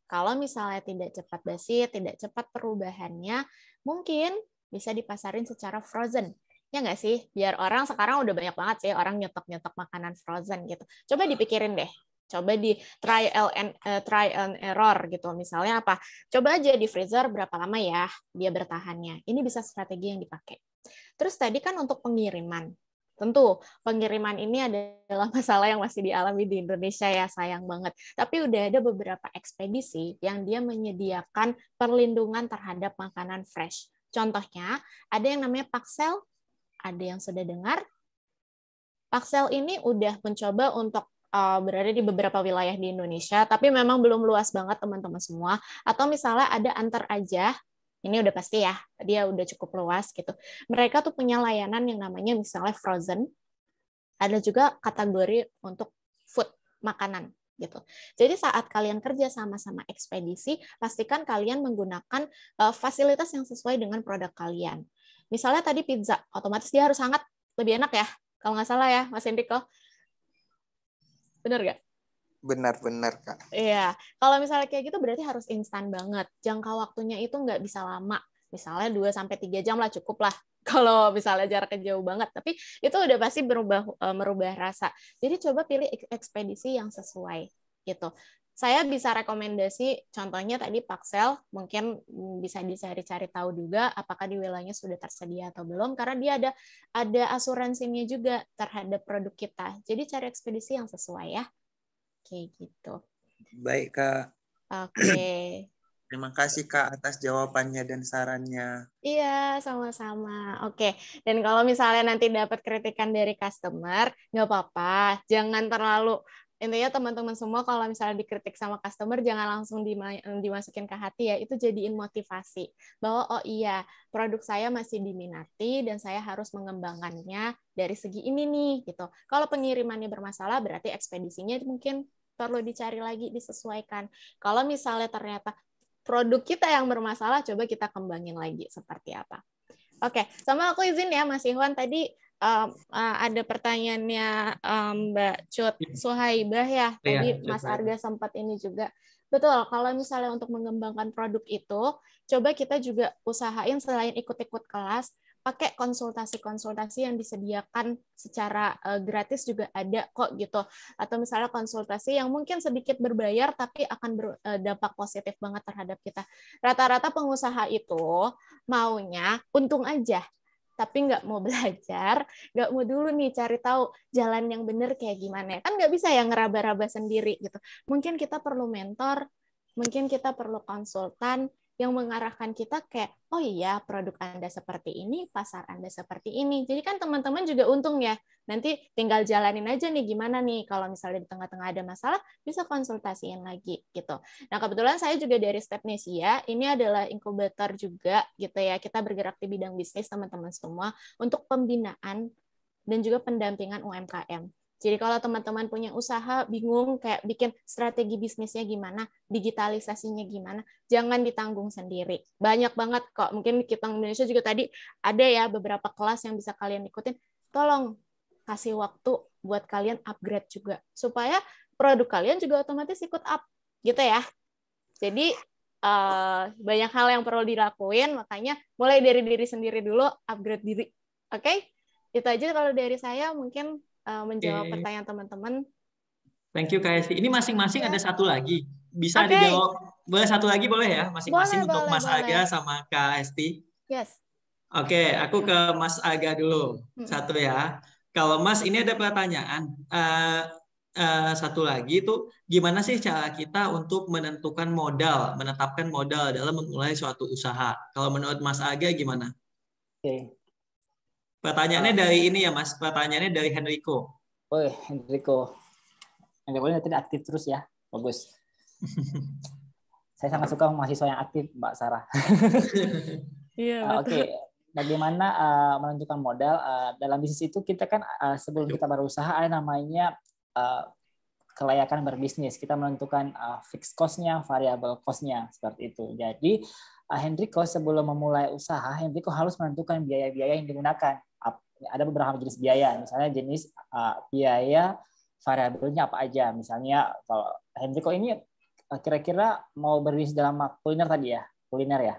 Kalau misalnya tidak cepat basi, tidak cepat perubahannya, mungkin bisa dipasarin secara frozen. Ya nggak sih? Biar orang sekarang udah banyak banget sih orang nyetok-nyetok makanan frozen gitu. Coba dipikirin deh. Coba di trial and error gitu. Misalnya apa? Coba aja di freezer berapa lama ya dia bertahannya. Ini bisa strategi yang dipakai. Terus tadi kan untuk pengiriman. Tentu, pengiriman ini adalah masalah yang masih dialami di Indonesia ya, sayang banget. Tapi udah ada beberapa ekspedisi yang dia menyediakan perlindungan terhadap makanan fresh. Contohnya, ada yang namanya Paxel. Ada yang sudah dengar? Paxel ini udah mencoba untuk berada di beberapa wilayah di Indonesia, tapi memang belum luas banget teman-teman semua. Atau misalnya ada Antar Aja, ini udah pasti ya, dia udah cukup luas gitu. Mereka tuh punya layanan yang namanya misalnya frozen, ada juga kategori untuk food, makanan gitu. Jadi saat kalian kerja sama-sama ekspedisi, pastikan kalian menggunakan fasilitas yang sesuai dengan produk kalian. Misalnya tadi pizza, otomatis dia harus hangat, lebih enak ya, kalau nggak salah ya, Mas Enrico. Benar nggak? Benar, Kak. Iya, kalau misalnya kayak gitu berarti harus instan banget. Jangka waktunya itu nggak bisa lama. Misalnya 2-3 jam lah cukup lah. Kalau misalnya jaraknya jauh banget. Tapi itu udah pasti merubah rasa. Jadi coba pilih ekspedisi yang sesuai. Gitu. Saya bisa rekomendasi, contohnya tadi Paxel, mungkin bisa dicari-cari tahu juga apakah di wilayahnya sudah tersedia atau belum, karena dia ada asuransinya juga terhadap produk kita. Jadi cari ekspedisi yang sesuai ya. Kayak gitu. Baik, Kak. Oke. Terima kasih, Kak, atas jawabannya dan sarannya. Iya, sama-sama. Oke. Dan kalau misalnya nanti dapat kritikan dari customer, nggak apa-apa. Jangan terlalu intinya teman-teman semua kalau misalnya dikritik sama customer jangan langsung dimasukin ke hati ya, itu jadiin motivasi bahwa oh iya produk saya masih diminati dan saya harus mengembangkannya dari segi ini nih gitu. Kalau pengirimannya bermasalah berarti ekspedisinya mungkin perlu dicari lagi, disesuaikan. Kalau misalnya ternyata produk kita yang bermasalah, coba kita kembangin lagi seperti apa. Oke, sama aku izin ya Mas Ikhwan, tadi ada pertanyaannya Mbak Cut Suhaibah ya, tadi Mas Arga sempat ini juga. Betul, kalau misalnya untuk mengembangkan produk itu, coba kita juga usahain selain ikut-ikut kelas, pakai konsultasi-konsultasi yang disediakan secara gratis juga ada kok gitu. Atau misalnya konsultasi yang mungkin sedikit berbayar tapi akan berdampak positif banget terhadap kita. Rata-rata pengusaha itu maunya untung aja, tapi nggak mau belajar, nggak mau dulu nih cari tahu jalan yang benar kayak gimana. Kan nggak bisa ya ngeraba-raba sendiri gitu. Mungkin kita perlu mentor, mungkin kita perlu konsultan yang mengarahkan kita kayak, oh iya produk Anda seperti ini, pasar Anda seperti ini. Jadi kan teman-teman juga untung ya. Nanti tinggal jalanin aja nih gimana nih kalau misalnya di tengah-tengah ada masalah, bisa konsultasiin lagi gitu. Nah kebetulan saya juga dari Stepnesia, ini adalah inkubator juga gitu ya. Kita bergerak di bidang bisnis teman-teman semua untuk pembinaan dan juga pendampingan UMKM. Jadi kalau teman-teman punya usaha, bingung kayak bikin strategi bisnisnya gimana, digitalisasinya gimana, jangan ditanggung sendiri. Banyak banget kok, mungkin kita Indonesia juga tadi ada ya beberapa kelas yang bisa kalian ikutin. Tolong kasih waktu buat kalian upgrade juga, supaya produk kalian juga otomatis ikut up, gitu ya. Jadi banyak hal yang perlu dilakuin, makanya mulai dari diri sendiri dulu, upgrade diri. Oke? Itu aja kalau dari saya, mungkin menjawab pertanyaan teman-teman. Thank you Kak Hesti. Ini masing-masing ada satu lagi. Bisa dijawab. Boleh satu lagi boleh ya? Masing-masing untuk Mas Aga sama Kak Hesti. Yes. Oke, aku ke Mas Aga dulu. Satu ya. Kalau Mas ini ada pertanyaan. Satu lagi itu gimana sih cara kita untuk menentukan modal, menetapkan modal dalam memulai suatu usaha? Kalau menurut Mas Aga gimana? Oke. Pertanyaannya dari ini ya Mas, pertanyaannya dari Henrico. Oh, Henrico. Henrico ini tidak aktif terus ya, bagus. Saya sangat suka mahasiswa yang aktif, Mbak Sarah. Iya, Oke, bagaimana menentukan modal dalam bisnis itu kita kan sebelum kita berusaha ada namanya kelayakan berbisnis. Kita menentukan fixed cost-nya, variable cost-nya seperti itu. Jadi Henrico sebelum memulai usaha, Henrico harus menentukan biaya-biaya yang digunakan. Ada beberapa jenis biaya, misalnya jenis biaya variabelnya apa aja. Misalnya kalau Henrico ini kira-kira mau berbisnis dalam kuliner tadi ya, kuliner ya.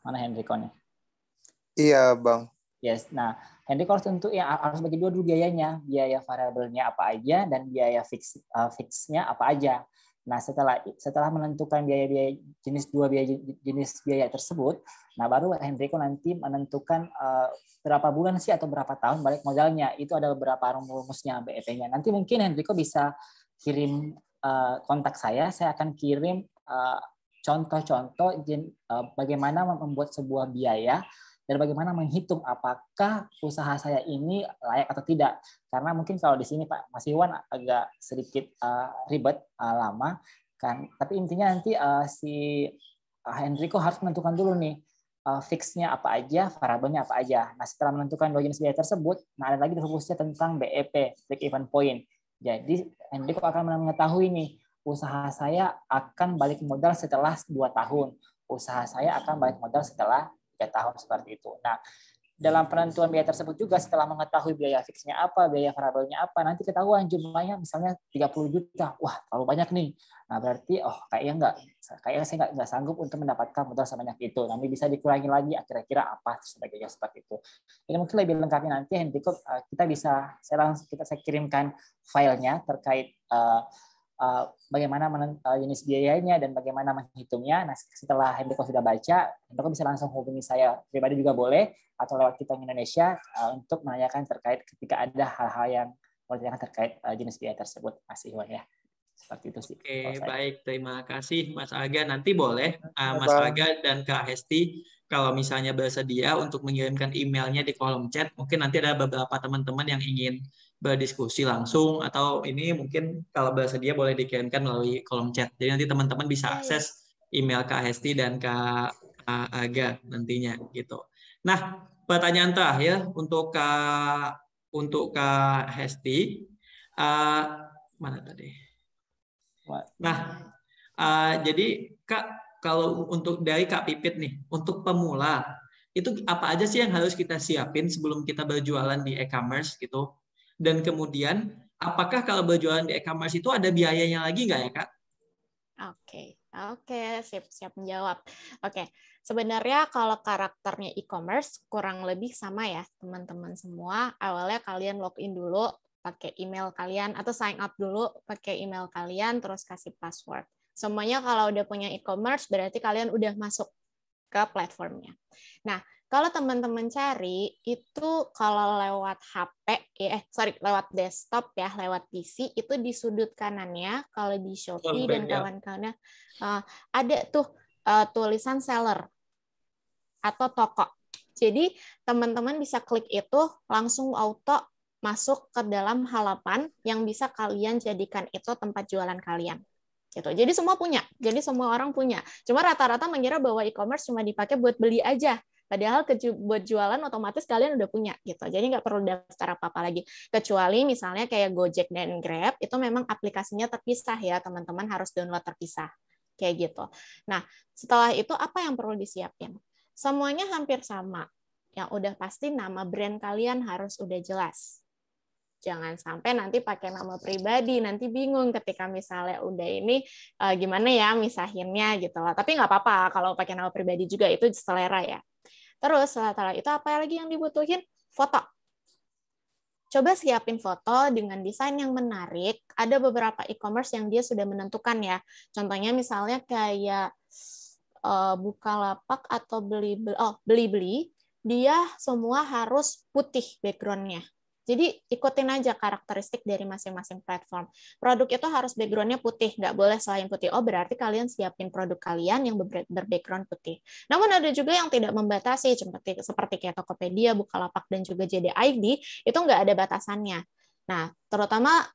Mana Henrico nih? Iya Bang. Yes, nah Henrico harus tentu ya harus bagi dua biayanya, biaya variabelnya apa aja dan biaya fixnya apa aja. Nah, setelah menentukan biaya jenis biaya tersebut, nah baru Henrico nanti menentukan berapa bulan sih atau berapa tahun balik modalnya. Itu ada beberapa rumusnya BEP-nya. Nanti mungkin Henrico bisa kirim kontak saya akan kirim contoh-contoh bagaimana membuat sebuah biaya dan bagaimana menghitung apakah usaha saya ini layak atau tidak. Karena mungkin kalau di sini Pak Mas Iwan agak sedikit ribet, lama, kan. Tapi intinya nanti si Henrico harus menentukan dulu nih fixnya apa aja, variabelnya apa aja. Nah setelah menentukan dua jenis biaya tersebut, nah ada lagi rumusnya tentang BEP, break even point. Jadi Henrico akan mengetahui nih usaha saya akan balik modal setelah 2 tahun. Usaha saya akan balik modal setelah 3 tahun seperti itu. Nah, dalam penentuan biaya tersebut juga setelah mengetahui biaya fixnya apa, biaya variabelnya apa, nanti ketahuan jumlahnya misalnya 30 juta. Wah, terlalu banyak nih. Nah, berarti kayaknya saya nggak sanggup untuk mendapatkan modal sebanyak itu. Nanti bisa dikurangi lagi kira-kira apa sebagainya seperti itu. Ini mungkin lebih lengkapnya nanti Henrico kita bisa saya kirimkan filenya terkait bagaimana jenis biayanya dan bagaimana menghitungnya. Nah, setelah Henrico sudah baca, Henrico bisa langsung hubungi saya pribadi juga boleh, atau lewat Kita Indonesia untuk menanyakan terkait ketika ada hal-hal yang mau ditanyakan terkait jenis biaya tersebut, Mas Iwan ya. Seperti itu sih. Oke, baik. Terima kasih Mas Aga. Nanti boleh Mas Aga dan Kak Hesti kalau misalnya bersedia untuk mengirimkan emailnya di kolom chat. Mungkin nanti ada beberapa teman-teman yang ingin berdiskusi langsung, atau ini mungkin kalau bersedia boleh dikirimkan melalui kolom chat. Jadi nanti teman-teman bisa akses email Kak Hesti dan Kak Aga nantinya gitu. Nah, pertanyaan terakhir untuk Kak Hesti, mana tadi? Nah, jadi Kak, kalau untuk dari Kak Pipit nih, untuk pemula itu apa aja sih yang harus kita siapin sebelum kita berjualan di e-commerce gitu? Dan kemudian, apakah kalau berjualan di e-commerce itu ada biayanya lagi nggak ya, Kak? Oke, siap menjawab. Oke, sebenarnya kalau karakternya e-commerce kurang lebih sama ya, teman-teman semua. Awalnya kalian login dulu pakai email kalian, atau sign up dulu pakai email kalian, terus kasih password. Semuanya kalau udah punya e-commerce, berarti kalian udah masuk ke platformnya. Nah, kalau teman-teman cari itu kalau lewat HP, lewat desktop ya, lewat PC itu di sudut kanannya kalau di Shopee dan kawan-kawannya ada tuh tulisan seller atau toko. Jadi teman-teman bisa klik itu langsung auto masuk ke dalam halaman yang bisa kalian jadikan itu tempat jualan kalian. Gitu. Jadi semua punya, jadi semua orang punya. Cuma rata-rata mengira bahwa e-commerce cuma dipakai buat beli aja. Padahal buat jualan otomatis kalian udah punya gitu. Jadi nggak perlu daftar apa-apa lagi. Kecuali misalnya kayak Gojek dan Grab itu memang aplikasinya terpisah ya, teman-teman harus download terpisah. Kayak gitu. Nah, setelah itu apa yang perlu disiapin? Semuanya hampir sama. Yang udah pasti nama brand kalian harus udah jelas. Jangan sampai nanti pakai nama pribadi, nanti bingung ketika misalnya udah ini gimana ya misahinnya gitu loh. Tapi nggak apa-apa kalau pakai nama pribadi juga, itu selera ya. Terus setelah itu apa lagi yang dibutuhin? Foto. Coba siapin foto dengan desain yang menarik. Ada beberapa e-commerce yang dia sudah menentukan ya. Contohnya misalnya kayak Bukalapak atau Blibli, dia semua harus putih background-nya. Jadi ikutin aja karakteristik dari masing-masing platform. Produk itu harus background-nya putih, nggak boleh selain putih. Oh, berarti kalian siapin produk kalian yang berbackground putih. Namun ada juga yang tidak membatasi, seperti kayak Tokopedia, Bukalapak, dan juga JDID, itu nggak ada batasannya. Nah, terutama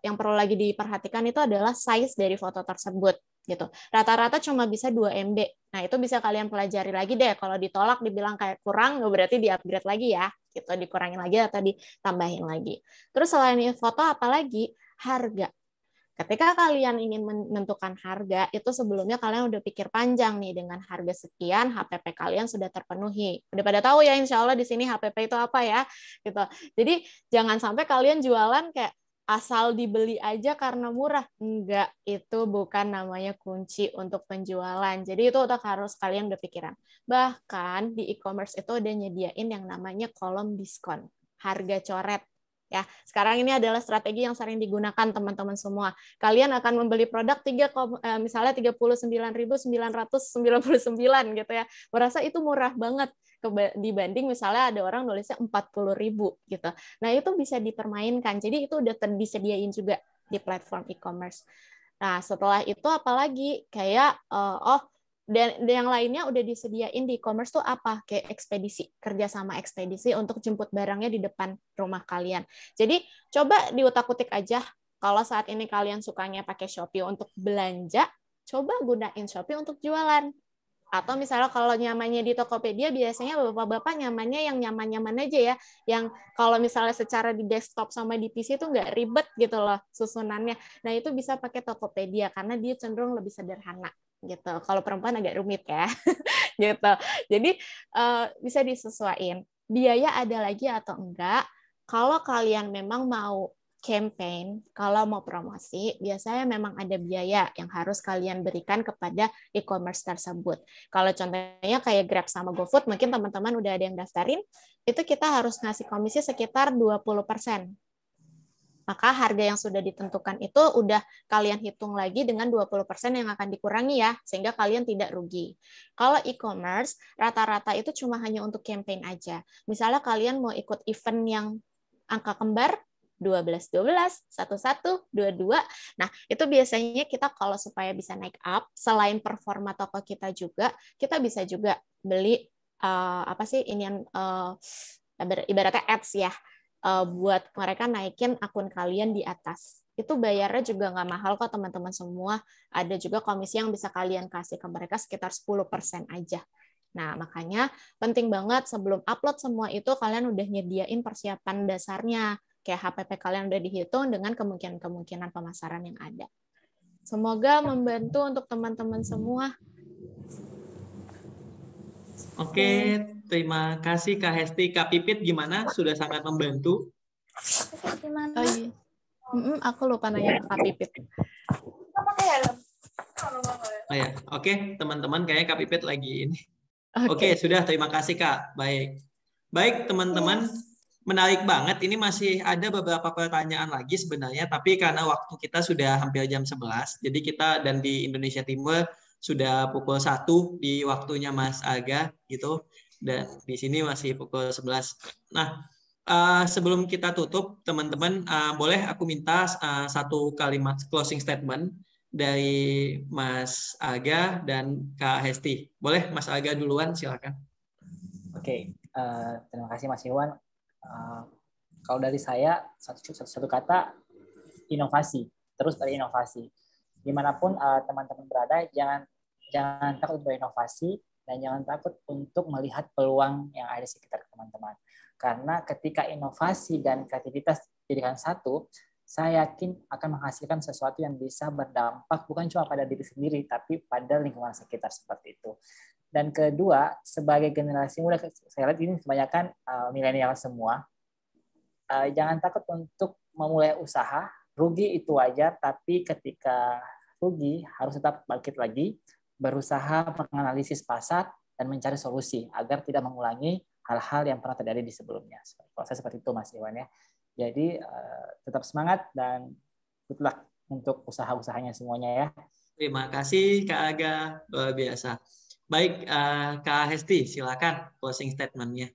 yang perlu lagi diperhatikan itu adalah size dari foto tersebut. Gitu. Rata-rata cuma bisa 2 MB. Nah, itu bisa kalian pelajari lagi deh. Kalau ditolak dibilang kayak kurang, berarti di-upgrade lagi ya. Gitu, dikurangin lagi atau ditambahin lagi. Terus selain foto, apalagi harga. Ketika kalian ingin menentukan harga, itu sebelumnya kalian udah pikir panjang nih, dengan harga sekian, HPP kalian sudah terpenuhi. Udah pada tahu ya, insya Allah di sini HPP itu apa ya. Gitu. Jadi jangan sampai kalian jualan kayak asal dibeli aja karena murah. Enggak, itu bukan namanya kunci untuk penjualan. Jadi itu harus kalian udah pikiran. Bahkan di e-commerce itu udah nyediain yang namanya kolom diskon, harga coret. Ya, sekarang ini adalah strategi yang sering digunakan teman-teman semua. Kalian akan membeli produk misalnya 39.999 gitu ya. Merasa itu murah banget dibanding misalnya ada orang nulisnya 40.000 gitu. Nah, itu bisa dipermainkan. Jadi itu udah disediain juga di platform e-commerce. Nah, setelah itu apalagi kayak dan yang lainnya udah disediain di e-commerce tuh apa? Kayak ekspedisi, kerjasama ekspedisi untuk jemput barangnya di depan rumah kalian. Jadi coba diutak-utik aja, kalau saat ini kalian sukanya pakai Shopee untuk belanja, coba gunain Shopee untuk jualan. Atau misalnya kalau nyamannya di Tokopedia, biasanya bapak-bapak nyamannya yang nyaman-nyaman aja ya, yang kalau misalnya secara di desktop sama di PC itu nggak ribet gitu loh susunannya. Nah, itu bisa pakai Tokopedia karena dia cenderung lebih sederhana gitu. Kalau perempuan agak rumit ya. Gitu. Jadi bisa disesuaikan. Biaya ada lagi atau enggak? Kalau kalian memang mau campaign, kalau mau promosi, biasanya memang ada biaya yang harus kalian berikan kepada e-commerce tersebut. Kalau contohnya kayak Grab sama GoFood, mungkin teman-teman udah ada yang daftarin, itu kita harus ngasih komisi sekitar 20%. Maka harga yang sudah ditentukan itu udah kalian hitung lagi dengan 20% yang akan dikurangi ya, sehingga kalian tidak rugi. Kalau e-commerce, rata-rata itu cuma hanya untuk campaign aja. Misalnya kalian mau ikut event yang angka kembar, 12-12, 11, 22. Nah, itu biasanya kita kalau supaya bisa naik up, selain performa toko kita juga, kita bisa juga beli ibaratnya ads ya. buat mereka naikin akun kalian di atas. Itu bayarnya juga nggak mahal kok teman-teman semua. Ada juga komisi yang bisa kalian kasih ke mereka sekitar 10% aja. Nah, makanya penting banget sebelum upload semua itu kalian udah nyediain persiapan dasarnya. Kayak HPP kalian udah dihitung dengan kemungkinan-kemungkinan pemasaran yang ada. Semoga membantu untuk teman-teman semua. Oke, terima kasih Kak Hesti. Kak Pipit gimana? Sudah sangat membantu. Oh, iya. Aku lupa nanya ke Kak Pipit. Oh ya, oke teman-teman, kayaknya Kak Pipit lagi ini. Oke, sudah. Terima kasih Kak. Baik teman-teman, menarik banget. Ini masih ada beberapa pertanyaan lagi sebenarnya, tapi karena waktu kita sudah hampir jam 11, jadi kita dan di Indonesia Timur sudah pukul 1 di waktunya Mas Aga gitu, dan di sini masih pukul 11. Nah, sebelum kita tutup, teman-teman, boleh aku minta satu kalimat closing statement dari Mas Aga dan Kak Hesti. Boleh Mas Aga duluan, silakan. Oke, terima kasih Mas Iwan. Kalau dari saya satu kata, inovasi, terus berinovasi. Dimanapun teman-teman berada, jangan takut berinovasi dan jangan takut untuk melihat peluang yang ada di sekitar teman-teman. Karena ketika inovasi dan kreativitas dijadikan satu, saya yakin akan menghasilkan sesuatu yang bisa berdampak bukan cuma pada diri sendiri, tapi pada lingkungan sekitar seperti itu. Dan kedua, sebagai generasi muda, saya lihat ini kebanyakan milenial semua, jangan takut untuk memulai usaha. Rugi itu wajar, tapi ketika rugi harus tetap bangkit lagi, berusaha menganalisis pasar dan mencari solusi agar tidak mengulangi hal-hal yang pernah terjadi di sebelumnya. Proses seperti itu Mas Iwan ya. Jadi tetap semangat dan good luck untuk usaha-usahanya semuanya ya. Terima kasih Kak Aga, luar biasa. Baik, Kak Hesti, silakan closing statement-nya.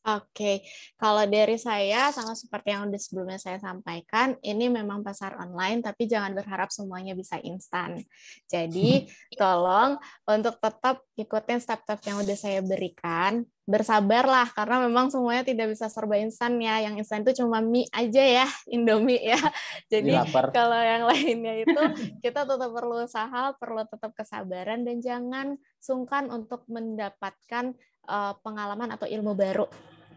Oke, kalau dari saya sama seperti yang udah sebelumnya saya sampaikan, ini memang pasar online, tapi jangan berharap semuanya bisa instan. Jadi tolong untuk tetap ikutin step-step yang udah saya berikan, bersabarlah karena memang semuanya tidak bisa serba instan ya. Yang instan itu cuma mie aja ya, Indomie ya. Jadi kalau yang lainnya itu kita tetap perlu usaha, perlu tetap kesabaran dan jangan sungkan untuk mendapatkan pengalaman atau ilmu baru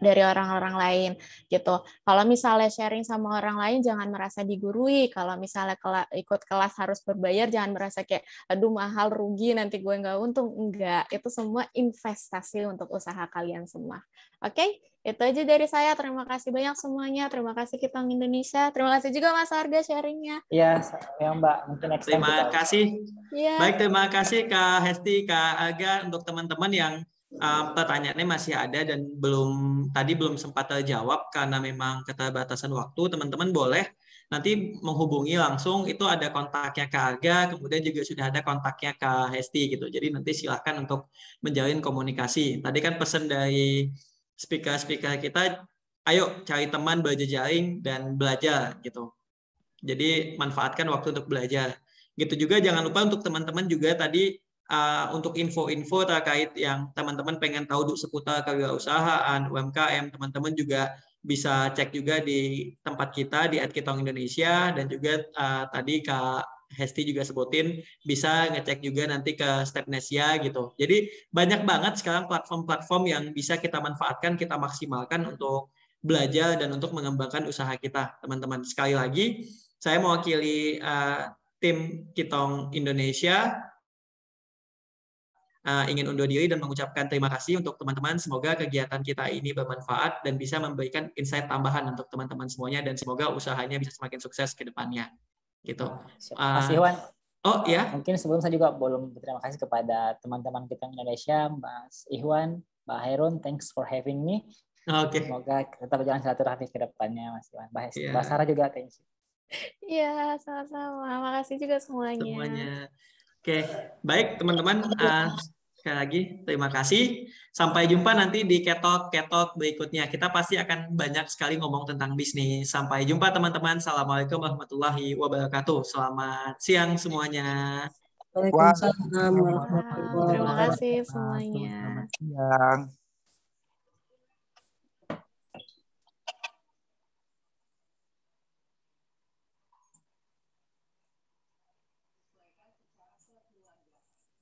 dari orang-orang lain gitu. Kalau misalnya sharing sama orang lain jangan merasa digurui. Kalau misalnya ikut kelas harus berbayar jangan merasa kayak aduh mahal rugi nanti gue nggak untung. Enggak, itu semua investasi untuk usaha kalian semua. Oke, itu aja dari saya. Terima kasih banyak semuanya. Terima kasih Kitong Indonesia. Terima kasih juga Mas Arga sharingnya. Iya, ya Mbak. Mungkin next time terima kasih. Ya. Baik, terima kasih Kak Hesti, Kak Aga untuk teman-teman yang pertanyaannya masih ada dan belum sempat terjawab karena memang keterbatasan waktu. Teman-teman boleh nanti menghubungi langsung, itu ada kontaknya Kak Aga, kemudian juga sudah ada kontaknya Kak Hesti gitu. Jadi nanti silakan untuk menjalin komunikasi. Tadi kan pesan dari speaker kita, ayo cari teman, berjejaring dan belajar gitu. Jadi manfaatkan waktu untuk belajar. Gitu juga jangan lupa untuk teman-teman juga tadi untuk info-info terkait yang teman-teman pengen tahu seputar kewirausahaan, UMKM, teman-teman juga bisa cek juga di tempat kita di @kitong Indonesia dan juga tadi Kak Hesti juga sebutin bisa ngecek juga nanti ke Stepnesia gitu. Jadi banyak banget sekarang platform-platform yang bisa kita manfaatkan, kita maksimalkan untuk belajar dan untuk mengembangkan usaha kita, teman-teman. Sekali lagi, saya mewakili tim Kitong Indonesia ingin undur diri dan mengucapkan terima kasih untuk teman-teman. Semoga kegiatan kita ini bermanfaat dan bisa memberikan insight tambahan untuk teman-teman semuanya dan semoga usahanya bisa semakin sukses ke depannya. Gitu. Mas Iwan. Oh ya. Mungkin sebelum saya juga belum berterima kasih kepada teman-teman kita Indonesia, Mas Iwan, Mbak Hairun, thanks for having me. Oke. Semoga tetap berjalan silaturahmi ke depannya, Mas Iwan. Mbak Sarah juga thanks. Iya, sama-sama. Makasih juga semuanya. Oke, baik teman-teman. Sekali lagi terima kasih. Sampai jumpa nanti di ketok berikutnya. Kita pasti akan banyak sekali ngomong tentang bisnis. Sampai jumpa teman-teman. Assalamualaikum warahmatullahi wabarakatuh. Selamat siang semuanya. Waalaikumsalam warahmatullahi wabarakatuh. Terima kasih semuanya. Selamat siang.